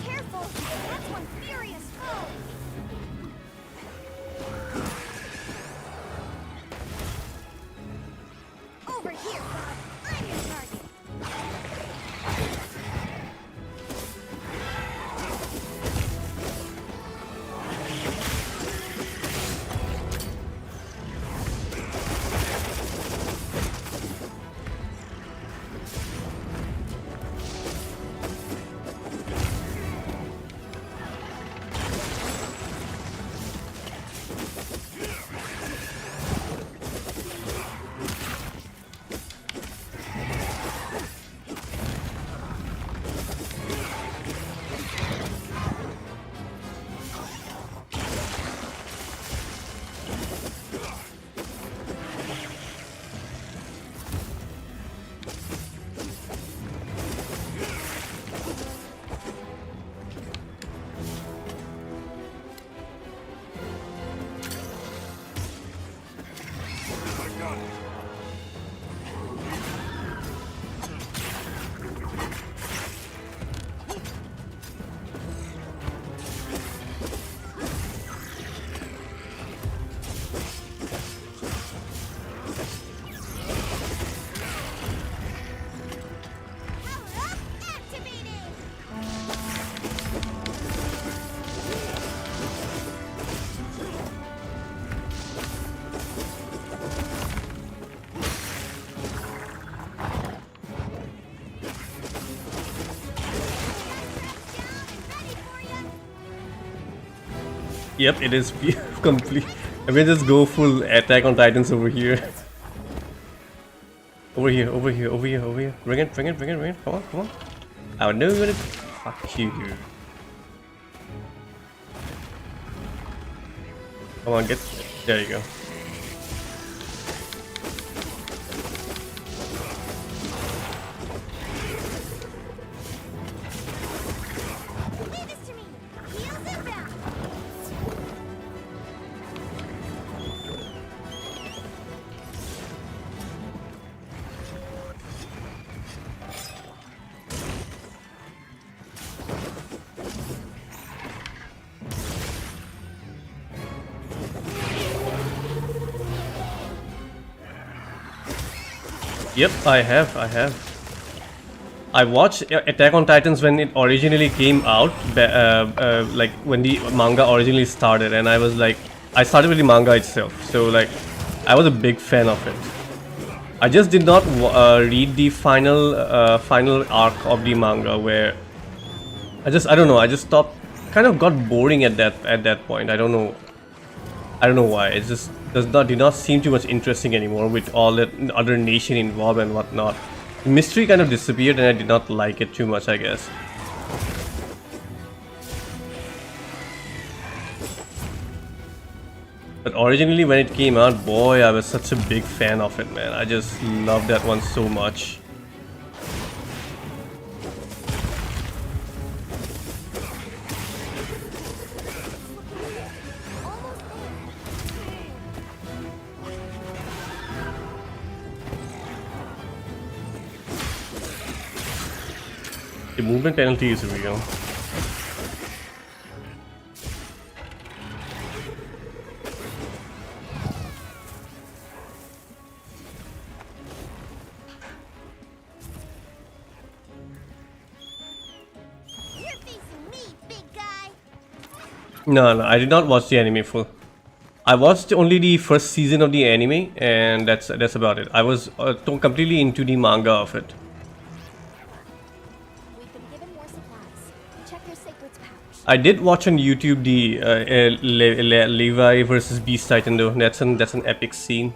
Careful, that's one furious foe. Over here, God. I'm your target. Yep, it is complete. I mean, just go full Attack on Titans over here. Over here. Bring it. Come on. I know you're gonna. Fuck you, dude. Come on, get. There you go. Leave this to me. Heels inbound. Yep, I have. I watched Attack on Titans when it originally came out, like when the manga originally started, and I was like, I started with the manga itself, so like, I was a big fan of it. I just did not read the final arc of the manga, where I don't know, I just stopped, kind of got boring at that point. I don't know why. It just did not seem too much interesting anymore with all that other nation involved and whatnot. The mystery kind of disappeared, and I did not like it too much, I guess. But originally when it came out, boy, I was such a big fan of it, man. I just loved that one so much. The movement penalty is real. You're facing me, big guy. No, I did not watch the anime full. I watched only the first season of the anime, and that's about it. I was completely into the manga of it. We've been given more supplies. Check your sacred's pouch. I did watch on YouTube the Levi versus Beast Titan though. That's an epic scene.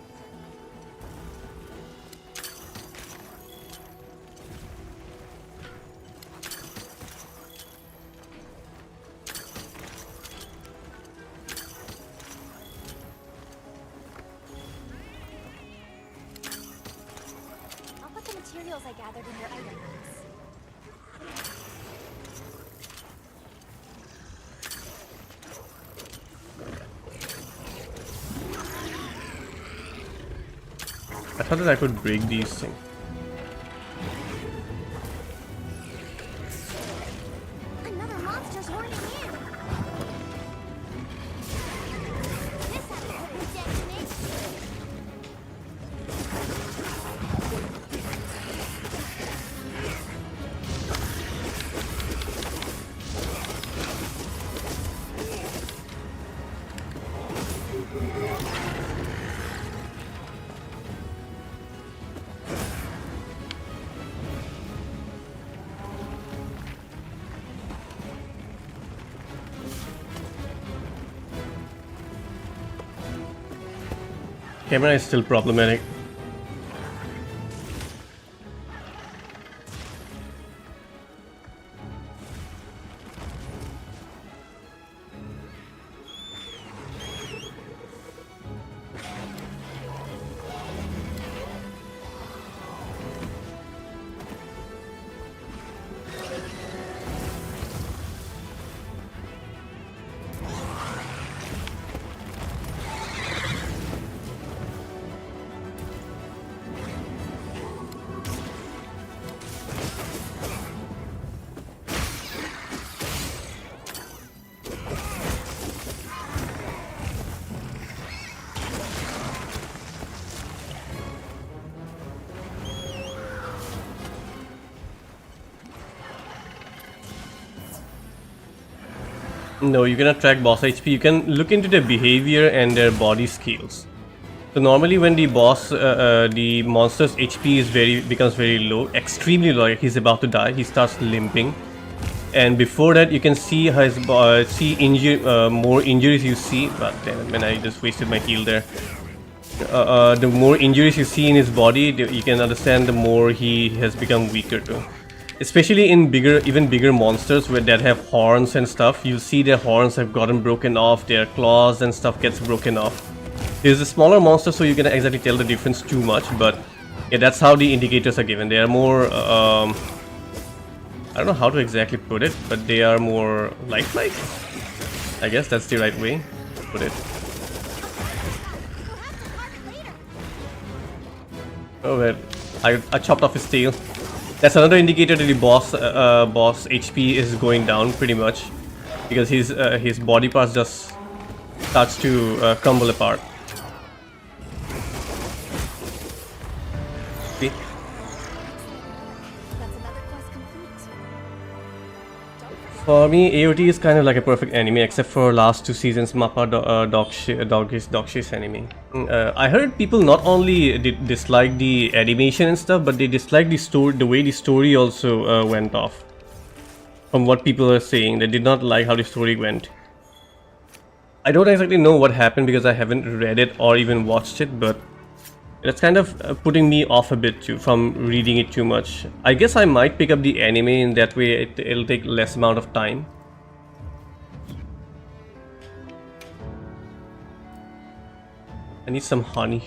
I'll put the materials I gathered in your item box. I thought that I could break these things. Another monster's horning in. This has to put me dead to me. Camera is still problematic. No, you cannot track boss HP. You can look into their behavior and their body skills. So normally when the boss, the monster's HP becomes very low, extremely low, like he's about to die, he starts limping. And before that, you can see his more injuries you see. But damn it, man, I just wasted my heal there. The more injuries you see in his body, you can understand the more he has become weaker too. Especially in even bigger monsters that have horns and stuff, you'll see their horns have gotten broken off, their claws and stuff gets broken off. There's a smaller monster, so you can exactly tell the difference too much, but yeah, that's how the indicators are given. They are more, I don't know how to exactly put it, but they are more lifelike. I guess that's the right way to put it. Oh well, I chopped off his tail. That's another indicator that the boss HP is going down pretty much, because his body parts just starts to crumble apart. See? For me, AOT is kind of like a perfect anime, except for last 2 seasons Mappa Dogshis anime. I heard people not only dislike the animation and stuff, but they dislike the story, the way the story also went off. From what people are saying, they did not like how the story went. I don't exactly know what happened because I haven't read it or even watched it, but that's kind of putting me off a bit too from reading it too much. I guess I might pick up the anime, in that way it'll take less amount of time. I need some honey.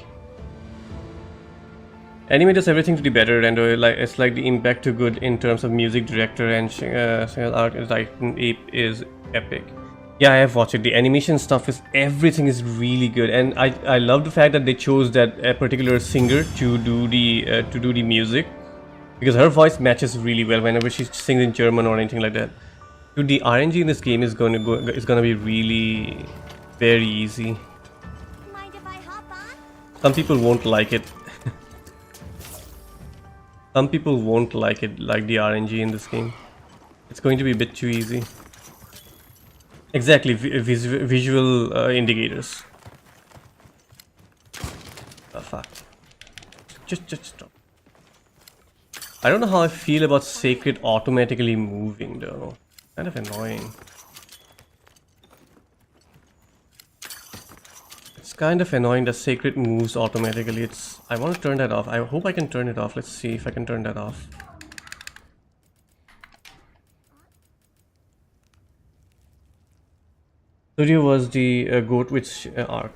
Anime does everything to be better, and it's like the impact to good in terms of music, director, and art. Like Ape is epic. Yeah, I have watched it. The animation stuff everything is really good, and I love the fact that they chose that particular singer to do the music, because her voice matches really well whenever she sings in German or anything like that. Dude, the RNG in this game is gonna be really very easy. Mind if I hop on? Some people won't like it. Some people won't like it, like the RNG in this game. It's going to be a bit too easy. Exactly, visual indicators. Oh fuck. Just stop. I don't know how I feel about Sacred automatically moving though. Kind of annoying. It's kind of annoying that Sacred moves automatically. I want to turn that off. I hope I can turn it off. Let's see if I can turn that off. Studio was the Goat Witch arc.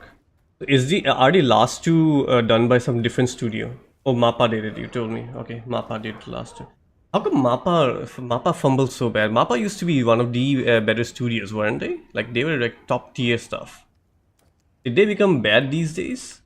Are the last two done by some different studio? Oh, Mappa did it. You told me. Okay, Mappa did the last two. How come Mappa fumbled so bad? Mappa used to be one of the better studios, weren't they? Like they were like top tier stuff. Did they become bad these days?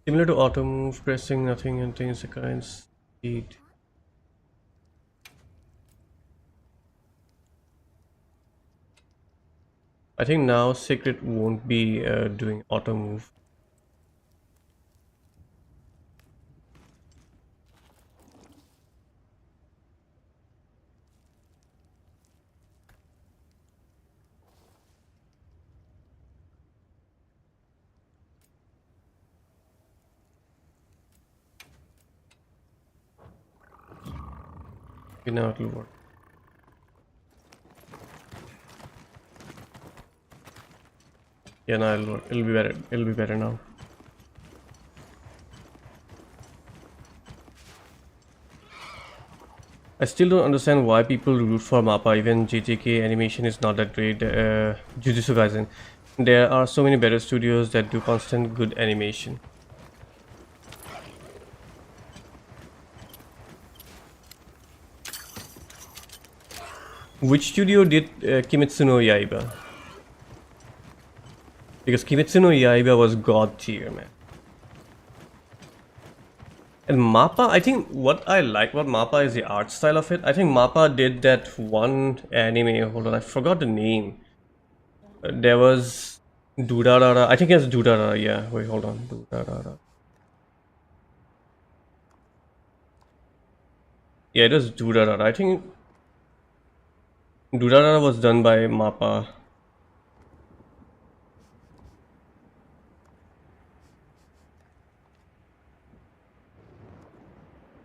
Similar to auto move, pressing nothing and things kind speed. I think now Secret won't be doing auto move. Okay, now it'll work. Yeah, now it'll work. It'll be better. It'll be better now. I still don't understand why people root for Mappa. Even JJK animation is not that great. Jujutsu Kaisen. There are so many better studios that do constant good animation. Which studio did Kimetsu no Yaiba? Because Kimetsu no Yaiba was god tier, man. And Mappa, I think what I like about Mappa is the art style of it. I think Mappa did that one anime. Hold on, I forgot the name. There was Durarara. I think it's Durarara. Yeah, wait, hold on. Durarara. Yeah, it was Durarara. I think Durarara was done by Mappa.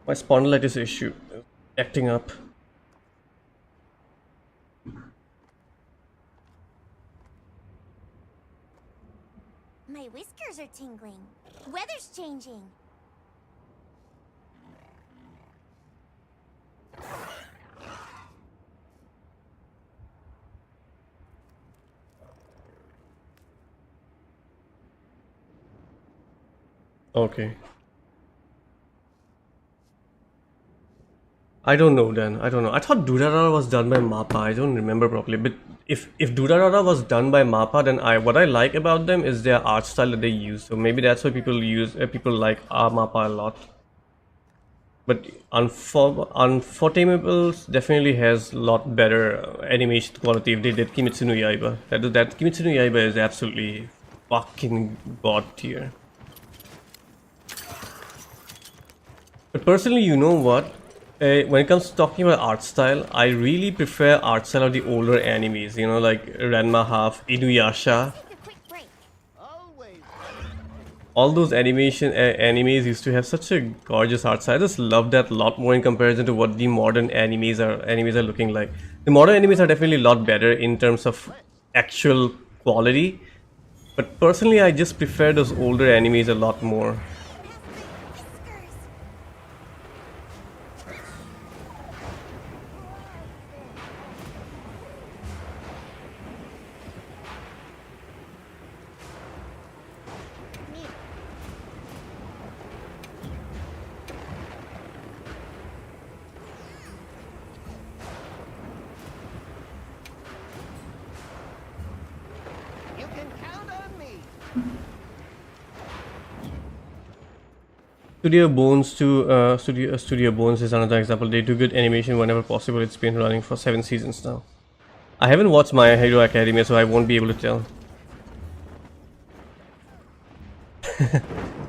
My spondylitis issue acting up. My whiskers are tingling. Weather's changing. Okay. I don't know then. I don't know. I thought Durarara was done by Mappa. I don't remember properly. But if Durarara was done by Mappa, then what I like about them is their art style that they use. So maybe that's why people like Mappa a lot. But Unfortables definitely has a lot better animation quality if they did Kimetsu no Yaiba. That Kimetsu no Yaiba is absolutely fucking god tier. But personally, you know what? When it comes to talking about art style, I really prefer art style of the older animes, you know, like Ranma Half, Inuyasha. Take a quick break. All those animes used to have such a gorgeous art style. I just love that a lot more in comparison to what the modern animes are looking like. The modern animes are definitely a lot better in terms of actual quality, but personally, I just prefer those older animes a lot more. You can count on me. Studio Bones is another example. They do good animation whenever possible. It's been running for 7 seasons now. I haven't watched My Hero Academia, so I won't be able to tell.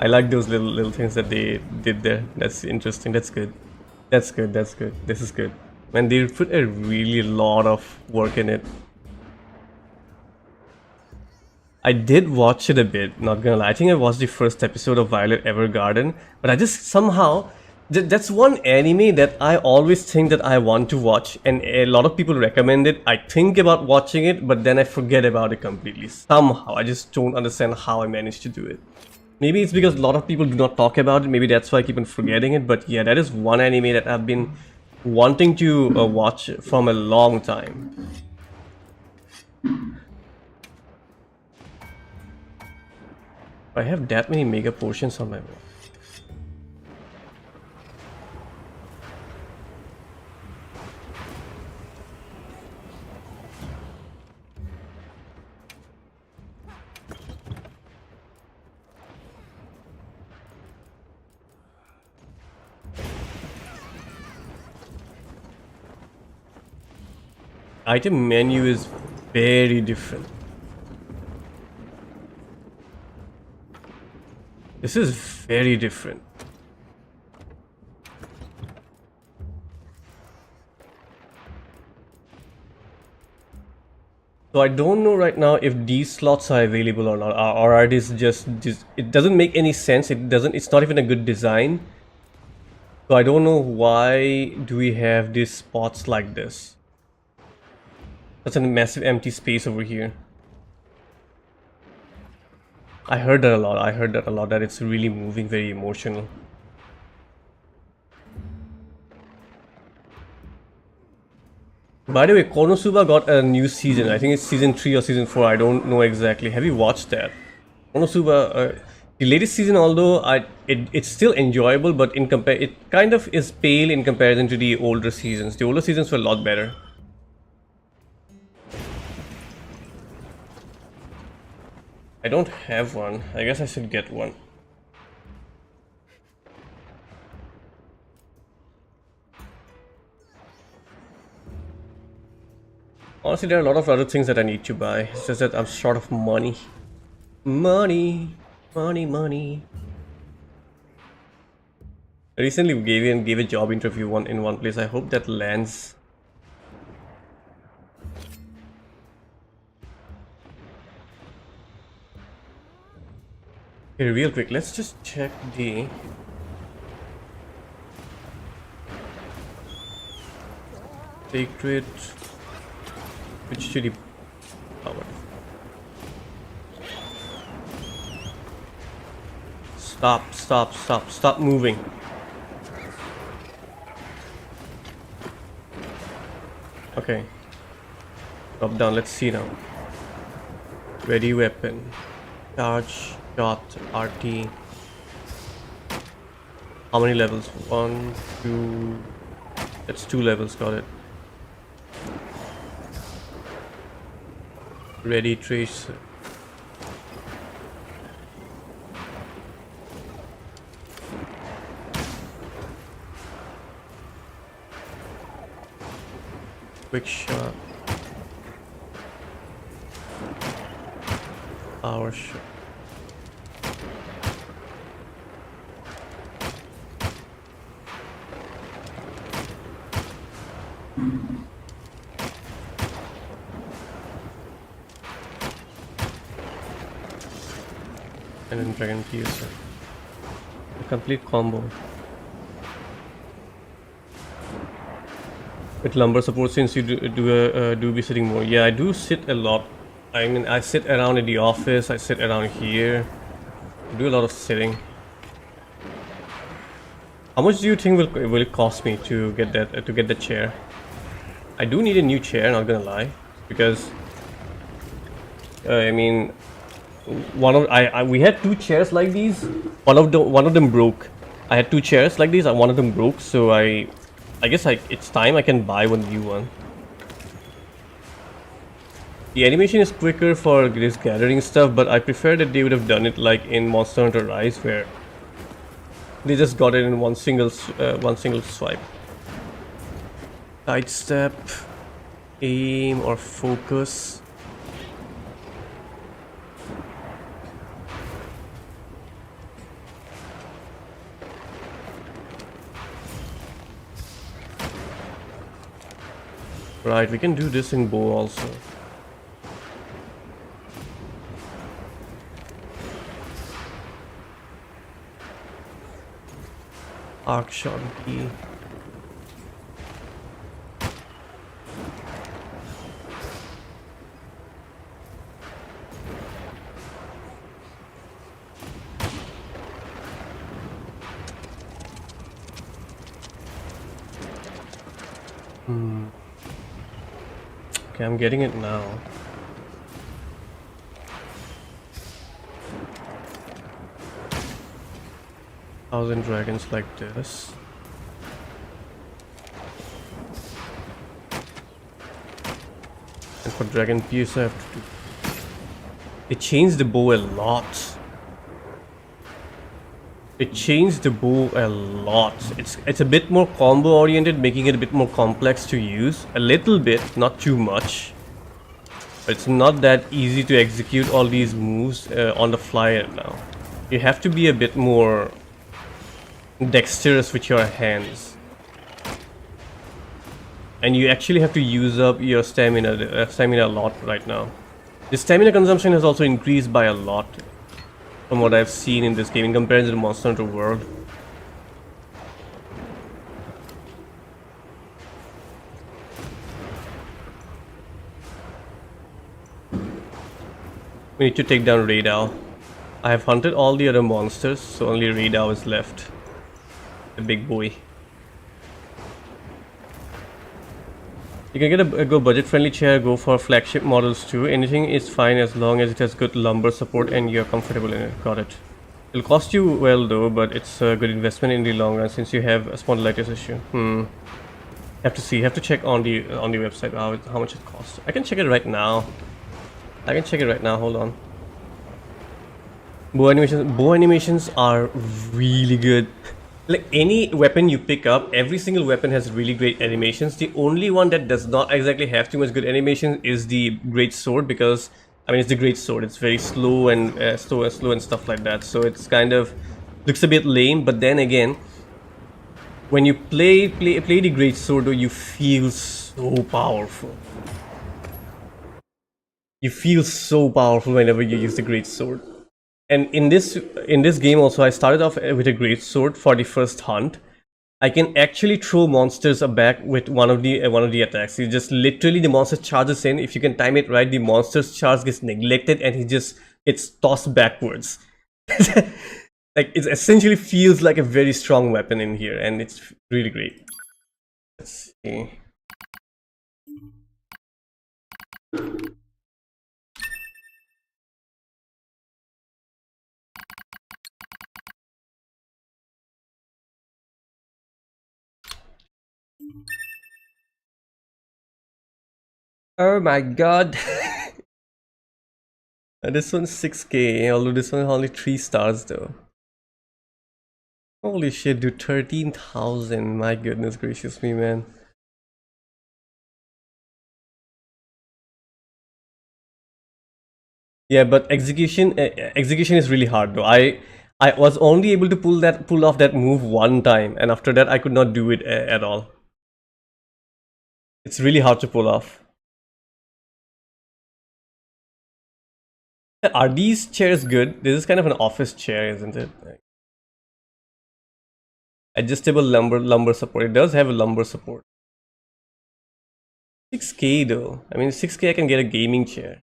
I like those little things that they did there. That's interesting. That's good. That's good. That's good. This is good. Man, they put a really lot of work in it. I did watch it a bit, not gonna lie. I think I watched the first episode of Violet Evergarden, but I just somehow... That's one anime that I always think that I want to watch, and a lot of people recommend it. I think about watching it, but then I forget about it completely. Somehow, I just don't understand how I managed to do it. Maybe it's because a lot of people do not talk about it, maybe that's why I keep on forgetting it, but yeah, that is one anime that I've been wanting to watch from a long time. I have that many mega potions on my wall. Item menu is very different. This is very different. So I don't know right now if these slots are available or not, or are these just it doesn't make any sense. It's not even a good design. So I don't know why do we have these spots like this. That's a massive empty space over here. I heard that a lot. That it's really moving, very emotional. By the way, Konosuba got a new season. I think it's season 3 or season 4. I don't know exactly. Have you watched that? Konosuba, the latest season, although it's still enjoyable, but it kind of is pale in comparison to the older seasons. The older seasons were a lot better. I don't have one. I guess I should get one. Honestly, there are a lot of other things that I need to buy. It's just that I'm short of money. Money. I recently gave a job interview in one place. I hope that lands. Okay, real quick, let's just check the sacred which to the power. Stop moving. Okay. Drop down, let's see now. Ready weapon. Charge. Shot, RT. How many levels? 1, 2, That's 2 levels, got it. Ready trace. Quick shot. Power shot. And then Dragon Piercer. A complete combo. With lumbar support, since you do be sitting more. Yeah, I do sit a lot. I mean, I sit around in the office, I sit around here. I do a lot of sitting. How much do you think will it cost me to get the chair? I do need a new chair, not gonna lie, because I mean, we had 2 chairs like these. One of them broke. I had 2 chairs like these. One of them broke, so I guess it's time I can buy one new one. The animation is quicker for this gathering stuff, but I prefer that they would have done it like in Monster Hunter Rise, where they just got it in one single swipe. Sidestep, aim, or focus. Right, we can do this in bow also. Arc shot B. Okay, I'm getting it now. Thousand dragons like this. And for Dragon Pierce I have to do... They changed the bow a lot. It changed the bow a lot. It's a bit more combo oriented, making it a bit more complex to use. A little bit, not too much. But it's not that easy to execute all these moves on the fly now. You have to be a bit more dexterous with your hands. And you actually have to use up your stamina a lot right now. The stamina consumption has also increased by a lot from what I've seen in this game in comparison to Monster Hunter World. We need to take down Radau. I have hunted all the other monsters, so only Radau is left. The big boy. You can get a good budget-friendly chair, go for flagship models too. Anything is fine as long as it has good lumbar support and you're comfortable in it. Got it. It'll cost you well though, but it's a good investment in the long run since you have a spondylitis issue. Have to see. Have to check on the website how much it costs. I can check it right now. Hold on. Bow animations are really good. Like any weapon you pick up, every single weapon has really great animations. The only one that does not exactly have too much good animation is the great sword, because I mean it's the great sword. It's very slow and slow and stuff like that. So it's kind of looks a bit lame. But then again, when you play the great sword, though, you feel so powerful. You feel so powerful whenever you use the great sword. And in this game also, I started off with a great sword for the first hunt. I can actually throw monsters back with one of the attacks. You just literally the monster charges in. If you can time it right, the monster's charge gets neglected and he just gets tossed backwards. Like it essentially feels like a very strong weapon in here, and it's really great. Let's see. Oh my god. This one's 6K, although this one only 3 stars though. Holy shit, dude, 13,000. My goodness gracious me, man. Yeah, but execution is really hard though. I was only able to pull off that move one time, and after that I could not do it at all. It's really hard to pull off. Are these chairs good? This is kind of an office chair, isn't it? Adjustable lumbar support. It does have a lumbar support. 6K though. I mean, 6K I can get a gaming chair.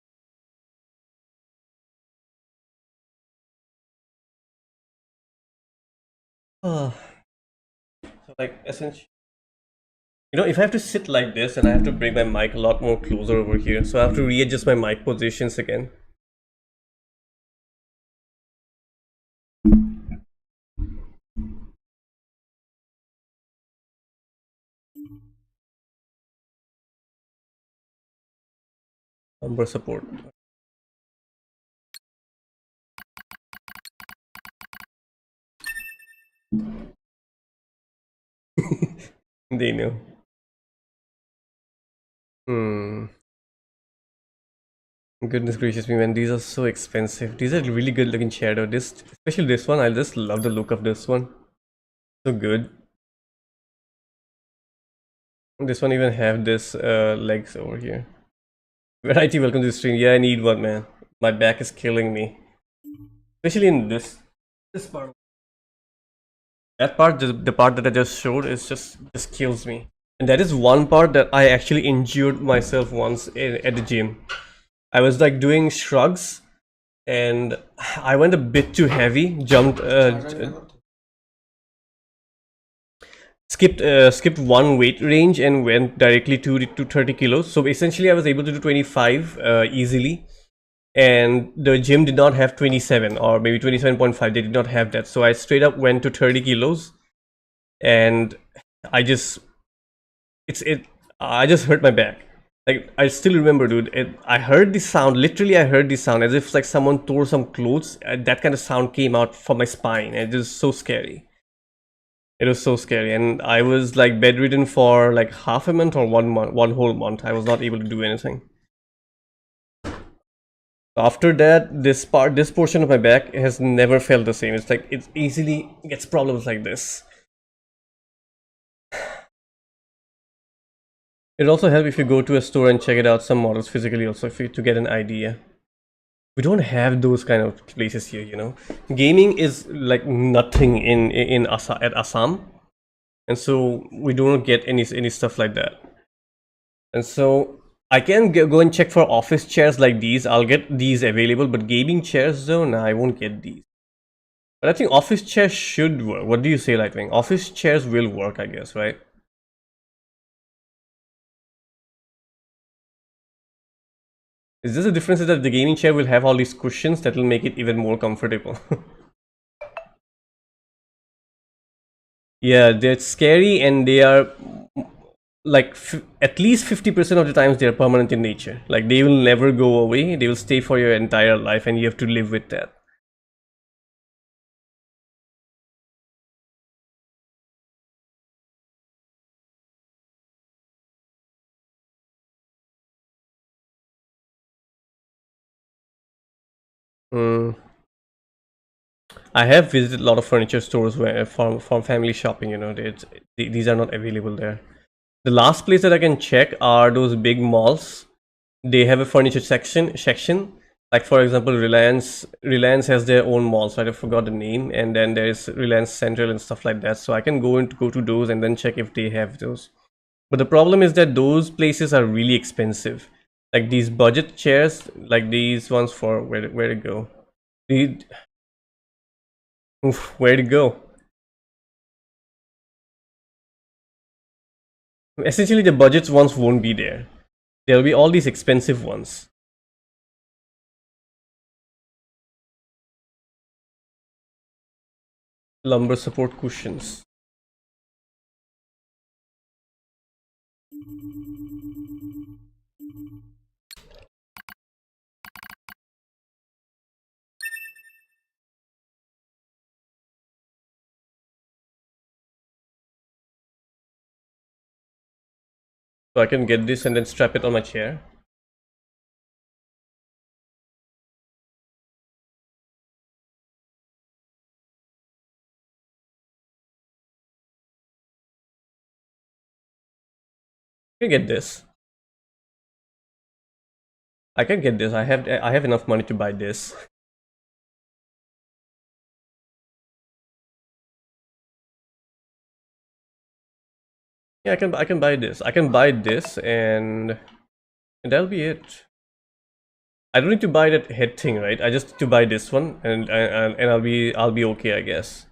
So like essentially, you know, if I have to sit like this, and I have to bring my mic a lot more closer over here, so I have to readjust my mic positions again. Lumbar support. They know. Goodness gracious me, man, these are so expensive. These are really good looking chair though. This, especially this one, I just love the look of this one. So good. This one even have this legs over here. Variety, welcome to the stream. Yeah, I need one, man. My back is killing me. Especially in this part. That part, the part that I just showed, is just kills me. And that is one part that I actually injured myself once at the gym. I was like doing shrugs, and I went a bit too heavy. Skipped one weight range and went directly to 30 kilos. So essentially, I was able to do 25 easily. And the gym did not have 27 or maybe 27.5. They did not have that, so I straight up went to 30 kilos, and I just hurt my back. Like, I still remember, dude, I heard the sound. Literally, I heard the sound as if like someone tore some clothes. That kind of sound came out from my spine, and it was so scary. It was so scary, and I was like bedridden for like half a month or 1 month, one whole month. I was not able to do anything. After that, this portion of my back has never felt the same. It's like it easily gets problems like this. It also helps if you go to a store and check it out, some models physically also, to get an idea. We don't have those kind of places here, you know. Gaming is like nothing at Assam, and so we don't get any stuff like that. And so I can go and check for office chairs like these. I'll get these available, but gaming chairs though, nah, I won't get these. But I think office chairs should work. What do you say, Lightwing? Office chairs will work, I guess, right? Is this the difference, is that the gaming chair will have all these cushions that will make it even more comfortable? Yeah, they're scary, and they are like at least 50% of the times they are permanent in nature. Like, they will never go away. They will stay for your entire life, and you have to live with that. I have visited a lot of furniture stores where from family shopping, you know, these are not available there. The last place that I can check are those big malls. They have a furniture section. Like, for example, Reliance has their own malls, right? I forgot the name. And then there's Reliance Central and stuff like that. So I can go to those and then check if they have those. But the problem is that those places are really expensive. Like these budget chairs, like these ones for where to go. Where to go? Essentially, the budget ones won't be there. There'll be all these expensive ones. Lumbar support cushions. So I can get this and then strap it on my chair. I can get this. I can get this. I have enough money to buy this. Yeah, I can buy this. I can buy this and that'll be it. I don't need to buy that head thing, right? I just need to buy this one and I'll be okay, I guess.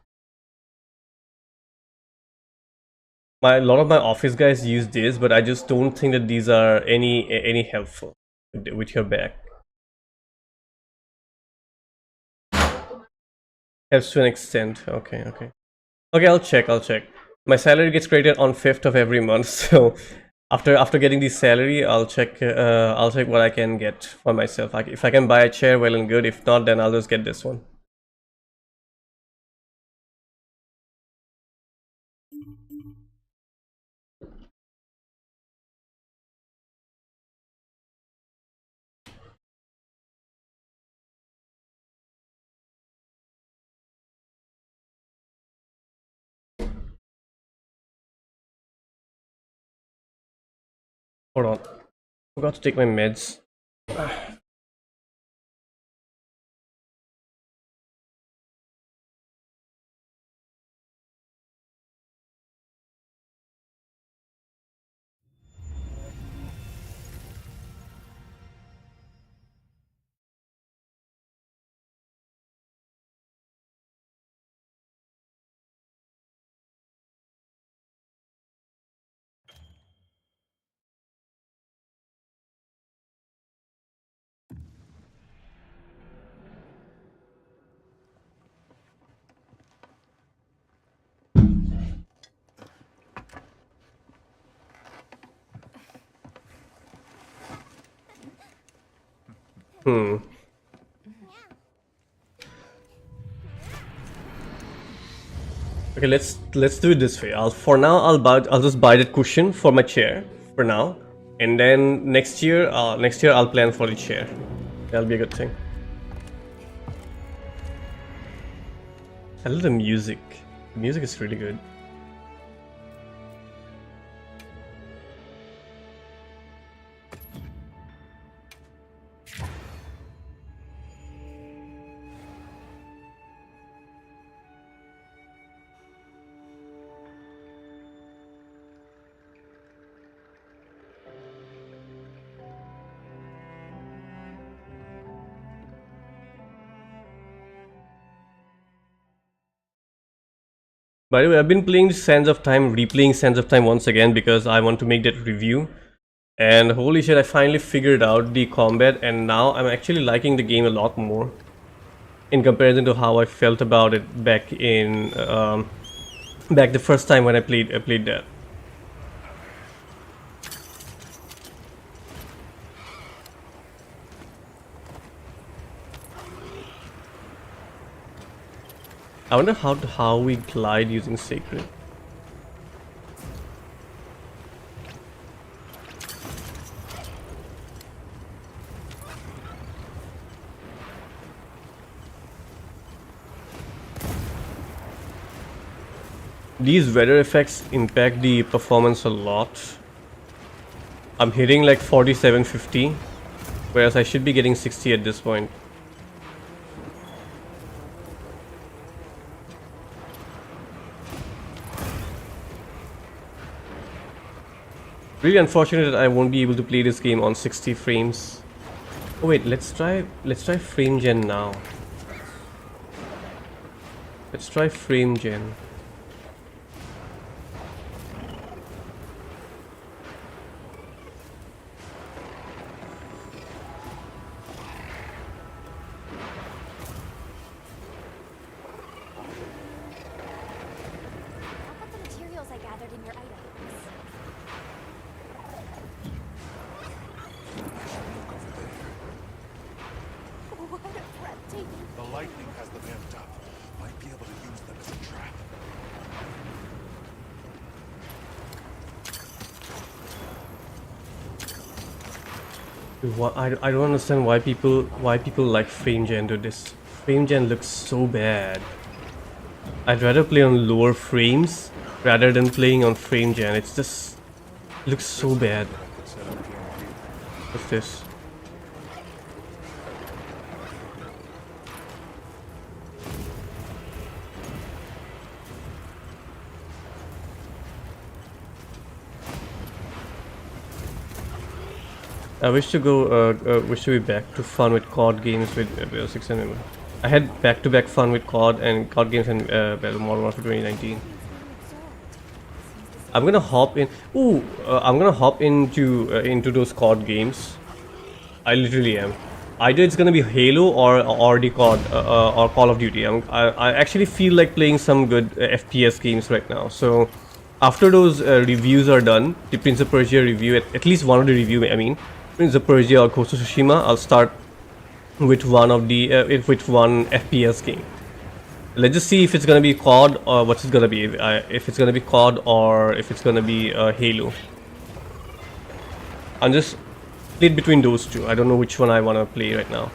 A lot of my office guys use this, but I just don't think that these are any helpful with your back. Helps to an extent. Okay, okay. Okay, I'll check. My salary gets created on 5th of every month, so after getting the salary, I'll check what I can get for myself. If I can buy a chair, well and good. If not, then I'll just get this one. Hold on. Forgot to take my meds. Okay, let's do it this way. I'll just buy that cushion for my chair for now, and then next year I'll plan for the chair. That'll be a good thing. I love the music. The music is really good. By the way, I've been playing Sands of Time, replaying Sands of Time once again because I want to make that review. And holy shit, I finally figured out the combat, and now I'm actually liking the game a lot more in comparison to how I felt about it back in back the first time when I played that. I wonder how we glide using Sacred. These weather effects impact the performance a lot. I'm hitting like 4750, whereas I should be getting 60 at this point. Really unfortunate that I won't be able to play this game on 60 frames. Oh wait, let's try frame gen now. Let's try frame gen. The lightning has them amped up. Might be able to use them as a trap. I don't understand why people like frame gen, dude. This frame gen looks so bad. I'd rather play on lower frames rather than playing on frame gen. It's just looks so bad. What's this? I wish to be back to fun with COD games with ASrock RX. I had back-to-back fun with COD and COD games and Battle Modern Warfare 2019. I'm gonna hop in. I'm gonna hop into those COD games. I literally am. Either it's gonna be Halo or the COD or Call of Duty. I actually feel like playing some good FPS games right now. So after those reviews are done, the Prince of Persia review, at least one of the review, I mean, Prince of Persia or Ghost of Tsushima, I'll start with one of the with one FPS game. Let's just see if it's gonna be COD or what's it gonna be. If it's gonna be COD or if it's gonna be Halo. I'm just split between those two. I don't know which one I wanna play right now.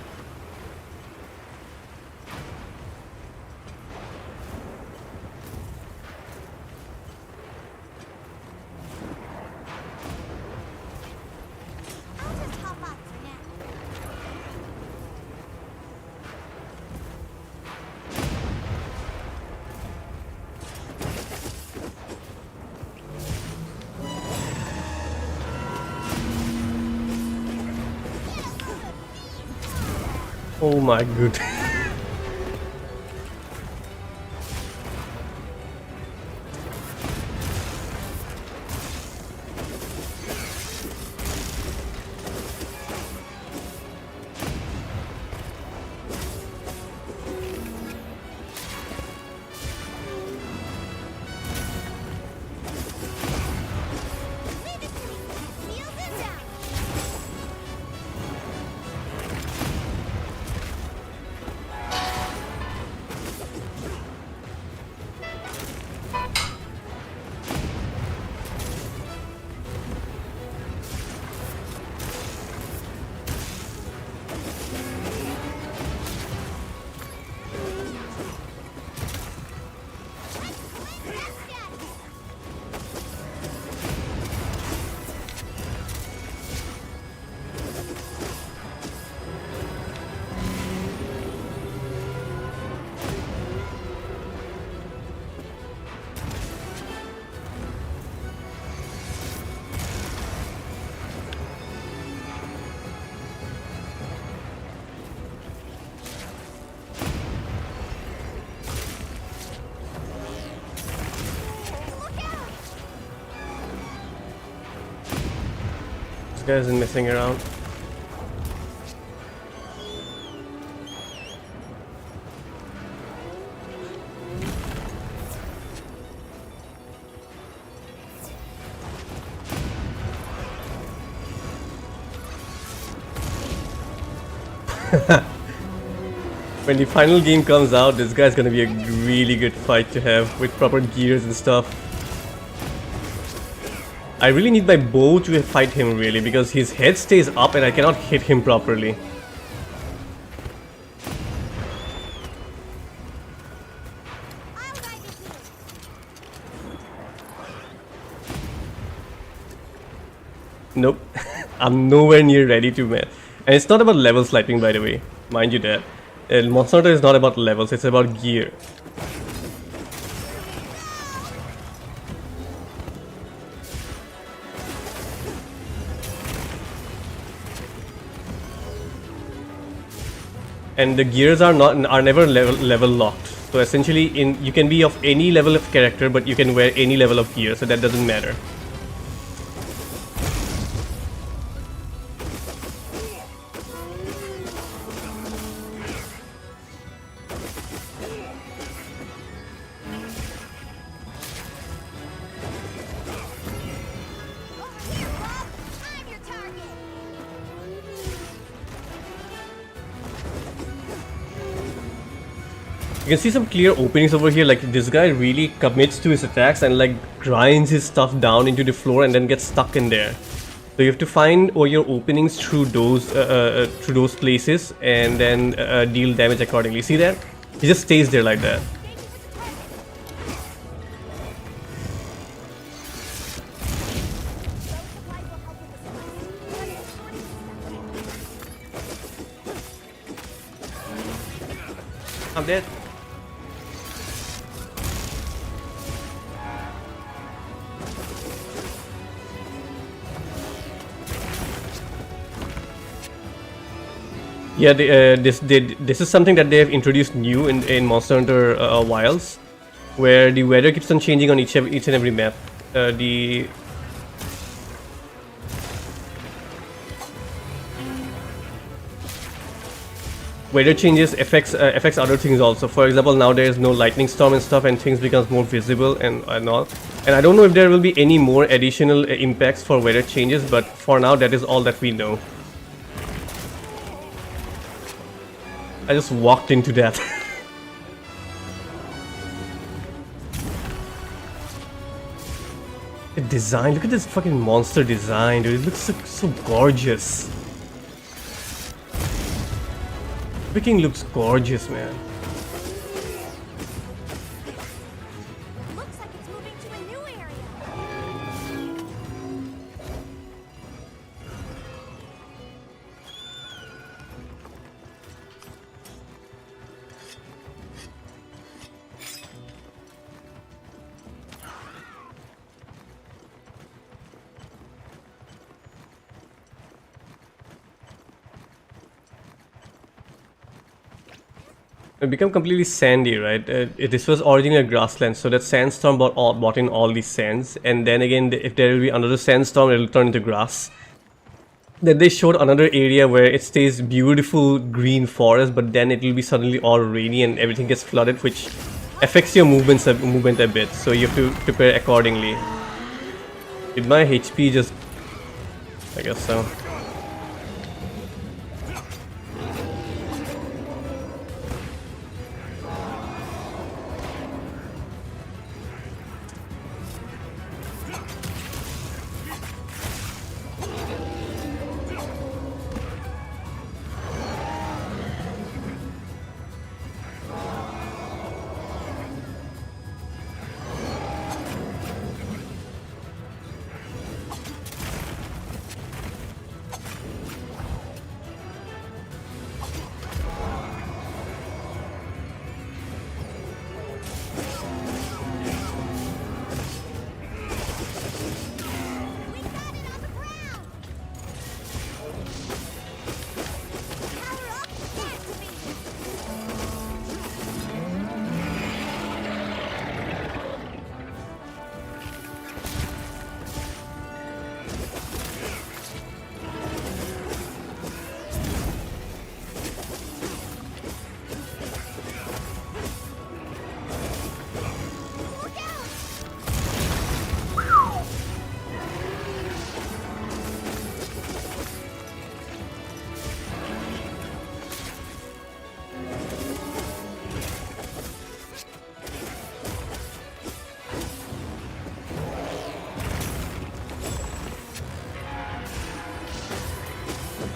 I'll just hop on for now. Oh my god. Leave it to me. Kneel them down. This guy isn't messing around. When the final game comes out, this guy's gonna be a really good fight to have with proper gears and stuff. I really need my bow to fight him really because his head stays up and I cannot hit him properly. I'll guide you through. Nope. I'm nowhere near ready to man. And it's not about level sniping, by the way. Mind you that. Monster Hunter is not about levels, it's about gear. And the gears are never level locked. So essentially you can be of any level of character, but you can wear any level of gear, so that doesn't matter. Over here, Bob. I'm your target. You can see some clear openings over here, like this guy really commits to his attacks and like grinds his stuff down into the floor and then gets stuck in there. So you have to find all your openings through those places and then deal damage accordingly. See that? He just stays there like that. I'm dead. Yeah, this is something that they have introduced new in Monster Hunter Wilds, where the weather keeps on changing on each and every map. The weather changes affects other things also. For example, now there is no lightning storm and stuff, and things becomes more visible and all. And I don't know if there will be any more additional impacts for weather changes, but for now that is all that we know. I just walked into that. The design, look at this fucking monster design, dude. It looks so gorgeous. Freaking looks gorgeous, man. Looks like it's moving to a new area. It become completely sandy, right? This was originally a grassland, so that sandstorm brought in all these sands, and then again, if there will be another sandstorm, it will turn into grass. Then they showed another area where it stays beautiful green forest, but then it will be suddenly all rainy and everything gets flooded, which affects your movement a bit. So you have to prepare accordingly. Did my HP just? I guess so.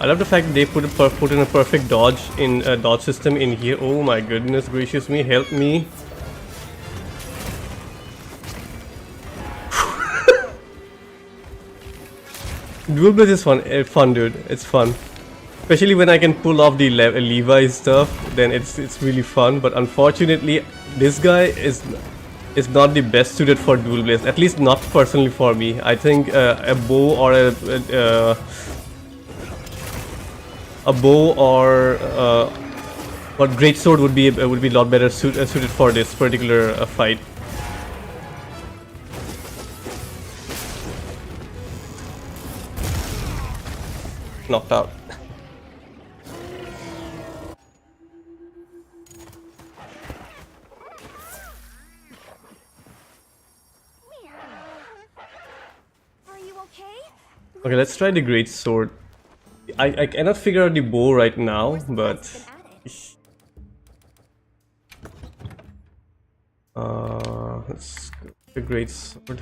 I love the fact that they put in a perfect dodge system in here. Oh my goodness gracious me, help me. Dual Blade is fun dude, it's fun. Especially when I can pull off the Levi stuff, then it's really fun. But unfortunately, this guy is not the best suited for dual blades. At least not personally for me. I think a bow or what greatsword would be a lot better suited for this particular fight. Knocked out. Are you okay? Okay, let's try the greatsword. I cannot figure out the bow right now, but let's go with the greatsword.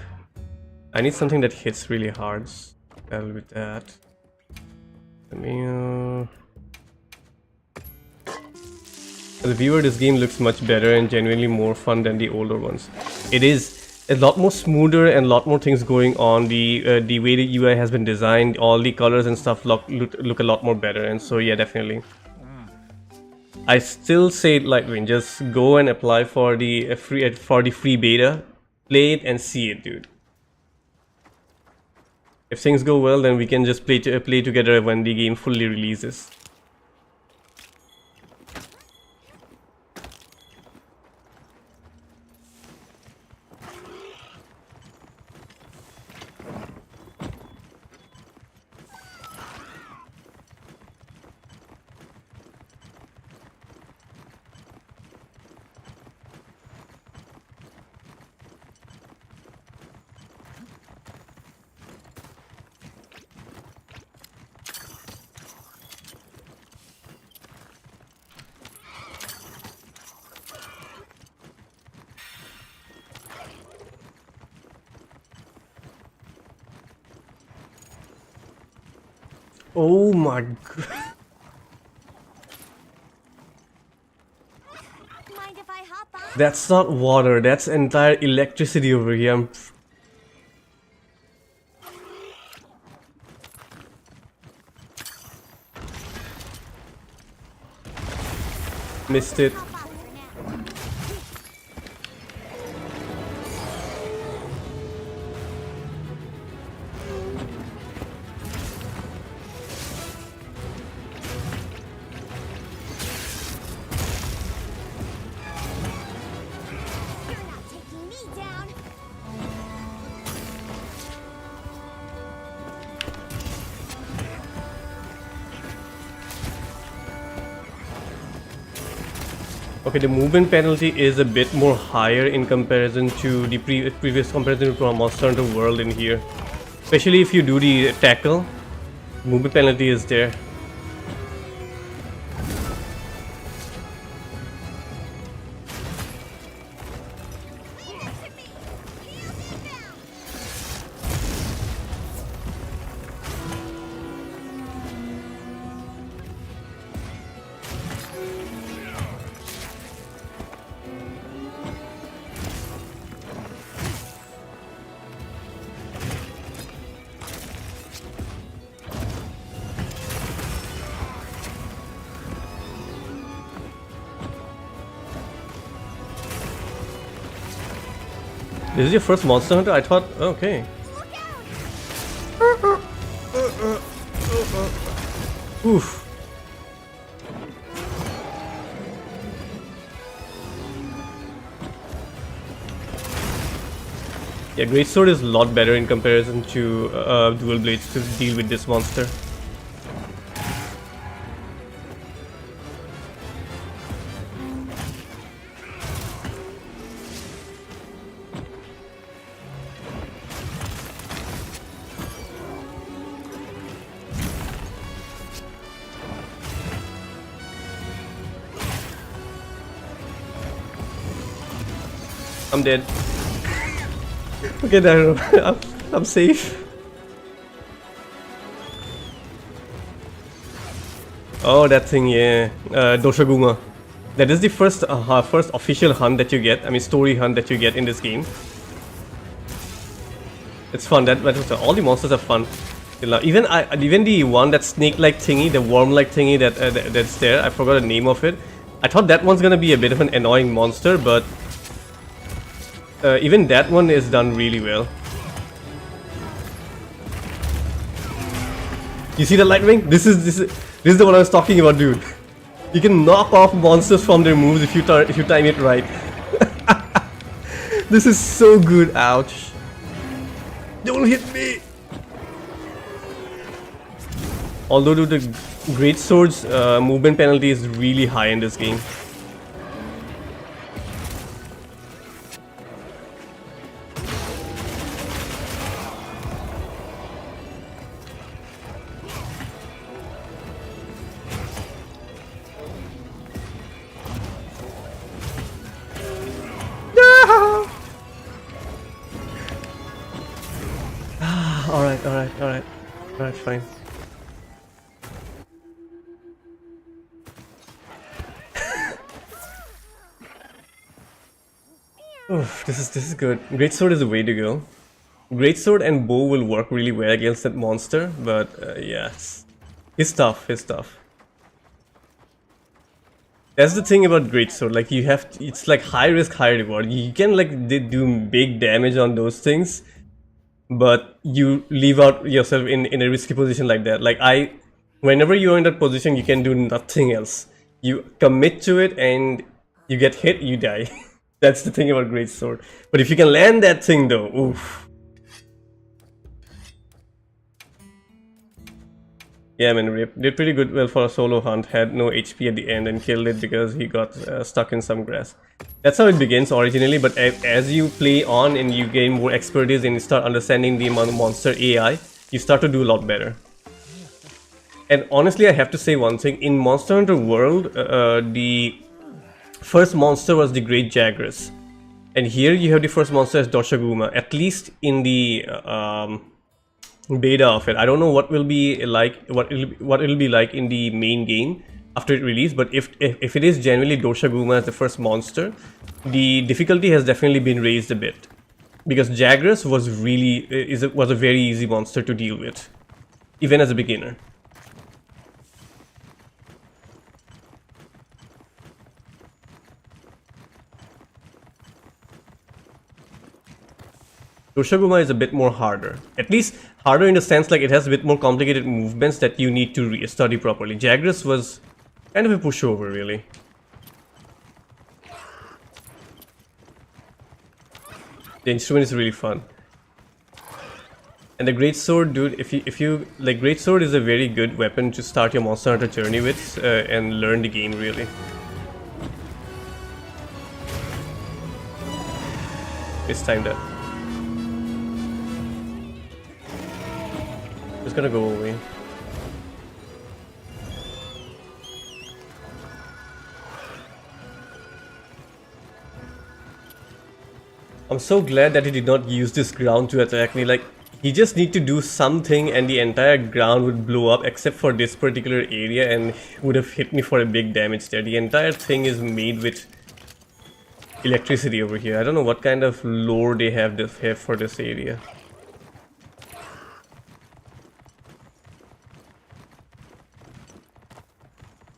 I need something that hits really hard. I'll with that. Let me. As a viewer, this game looks much better and genuinely more fun than the older ones. It is a lot more smoother and a lot more things going on. The way the UI has been designed, all the colors and stuff look a lot more better. And so yeah, definitely. I still say like, just go and apply for the free beta, play it and see it, dude. If things go well, then we can just play together when the game fully releases. Oh my god. Mind if I hop on? That's not water, that's entire electricity over here. Missed it. Hop on for now. You're not taking me down. Okay, the movement penalty is a bit more higher in comparison to the previous comparison to our Monster Hunter World in here. Especially if you do the tackle, movement penalty is there. This is your first Monster Hunter? I thought, okay. Oof. Yeah, Greatsword is a lot better in comparison to Dual Blades to deal with this monster. I'm dead. Okay, there. I'm safe. Oh, that thing, yeah. Doshaguma. That is the first official hunt that you get. I mean, story hunt that you get in this game. It's fun. All the monsters are fun. Even the one that snake-like thingy, the worm-like thingy that's there. I forgot the name of it. I thought that one's gonna be a bit of an annoying monster, but even that one is done really well. You see the light ring? This is the one I was talking about, dude. You can knock off monsters from their moves if you time it right. This is so good. Ouch! Don't hit me. Although the Greatsword's movement penalty is really high in this game. Alright. Alright, fine. Oof, this is good. Greatsword is the way to go. Greatsword and bow will work really well against that monster, but yes, it's tough. It's tough. That's the thing about greatsword. Like you have, it's like high risk, high reward. You can like do big damage on those things, but you leave out yourself in a risky position like that. Like whenever you're in that position, you can do nothing else. You commit to it and you get hit, you die. That's the thing about greatsword. But if you can land that thing though, oof. Yeah, man, Rip did pretty good well for a solo hunt, had no HP at the end and killed it because he got stuck in some grass. That's how it begins originally, but as you play on and you gain more expertise and you start understanding the monster AI, you start to do a lot better. And honestly, I have to say one thing, in Monster Hunter World, the first monster was the Great Jagras. And here you have the first monster as Doshaguma, at least in the beta of it. I don't know what will be like, what it'll be like in the main game after it release, but if it is generally Doshaguma as the first monster, the difficulty has definitely been raised a bit, because Jagras was really was a very easy monster to deal with, even as a beginner. Doshaguma is a bit more harder. At least harder in the sense like it has a bit more complicated movements that you need to study properly. Jagras was kind of a pushover, really. The instrument is really fun. And the greatsword, dude, if you like, greatsword is a very good weapon to start your Monster Hunter journey with and learn the game, really. It's time that. It's gonna go away. I'm so glad that he did not use this ground to attack me. Like, he just need to do something and the entire ground would blow up except for this particular area and would have hit me for a big damage there. The entire thing is made with electricity over here. I don't know what kind of lore they have for this area.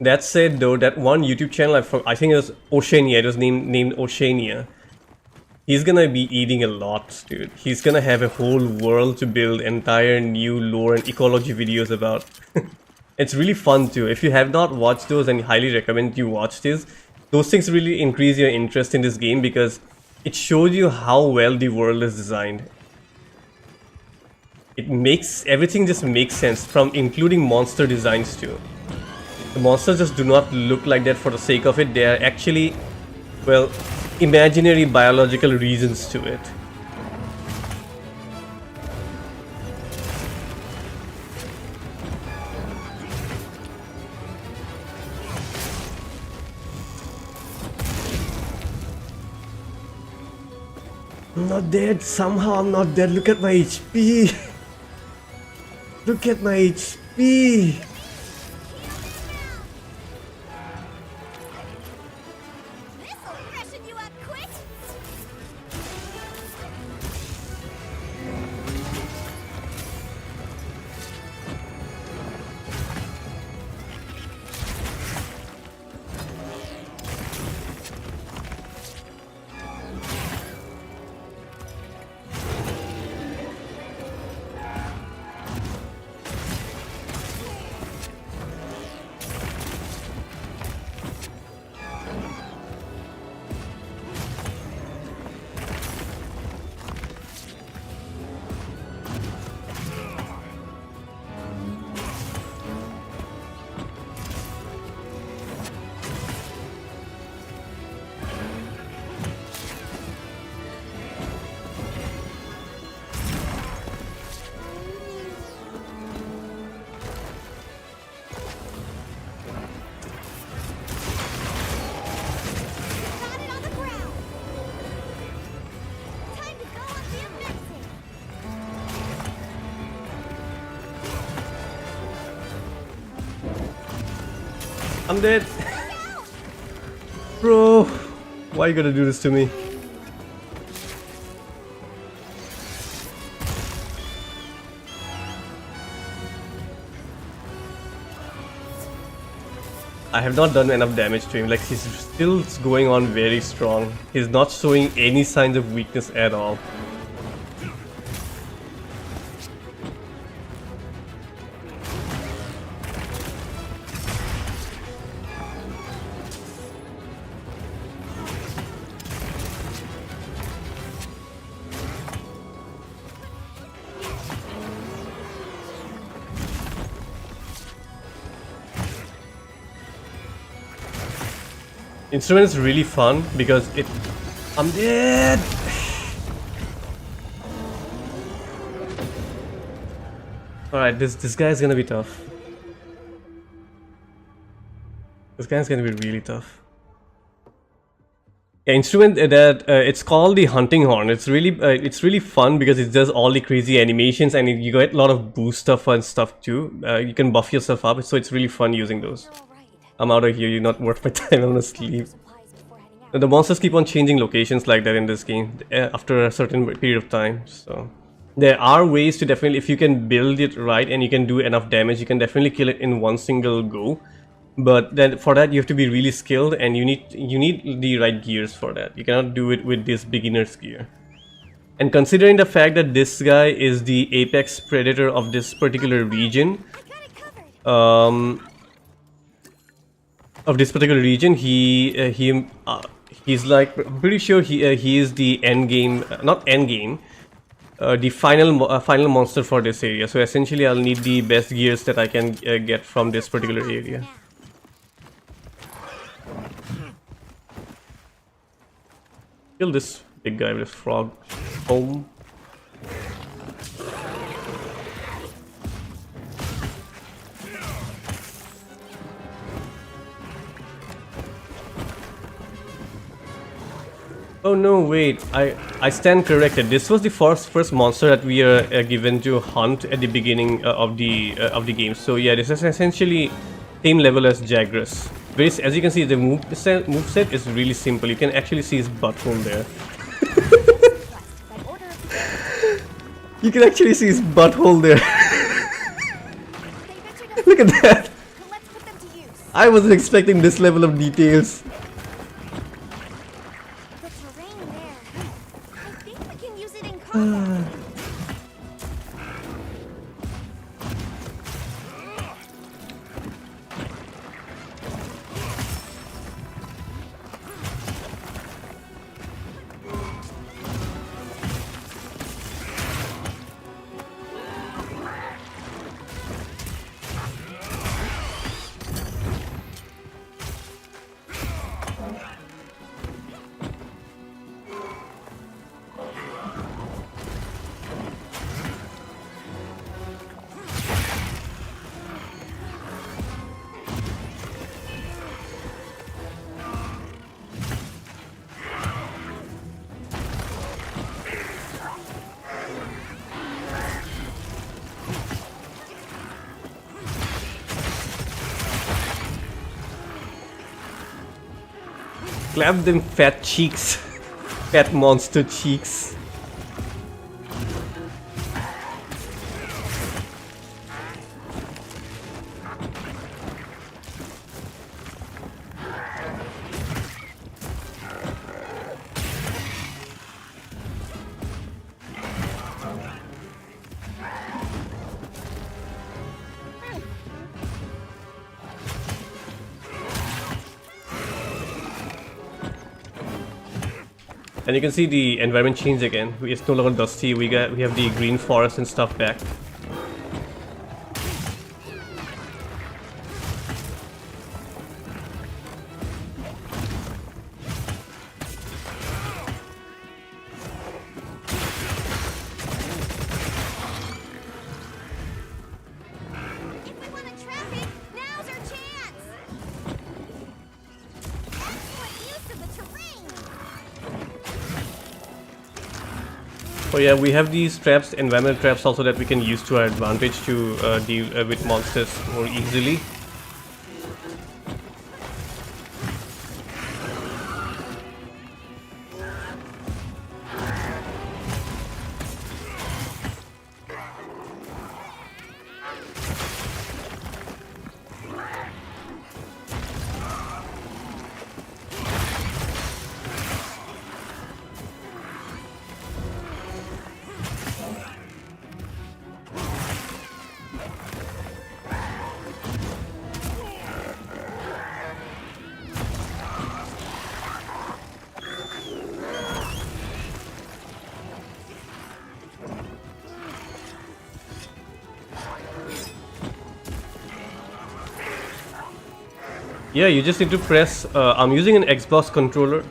That said though, that one YouTube channel, I think it was Oceania, it was named Oceania. He's gonna be eating a lot, dude. He's gonna have a whole world to build entire new lore and ecology videos about. It's really fun too. If you have not watched those, and I highly recommend you watch this. Those things really increase your interest in this game because it shows you how well the world is designed. Everything just makes sense, from including monster designs too. The monsters just do not look like that for the sake of it. They are actually, well, imaginary biological reasons to it. I'm not dead. Somehow I'm not dead. Look at my HP. Look at my HP. I'm dead. Bro, why you gotta do this to me? I have not done enough damage to him. Like, he's still going on very strong. He's not showing any signs of weakness at all. Instrument is really fun because it... I'm dead! Alright, this guy is gonna be tough. This guy is gonna be really tough. Yeah, instrument that it's called the hunting horn. It's really fun because it does all the crazy animations and you get a lot of boost stuff and stuff too. You can buff yourself up, so it's really fun using those. I'm out of here, you're not worth my time, I'm gonna sleep. The monsters keep on changing locations like that in this game after a certain period of time, so... There are ways to definitely, if you can build it right and you can do enough damage, you can definitely kill it in one single go. But then for that you have to be really skilled and you need the right gears for that. You cannot do it with this beginner's gear. And considering the fact that this guy is the apex predator of this particular region, he's like, I'm pretty sure he is the end game, not end game, the final monster for this area. So essentially I'll need the best gears that I can get from this particular area. Kill this big guy with his frog home. Oh no, wait, I stand corrected. This was the first monster that we are given to hunt at the beginning of the game. So yeah, this is essentially same level as Jagras. As you can see, the moveset is really simple. You can actually see his butthole there. You can actually see his butthole there. Look at that. I wasn't expecting this level of details. Clap them fat cheeks. Fat monster cheeks. And you can see the environment change again. It's no longer dusty. We have the green forest and stuff back. Oh yeah, we have these traps, environmental traps also, that we can use to our advantage to deal with monsters more easily. Yeah, you just need to press. I'm using an Xbox controller,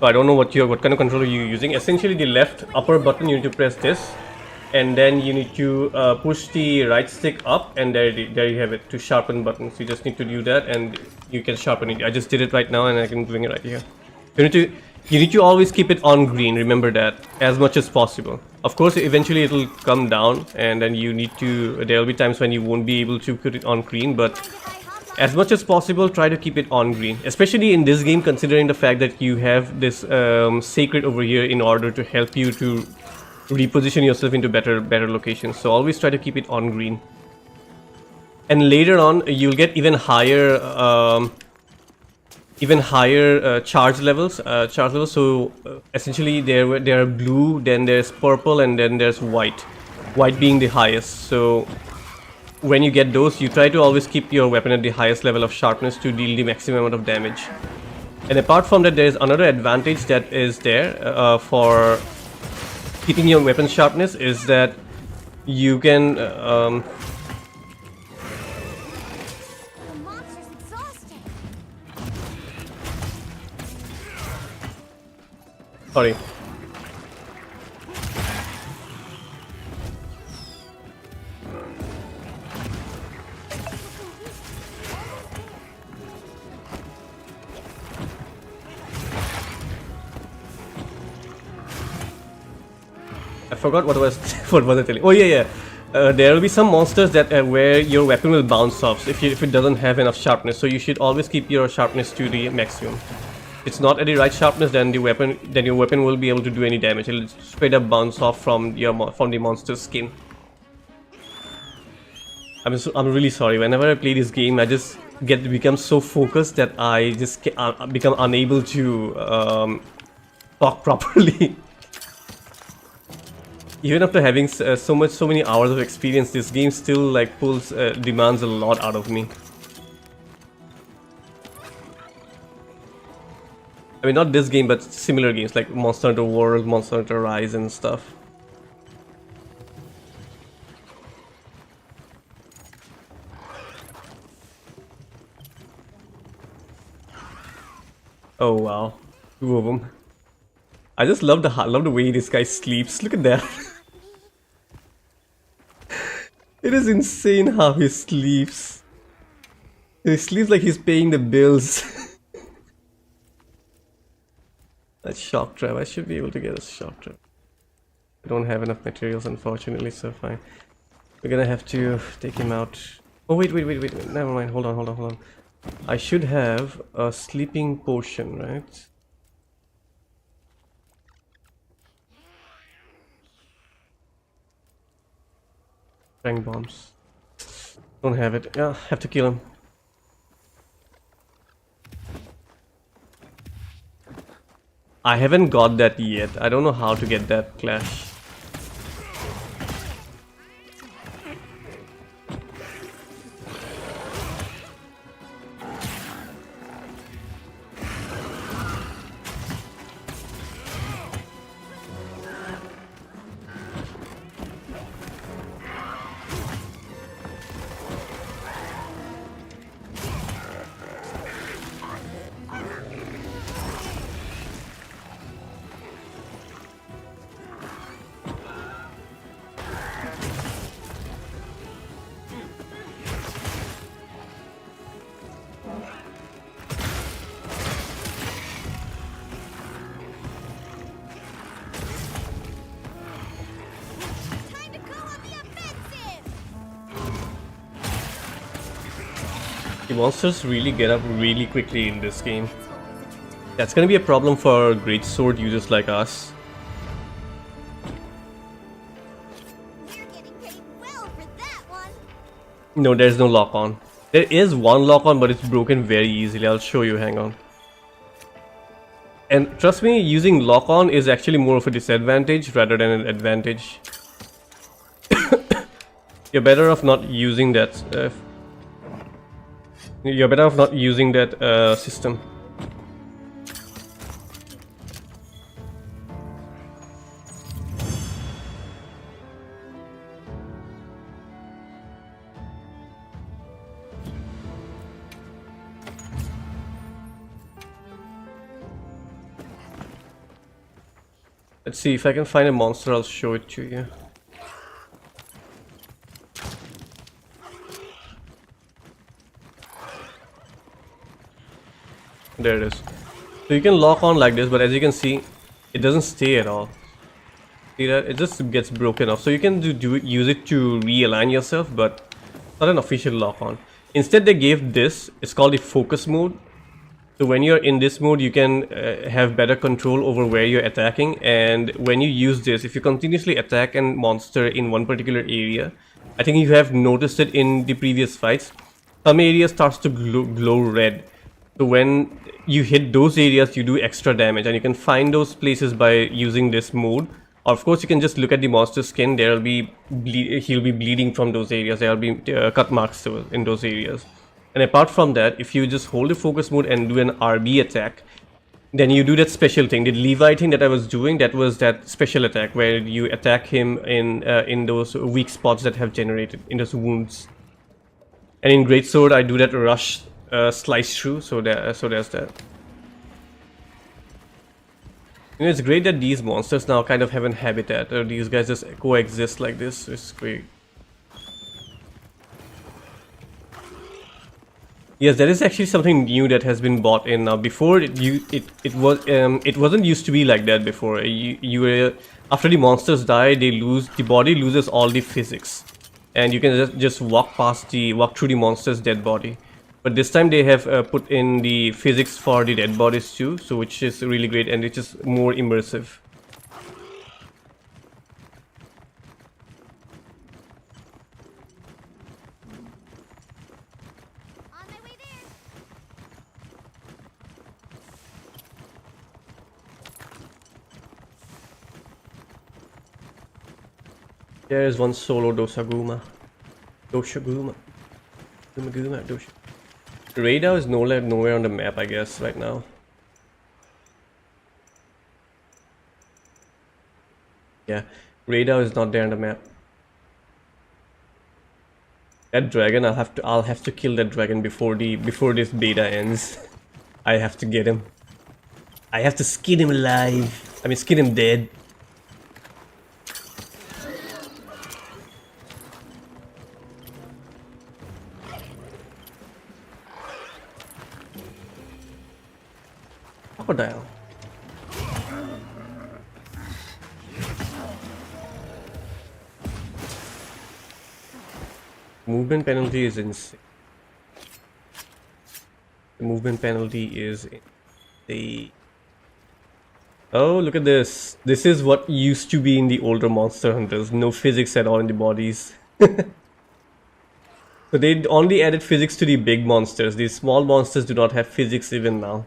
so I don't know what kind of controller you're using. Essentially, the left upper button you need to press this, and then you need to push the right stick up, and there you have it, to sharpen buttons. You just need to do that, and you can sharpen it. I just did it right now, and I can bring it right here. You need to always keep it on green. Remember that, as much as possible. Of course, eventually it'll come down, and then you need to. There will be times when you won't be able to put it on green, but as much as possible, try to keep it on green. Especially in this game, considering the fact that you have this sacred over here in order to help you to reposition yourself into better locations. So always try to keep it on green. And later on, you'll get even higher charge levels. So essentially, there are blue, then there's purple, and then there's white. White being the highest. So when you get those, you try to always keep your weapon at the highest level of sharpness to deal the maximum amount of damage. And apart from that, there is another advantage that is there for keeping your weapon sharpness, is that you can The monster's exhausted. sorry. I forgot what was what was I telling? Oh yeah. There will be some monsters that where your weapon will bounce off if it doesn't have enough sharpness. So you should always keep your sharpness to the maximum. If it's not at the right sharpness, then your weapon will be able to do any damage. It'll straight up bounce off from the monster's skin. I'm really sorry. Whenever I play this game, I just become so focused that I just become unable to talk properly. Even after having so many hours of experience, this game still like demands a lot out of me. I mean, not this game, but similar games like Monster Hunter World, Monster Hunter Rise, and stuff. Oh wow, 2 of them. I just love the way this guy sleeps. Look at that. It is insane how he sleeps. He sleeps like he's paying the bills. That shock trap. I should be able to get a shock trap. I don't have enough materials, unfortunately, so fine. We're gonna have to take him out. Oh wait. Never mind. Hold on. I should have a sleeping potion, right? Rank bombs. Don't have it. Yeah, have to kill him. I haven't got that yet. I don't know how to get that clash. Time to go on the offensive. The monsters really get up really quickly in this game. That's gonna be a problem for greatsword users like us. You're getting paid well for that one. No, there's no lock-on. There is one lock-on, but it's broken very easily. I'll show you, hang on. And trust me, using lock-on is actually more of a disadvantage rather than an advantage. You're better off not using that. You're better off not using that system. Let's see if I can find a monster, I'll show it to you. There it is. So you can lock on like this, but as you can see, it doesn't stay at all. See that? It just gets broken off. So you can use it to realign yourself, but not an official lock on. Instead, they gave this. It's called the focus mode. So when you're in this mode, you can have better control over where you're attacking. And when you use this, if you continuously attack a monster in one particular area, I think you have noticed it in the previous fights, some area starts to glow red. So when you hit those areas, you do extra damage, and you can find those places by using this mode. Of course, you can just look at the monster's skin. He'll be bleeding from those areas. There will be cut marks in those areas. And apart from that, if you just hold the focus mode and do an RB attack, then you do that special thing. The Levi thing that I was doing, that was that special attack where you attack him in those weak spots that have generated, in those wounds. And in Greatsword, I do that rush slice through. So there's that. You know, it's great that these monsters now kind of have a habitat, or these guys just coexist like this. It's great. Yes, there is actually something new that has been bought in now. Before it wasn't used to be like that before. After the monsters die, the body loses all the physics, and you can just walk through the monster's dead body. But this time they have put in the physics for the dead bodies too, so which is really great, and it's just more immersive. On my way there. There is one solo Doshaguma. Radar is nowhere on the map, I guess, right now. Yeah, radar is not there on the map. That dragon, I'll have to kill that dragon before this beta ends. I have to get him. I have to skin him alive. I mean, skin him dead. Crocodile. Movement penalty is insane. The movement penalty is insane. Oh, look at this. This is what used to be in the older Monster Hunters. No physics at all in the bodies. So they only added physics to the big monsters. These small monsters do not have physics even now.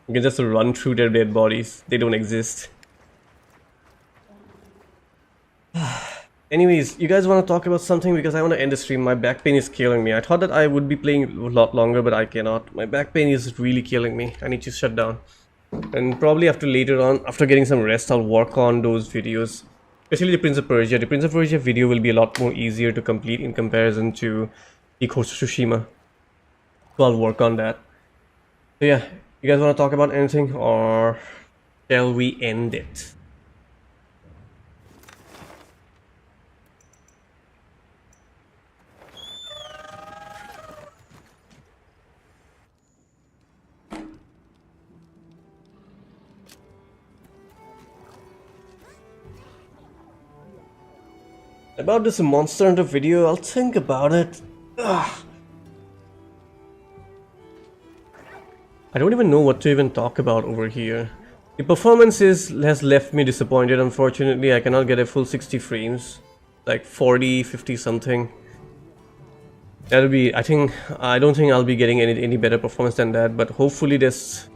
You can just run through their dead bodies. They don't exist. Anyways, you guys want to talk about something? Because I want to end the stream. My back pain is killing me. I thought that I would be playing a lot longer, but I cannot. My back pain is really killing me. I need to shut down. And probably later on, after getting some rest, I'll work on those videos. Especially the Prince of Persia. The Prince of Persia video will be a lot more easier to complete in comparison to the Ghost of Tsushima. So I'll work on that. So yeah. You guys want to talk about anything, or shall we end it? About this Monster Hunter video, I'll think about it. Ugh. I don't even know what to even talk about over here. The performance has left me disappointed, unfortunately. I cannot get a full 60 frames. Like 40, 50 something. That'll be, I don't think I'll be getting any better performance than that, but hopefully it's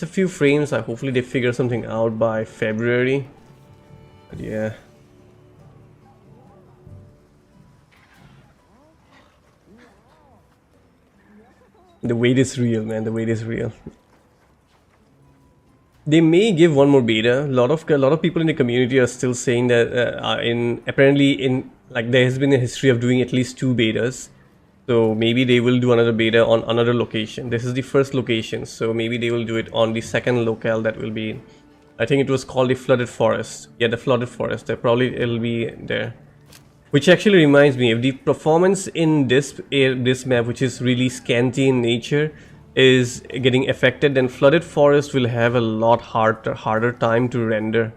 a few frames. Hopefully they figure something out by February. But yeah. The wait is real, man. The wait is real. They may give one more beta. A lot of people in the community are still saying that apparently there has been a history of doing at least 2 betas. So maybe they will do another beta on another location. This is the first location, so maybe they will do it on the second locale that will be I think it was called the Flooded Forest. Yeah, the Flooded Forest. Probably it'll be there. Which actually reminds me, if the performance in this map, which is really scanty in nature, is getting affected, then Flooded Forest will have a lot harder time to render.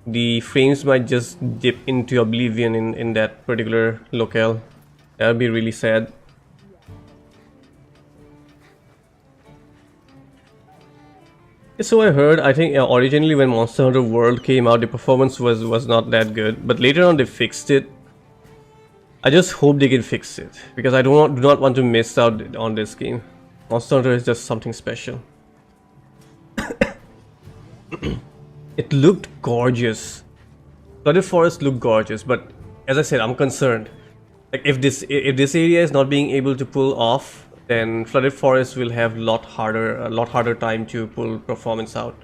The frames might just dip into oblivion in that particular locale. That would be really sad. So I heard, I think originally when Monster Hunter World came out, the performance was not that good, but later on they fixed it. I just hope they can fix it, because I do not want to miss out on this game. Monster Hunter is just something special. It looked gorgeous. Flooded Forest looked gorgeous, but as I said, I'm concerned. Like if this area is not being able to pull off, then Flooded Forest will have a lot harder time to pull performance out.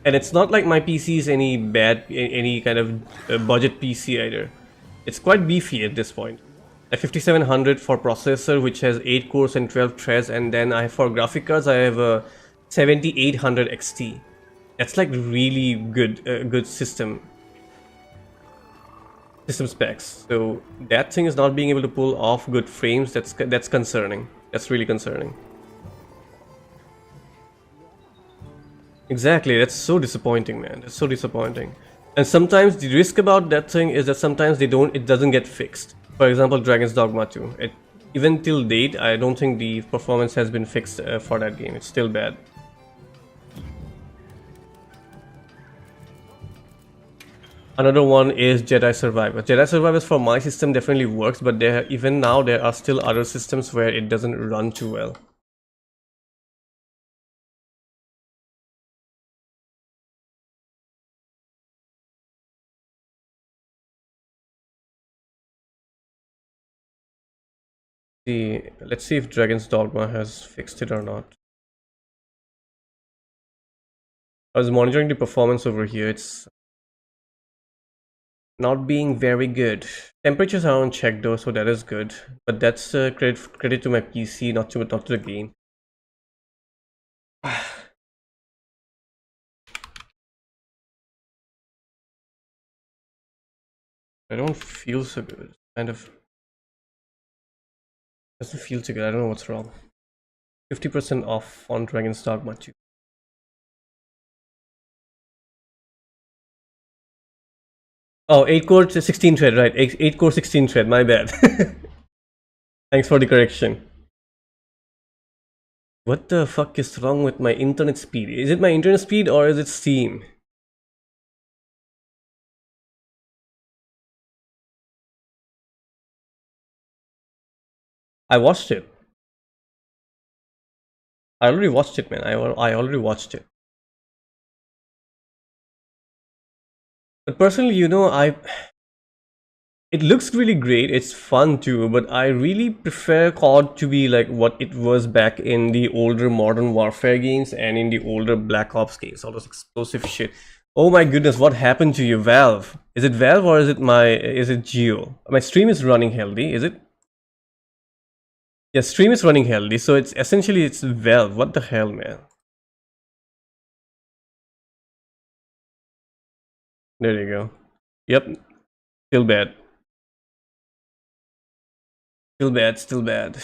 And it's not like my PC is any kind of budget PC either. It's quite beefy at this point. A 5700 for processor, which has 8 cores and 12 threads, and then for graphic cards I have a 7800 XT. That's like really good system specs. So that thing is not being able to pull off good frames. That's concerning. That's really concerning. Exactly, that's so disappointing, man. That's so disappointing. And sometimes the risk about that thing is that sometimes it doesn't get fixed. For example, Dragon's Dogma 2. Even till date, I don't think the performance has been fixed for that game. It's still bad. Another one is Jedi Survivor. Jedi Survivors for my system definitely works, but even now there are still other systems where it doesn't run too well. Let's see if Dragon's Dogma has fixed it or not. I was monitoring the performance over here. It's not being very good. Temperatures are on check though, so that is good. But that's credit to my PC, not to the game. I don't feel so good. Kind of doesn't feel too good. I don't know what's wrong. 50% off on Dragon's Dogma 2. Oh, 8 core 16 thread, right? 8 core 16 thread, my bad. Thanks for the correction. What the fuck is wrong with my internet speed? Is it my internet speed or is it Steam? I watched it. I already watched it, man. I already watched it. But personally, you know, it looks really great. It's fun too, but I really prefer COD to be like what it was back in the older Modern Warfare games and in the older Black Ops games. All those explosive shit. Oh my goodness, what happened to you, Valve? Is it Valve or is it Geo? My stream is running healthy, is it? Yeah, stream is running healthy, so it's essentially Valve. What the hell, man? There you go. Yep. Still bad. Still bad, still bad.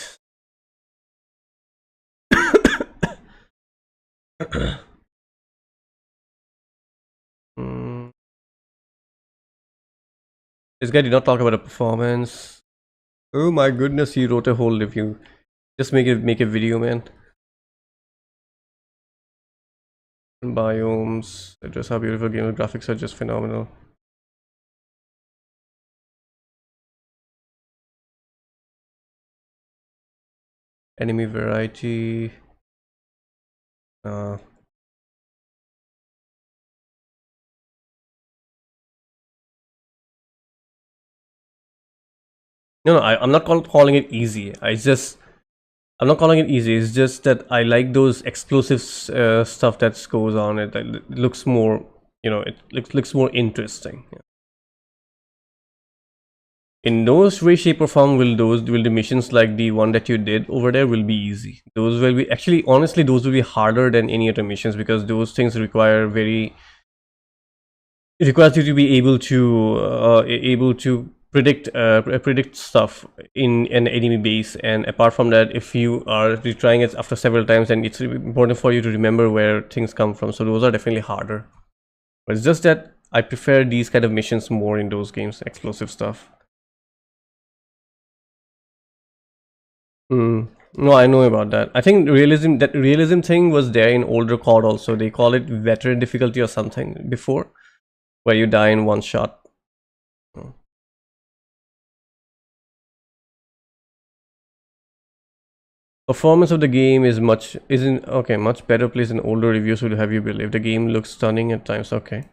This guy did not talk about the performance. Oh my goodness, he wrote a whole review. Just make a video, man. Biomes, just how beautiful game, graphics are just phenomenal. Enemy variety. No, I'm not calling it easy. I'm not calling it easy. It's just that I like those explosive stuff that goes on. It looks more, you know, it looks more interesting. Yeah. In no way, shape, or form will the missions like the one that you did over there will be easy. Those will be honestly, those will be harder than any other missions because those things require very it requires you to be able to predict stuff in an enemy base, and apart from that, if you are retrying it after several times, then it's important for you to remember where things come from. So those are definitely harder, but it's just that I prefer these kind of missions more in those games, explosive stuff. No, I know about that. I think realism thing was there in older COD also. They call it veteran difficulty or something before, where you die in one shot. Performance of the game is much better place than older reviews would have you believe. The game looks stunning at times. Okay,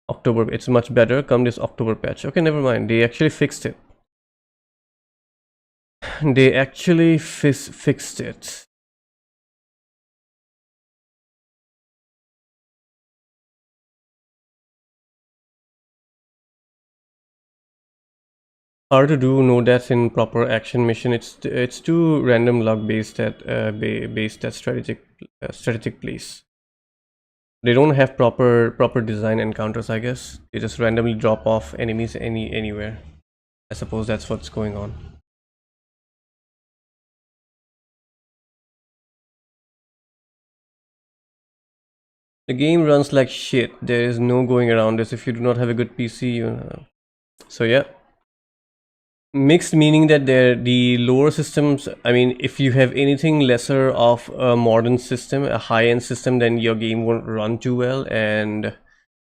October, it's much better come this October patch. Okay, never mind, they actually fixed it. They actually fixed it. Hard to do, no deaths in proper action mission. It's too random luck based at strategic place. They don't have proper design encounters, I guess. They just randomly drop off enemies anywhere. I suppose that's what's going on. The game runs like shit. There is no going around this. If you do not have a good PC, so yeah. Mixed, meaning that the lower systems, I mean, if you have anything lesser of a modern system, a high-end system, then your game won't run too well. And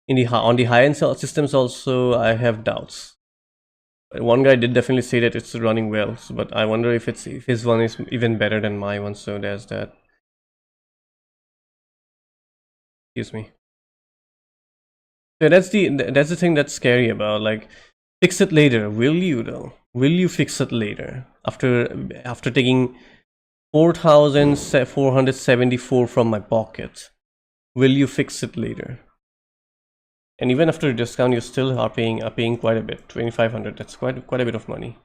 on the high-end systems also, I have doubts. One guy did definitely say that it's running well, but I wonder if his one is even better than my one. So there's that. Excuse me. So that's the thing that's scary about, like, fix it later. Will you though? Will you fix it later after taking 4,474 from my pocket? Will you fix it later? And even after a discount, you still are paying quite a bit. 2,500. That's quite a bit of money.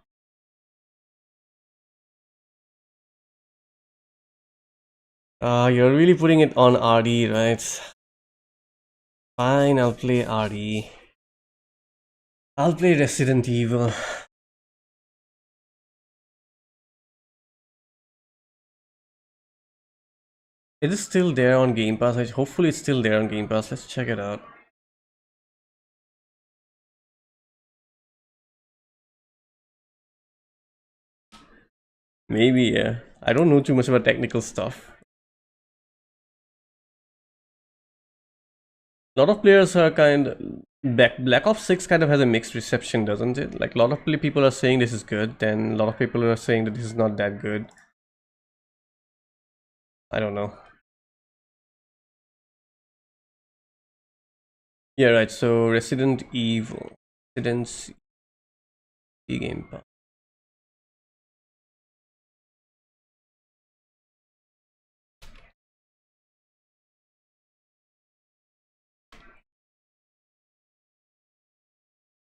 You're really putting it on RD, right? Fine, I'll play RD. I'll play Resident Evil. It is still there on Game Pass. Hopefully it's still there on Game Pass. Let's check it out. Maybe, yeah. I don't know too much about technical stuff. A lot of players are Black Ops 6 kind of has a mixed reception, doesn't it? Like, a lot of people are saying this is good, then a lot of people are saying that this is not that good. I don't know. Yeah, right. So Resident Evil, Resident Game Pass.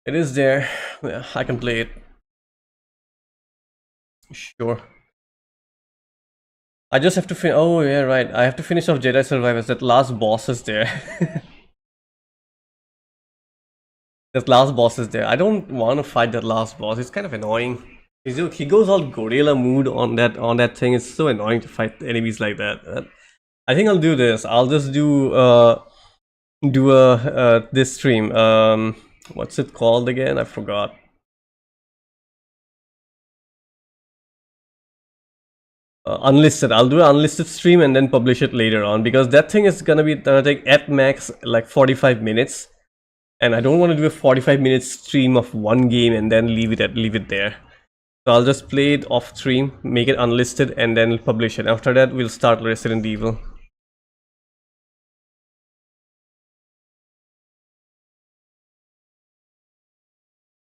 It is there. Yeah, I can play it. Sure. I just have to finish. Oh yeah, right. I have to finish off Jedi Survivors. That last boss is there. That last boss is there. I don't want to fight that last boss. It's kind of annoying. He goes all gorilla mood on that thing. It's so annoying to fight enemies like that. I think I'll do this. I'll just do this stream. What's it called again? I forgot. Unlisted. I'll do an unlisted stream and then publish it later on, because that thing is gonna take at max like 45 minutes, and I don't want to do a 45-minute stream of one game and then leave it there. So I'll just play it off stream, make it unlisted, and then publish it. After that, we'll start Resident Evil.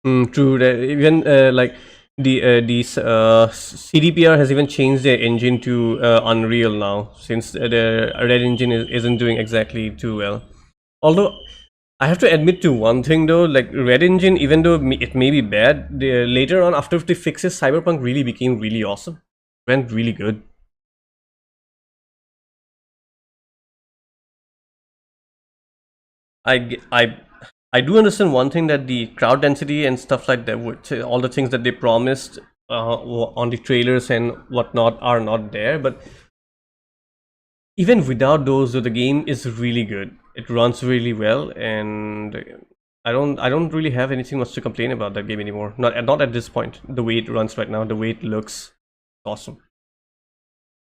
True. Even like the CDPR has even changed their engine to Unreal now, since the Red engine isn't doing exactly too well. Although I have to admit to one thing though, like Red engine, even though it may be bad, later on after the fixes, Cyberpunk really became really awesome. Went really good. I do understand one thing, that the crowd density and stuff like that, all the things that they promised on the trailers and whatnot are not there. But even without those, the game is really good. It runs really well, and I don't really have anything much to complain about that game anymore. Not at this point. The way it runs right now, the way it looks, awesome.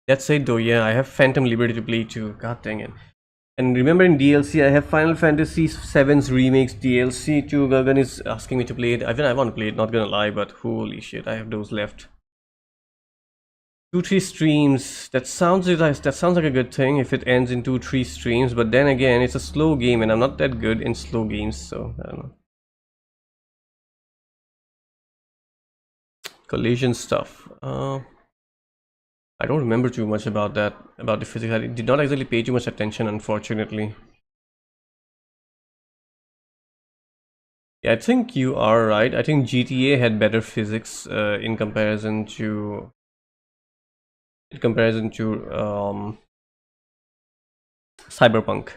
That said though, yeah, I have Phantom Liberty to play too. God dang it. And remember, in DLC, I have Final Fantasy VII's Remakes DLC too. Gagan is asking me to play it. I want to play it, not gonna lie, but holy shit, I have those left. 2-3 streams. That sounds like a good thing if it ends in 2-3 streams. But then again, it's a slow game, and I'm not that good in slow games, so I don't know. Collision stuff. I don't remember too much about that, about the physics. I did not exactly pay too much attention, unfortunately. Yeah, I think you are right. I think GTA had better physics in comparison to Cyberpunk.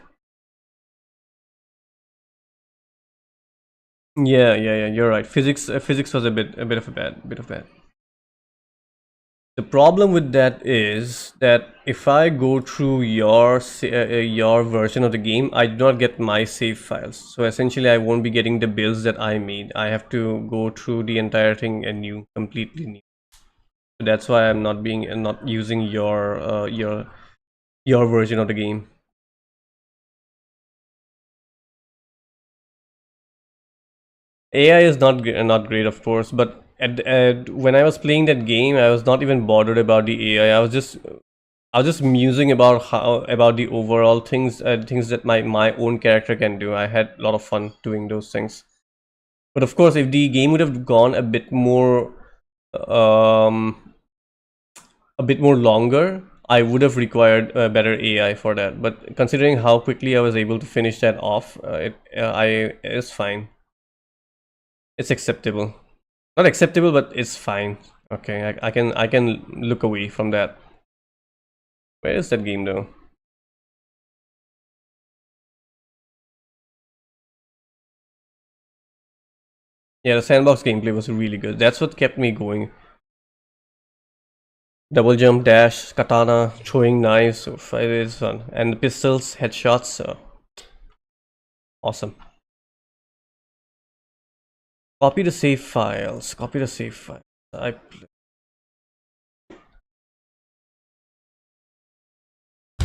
Yeah, you're right. Physics was a bit of bad. The problem with that is that if I go through your version of the game, I do not get my save files. So essentially, I won't be getting the builds that I made. I have to go through the entire thing anew, completely new. So that's why I'm not using your version of the game. AI is not great, of course, but when I was playing that game, I was not even bothered about the AI. I was just musing about the overall things that my own character can do. I had a lot of fun doing those things. But of course, if the game would have gone a bit more longer, I would have required better AI for that. But considering how quickly I was able to finish that off, it's fine. It's acceptable. Not acceptable, but it's fine. Okay, I can look away from that. Where is that game though? Yeah, the sandbox gameplay was really good. That's what kept me going. Double jump, dash, katana, throwing knives, so it is fun. And the pistols, headshots, so awesome. Copy the save files.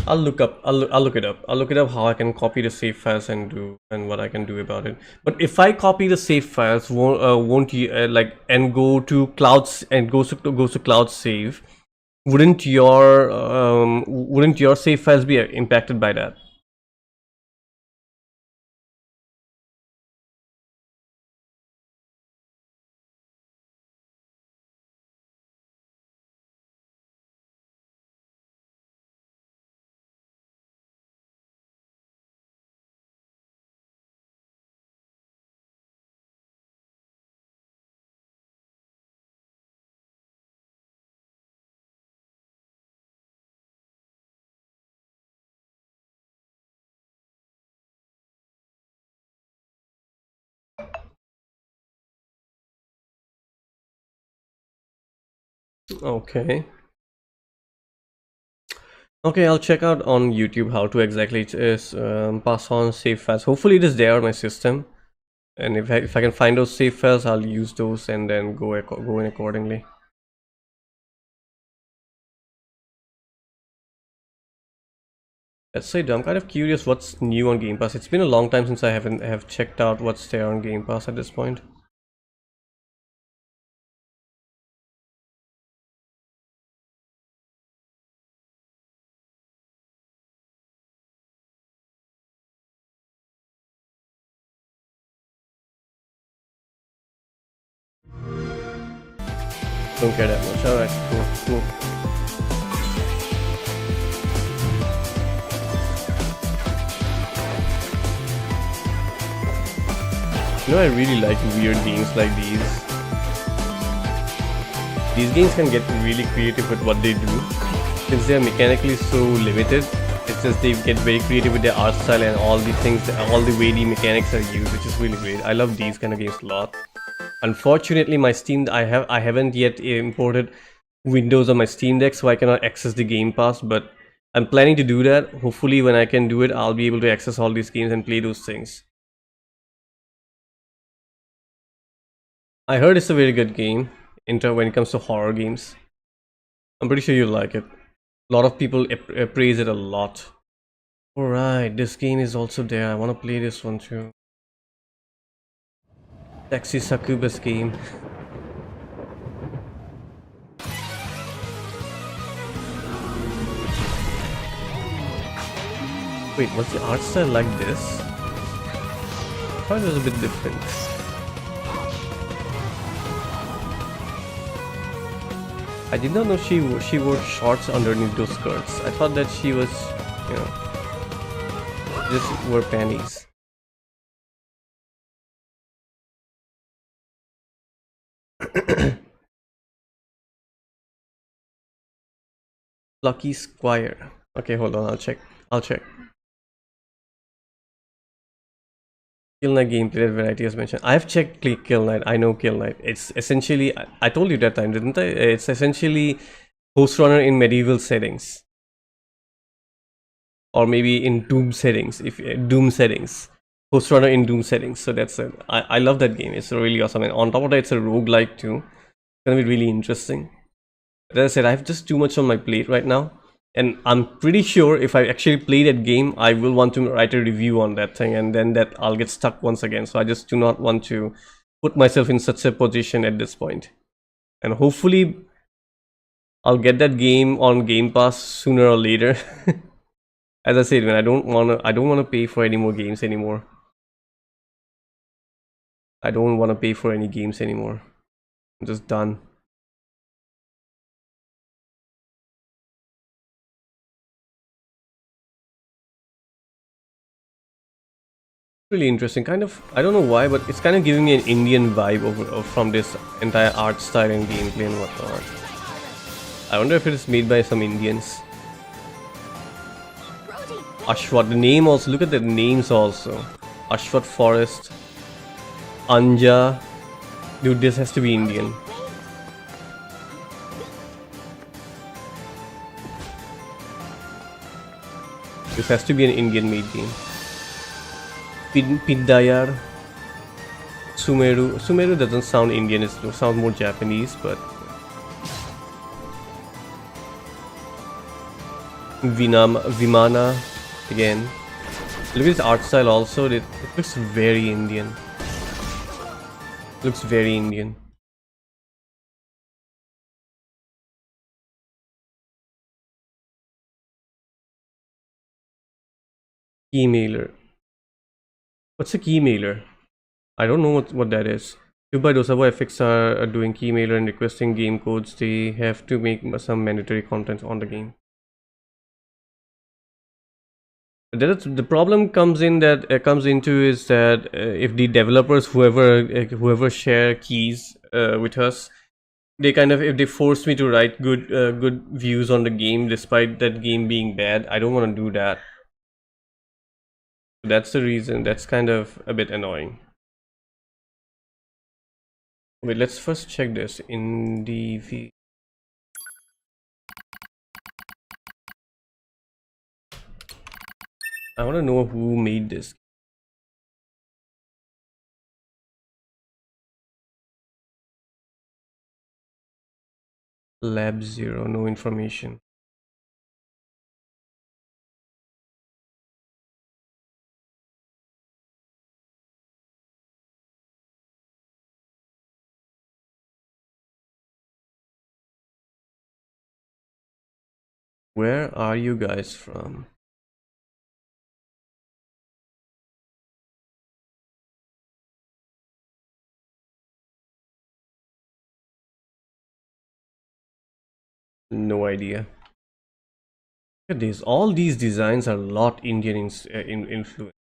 I'll look it up how I can copy the save files and what I can do about it. But if I copy the save files, won't you and go to clouds and goes to cloud save, wouldn't your save files be impacted by that? Okay, I'll check out on YouTube how to exactly pass on save files. Hopefully it is there on my system, and if I can find those save files, I'll use those and then go in accordingly. Let's say, I'm kind of curious what's new on Game Pass. It's been a long time since I have checked out what's there on Game Pass at this point. Don't care that much. Alright, cool. You know, I really like weird games like these. These games can get really creative with what they do. Since they are mechanically so limited, It's just they get very creative with their art style and all the things, all the way the mechanics are used, which is really great. I love these kind of games a lot. Unfortunately, my Steam, I haven't yet imported Windows on my Steam Deck, so I cannot access the Game Pass. But I'm planning to do that. Hopefully, when I can do it, I'll be able to access all these games and play those things. I heard it's a very good game when it comes to horror games. I'm pretty sure you'll like it. A lot of people praise it a lot. Alright, this game is also there. I want to play this one too. Taxi Sakuba's game. Wait, was the art style like this? I thought it was a bit different. I did not know she wore shorts underneath those skirts. I thought that she was, you know, just wore panties. Lucky Squire. Okay, hold on, I'll check. Kill Knight gameplay variety as mentioned. I've checked Kill Knight. I know Kill Knight. It's essentially, I told you that time, didn't I? It's essentially Host Runner in medieval settings, or maybe in Doom settings. Host Runner in Doom settings. So that's it. I love that game. It's really awesome. And on top of that, it's a roguelike too. It's gonna be really interesting. But as I said, I have just too much on my plate right now. And I'm pretty sure if I actually play that game, I will want to write a review on that thing, and then that I'll get stuck once again. So I just do not want to put myself in such a position at this point. And hopefully I'll get that game on Game Pass sooner or later. As I said, man, I don't wanna pay for any more games anymore. I don't want to pay for any games anymore. I'm just done. Really interesting, kind of. I don't know why, but it's kind of giving me an Indian vibe from this entire art style and gameplay and whatnot. I wonder if it is made by some Indians. Ashwat, the name also, look at the names also. Ashwat Forest, Anja. Dude, this has to be Indian. This has to be an Indian made game. Piddayar, Sumeru. Sumeru doesn't sound Indian, it sounds more Japanese, but Vimana again. Look at this art style also, it looks very Indian. Looks very Indian. Keymailer. What's a keymailer? I don't know what that is. Dubai Dosabo FX are doing keymailer and requesting game codes. They have to make some mandatory content on the game. The problem comes into is that if the developers, whoever share keys with us, they kind of, if they force me to write good views on the game despite that game being bad, I don't want to do that. That's the reason. That's kind of a bit annoying. Wait, let's first check this in the I want to know who made this. Lab 0, no information. Where are you guys from? No idea. Look at this. All these designs are a lot Indian influence.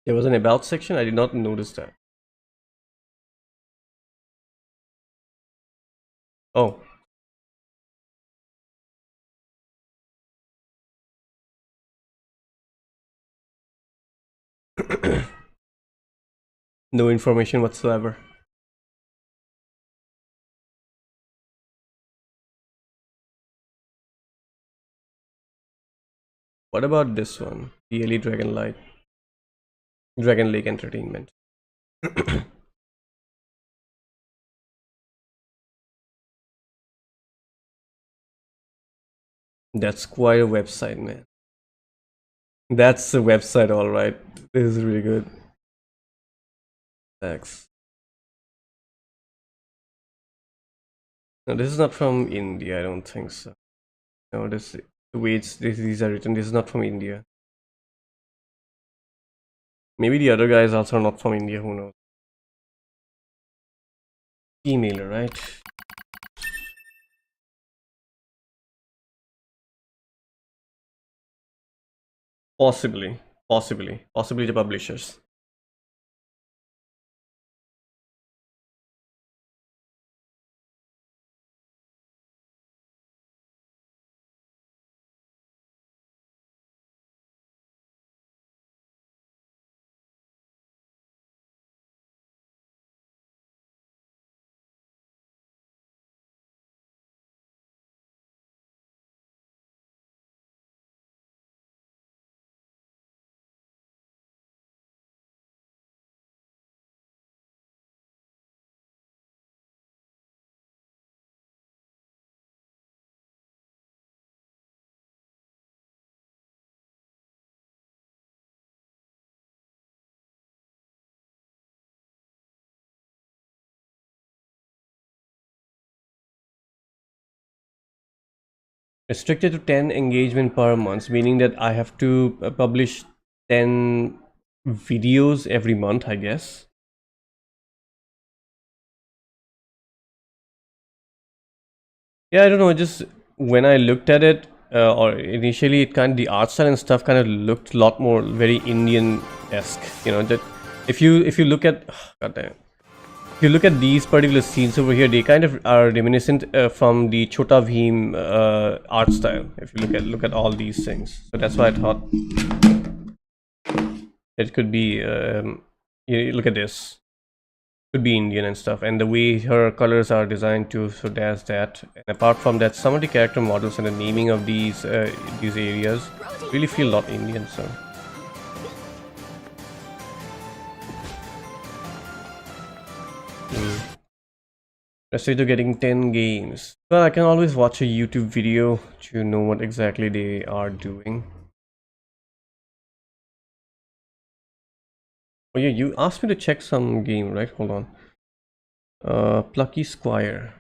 There was an about section. I did not notice that. Oh. No information whatsoever. What about this one? DLE Dragon Lake Entertainment. That's quite a website, man. That's a website, alright. This is really good. Thanks. No, this is not from India, I don't think so. No, this the way these are written, this is not from India. Maybe the other guy is also not from India, who knows? Emailer, right? Possibly the publishers. Restricted to 10 engagement per month, meaning that I have to publish 10 videos every month, I guess. Yeah, I don't know, just when I looked at it, or initially it the art style and stuff kind of looked a lot more very Indian-esque, you know, that if you look at, god damn, if you look at these particular scenes over here, they kind of are reminiscent from the Chota Bheem art style. If you look at all these things, so that's why I thought it could be. You look at this, could be Indian and stuff, and the way her colors are designed too. So there's that. And apart from that, some of the character models and the naming of these areas really feel a lot Indian. So. Restricted to getting 10 games. Well, I can always watch a YouTube video to know what exactly they are doing. Oh yeah, you asked me to check some game, right? Hold on. Plucky Squire.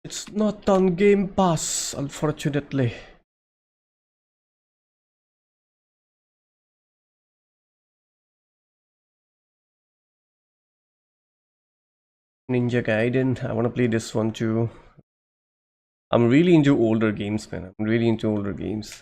It's not on Game Pass, unfortunately. Ninja Gaiden, I want to play this one too. I'm really into older games, man. I'm really into older games.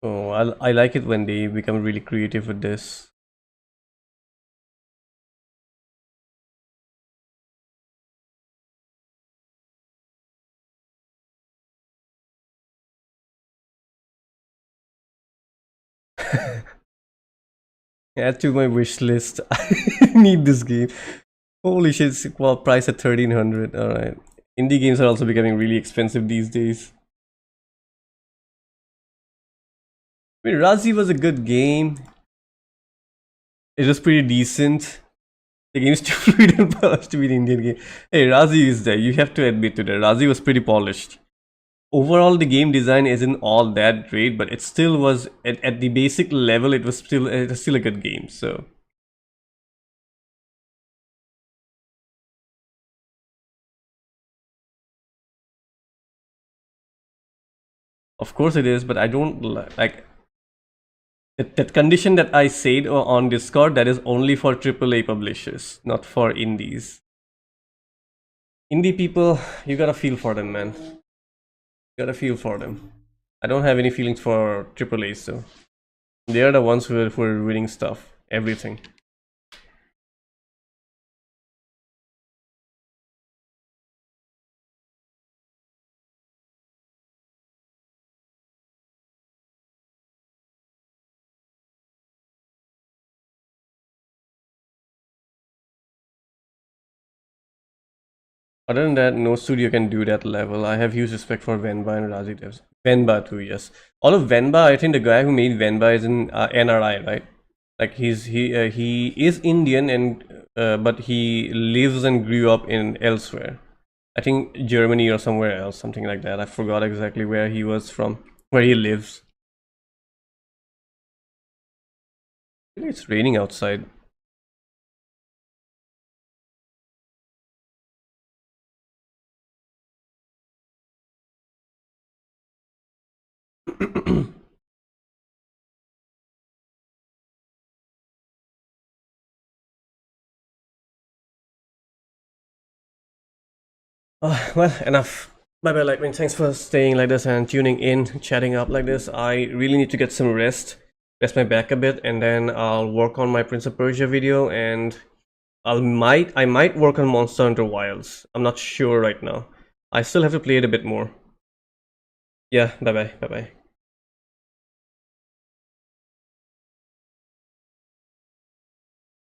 Oh, I like it when they become really creative with this. Add to my wish list. I need this game. Holy shit, it's well, price at 1300. Alright. Indie games are also becoming really expensive these days. I mean, Razi was a good game. It was pretty decent. The game is too fluid and polished to be an Indian game. Hey, Razi is there. You have to admit to that. Razi was pretty polished. Overall, the game design isn't all that great, but it still was at the basic level. It was still a good game. So. Of course it is, but I don't like that condition that I said on Discord. That is only for AAA publishers, not for indies. Indie people, you gotta feel for them, man. You gotta feel for them. I don't have any feelings for AAA, so they are the ones who are winning stuff, everything. Other than that, no studio can do that level. I have huge respect for Venba and Razi devs. Venba too, yes. All of Venba, I think the guy who made Venba is in NRI, right? Like he is Indian and but he lives and grew up in elsewhere. I think Germany or somewhere else, something like that. I forgot exactly where he was from, where he lives. It's raining outside. Well, enough. Bye bye, Lightning. Thanks for staying like this and tuning in, chatting up like this. I really need to get some rest my back a bit, and then I'll work on my Prince of Persia video, and I might work on Monster Hunter Wilds. I'm not sure right now. I still have to play it a bit more. Yeah, bye bye.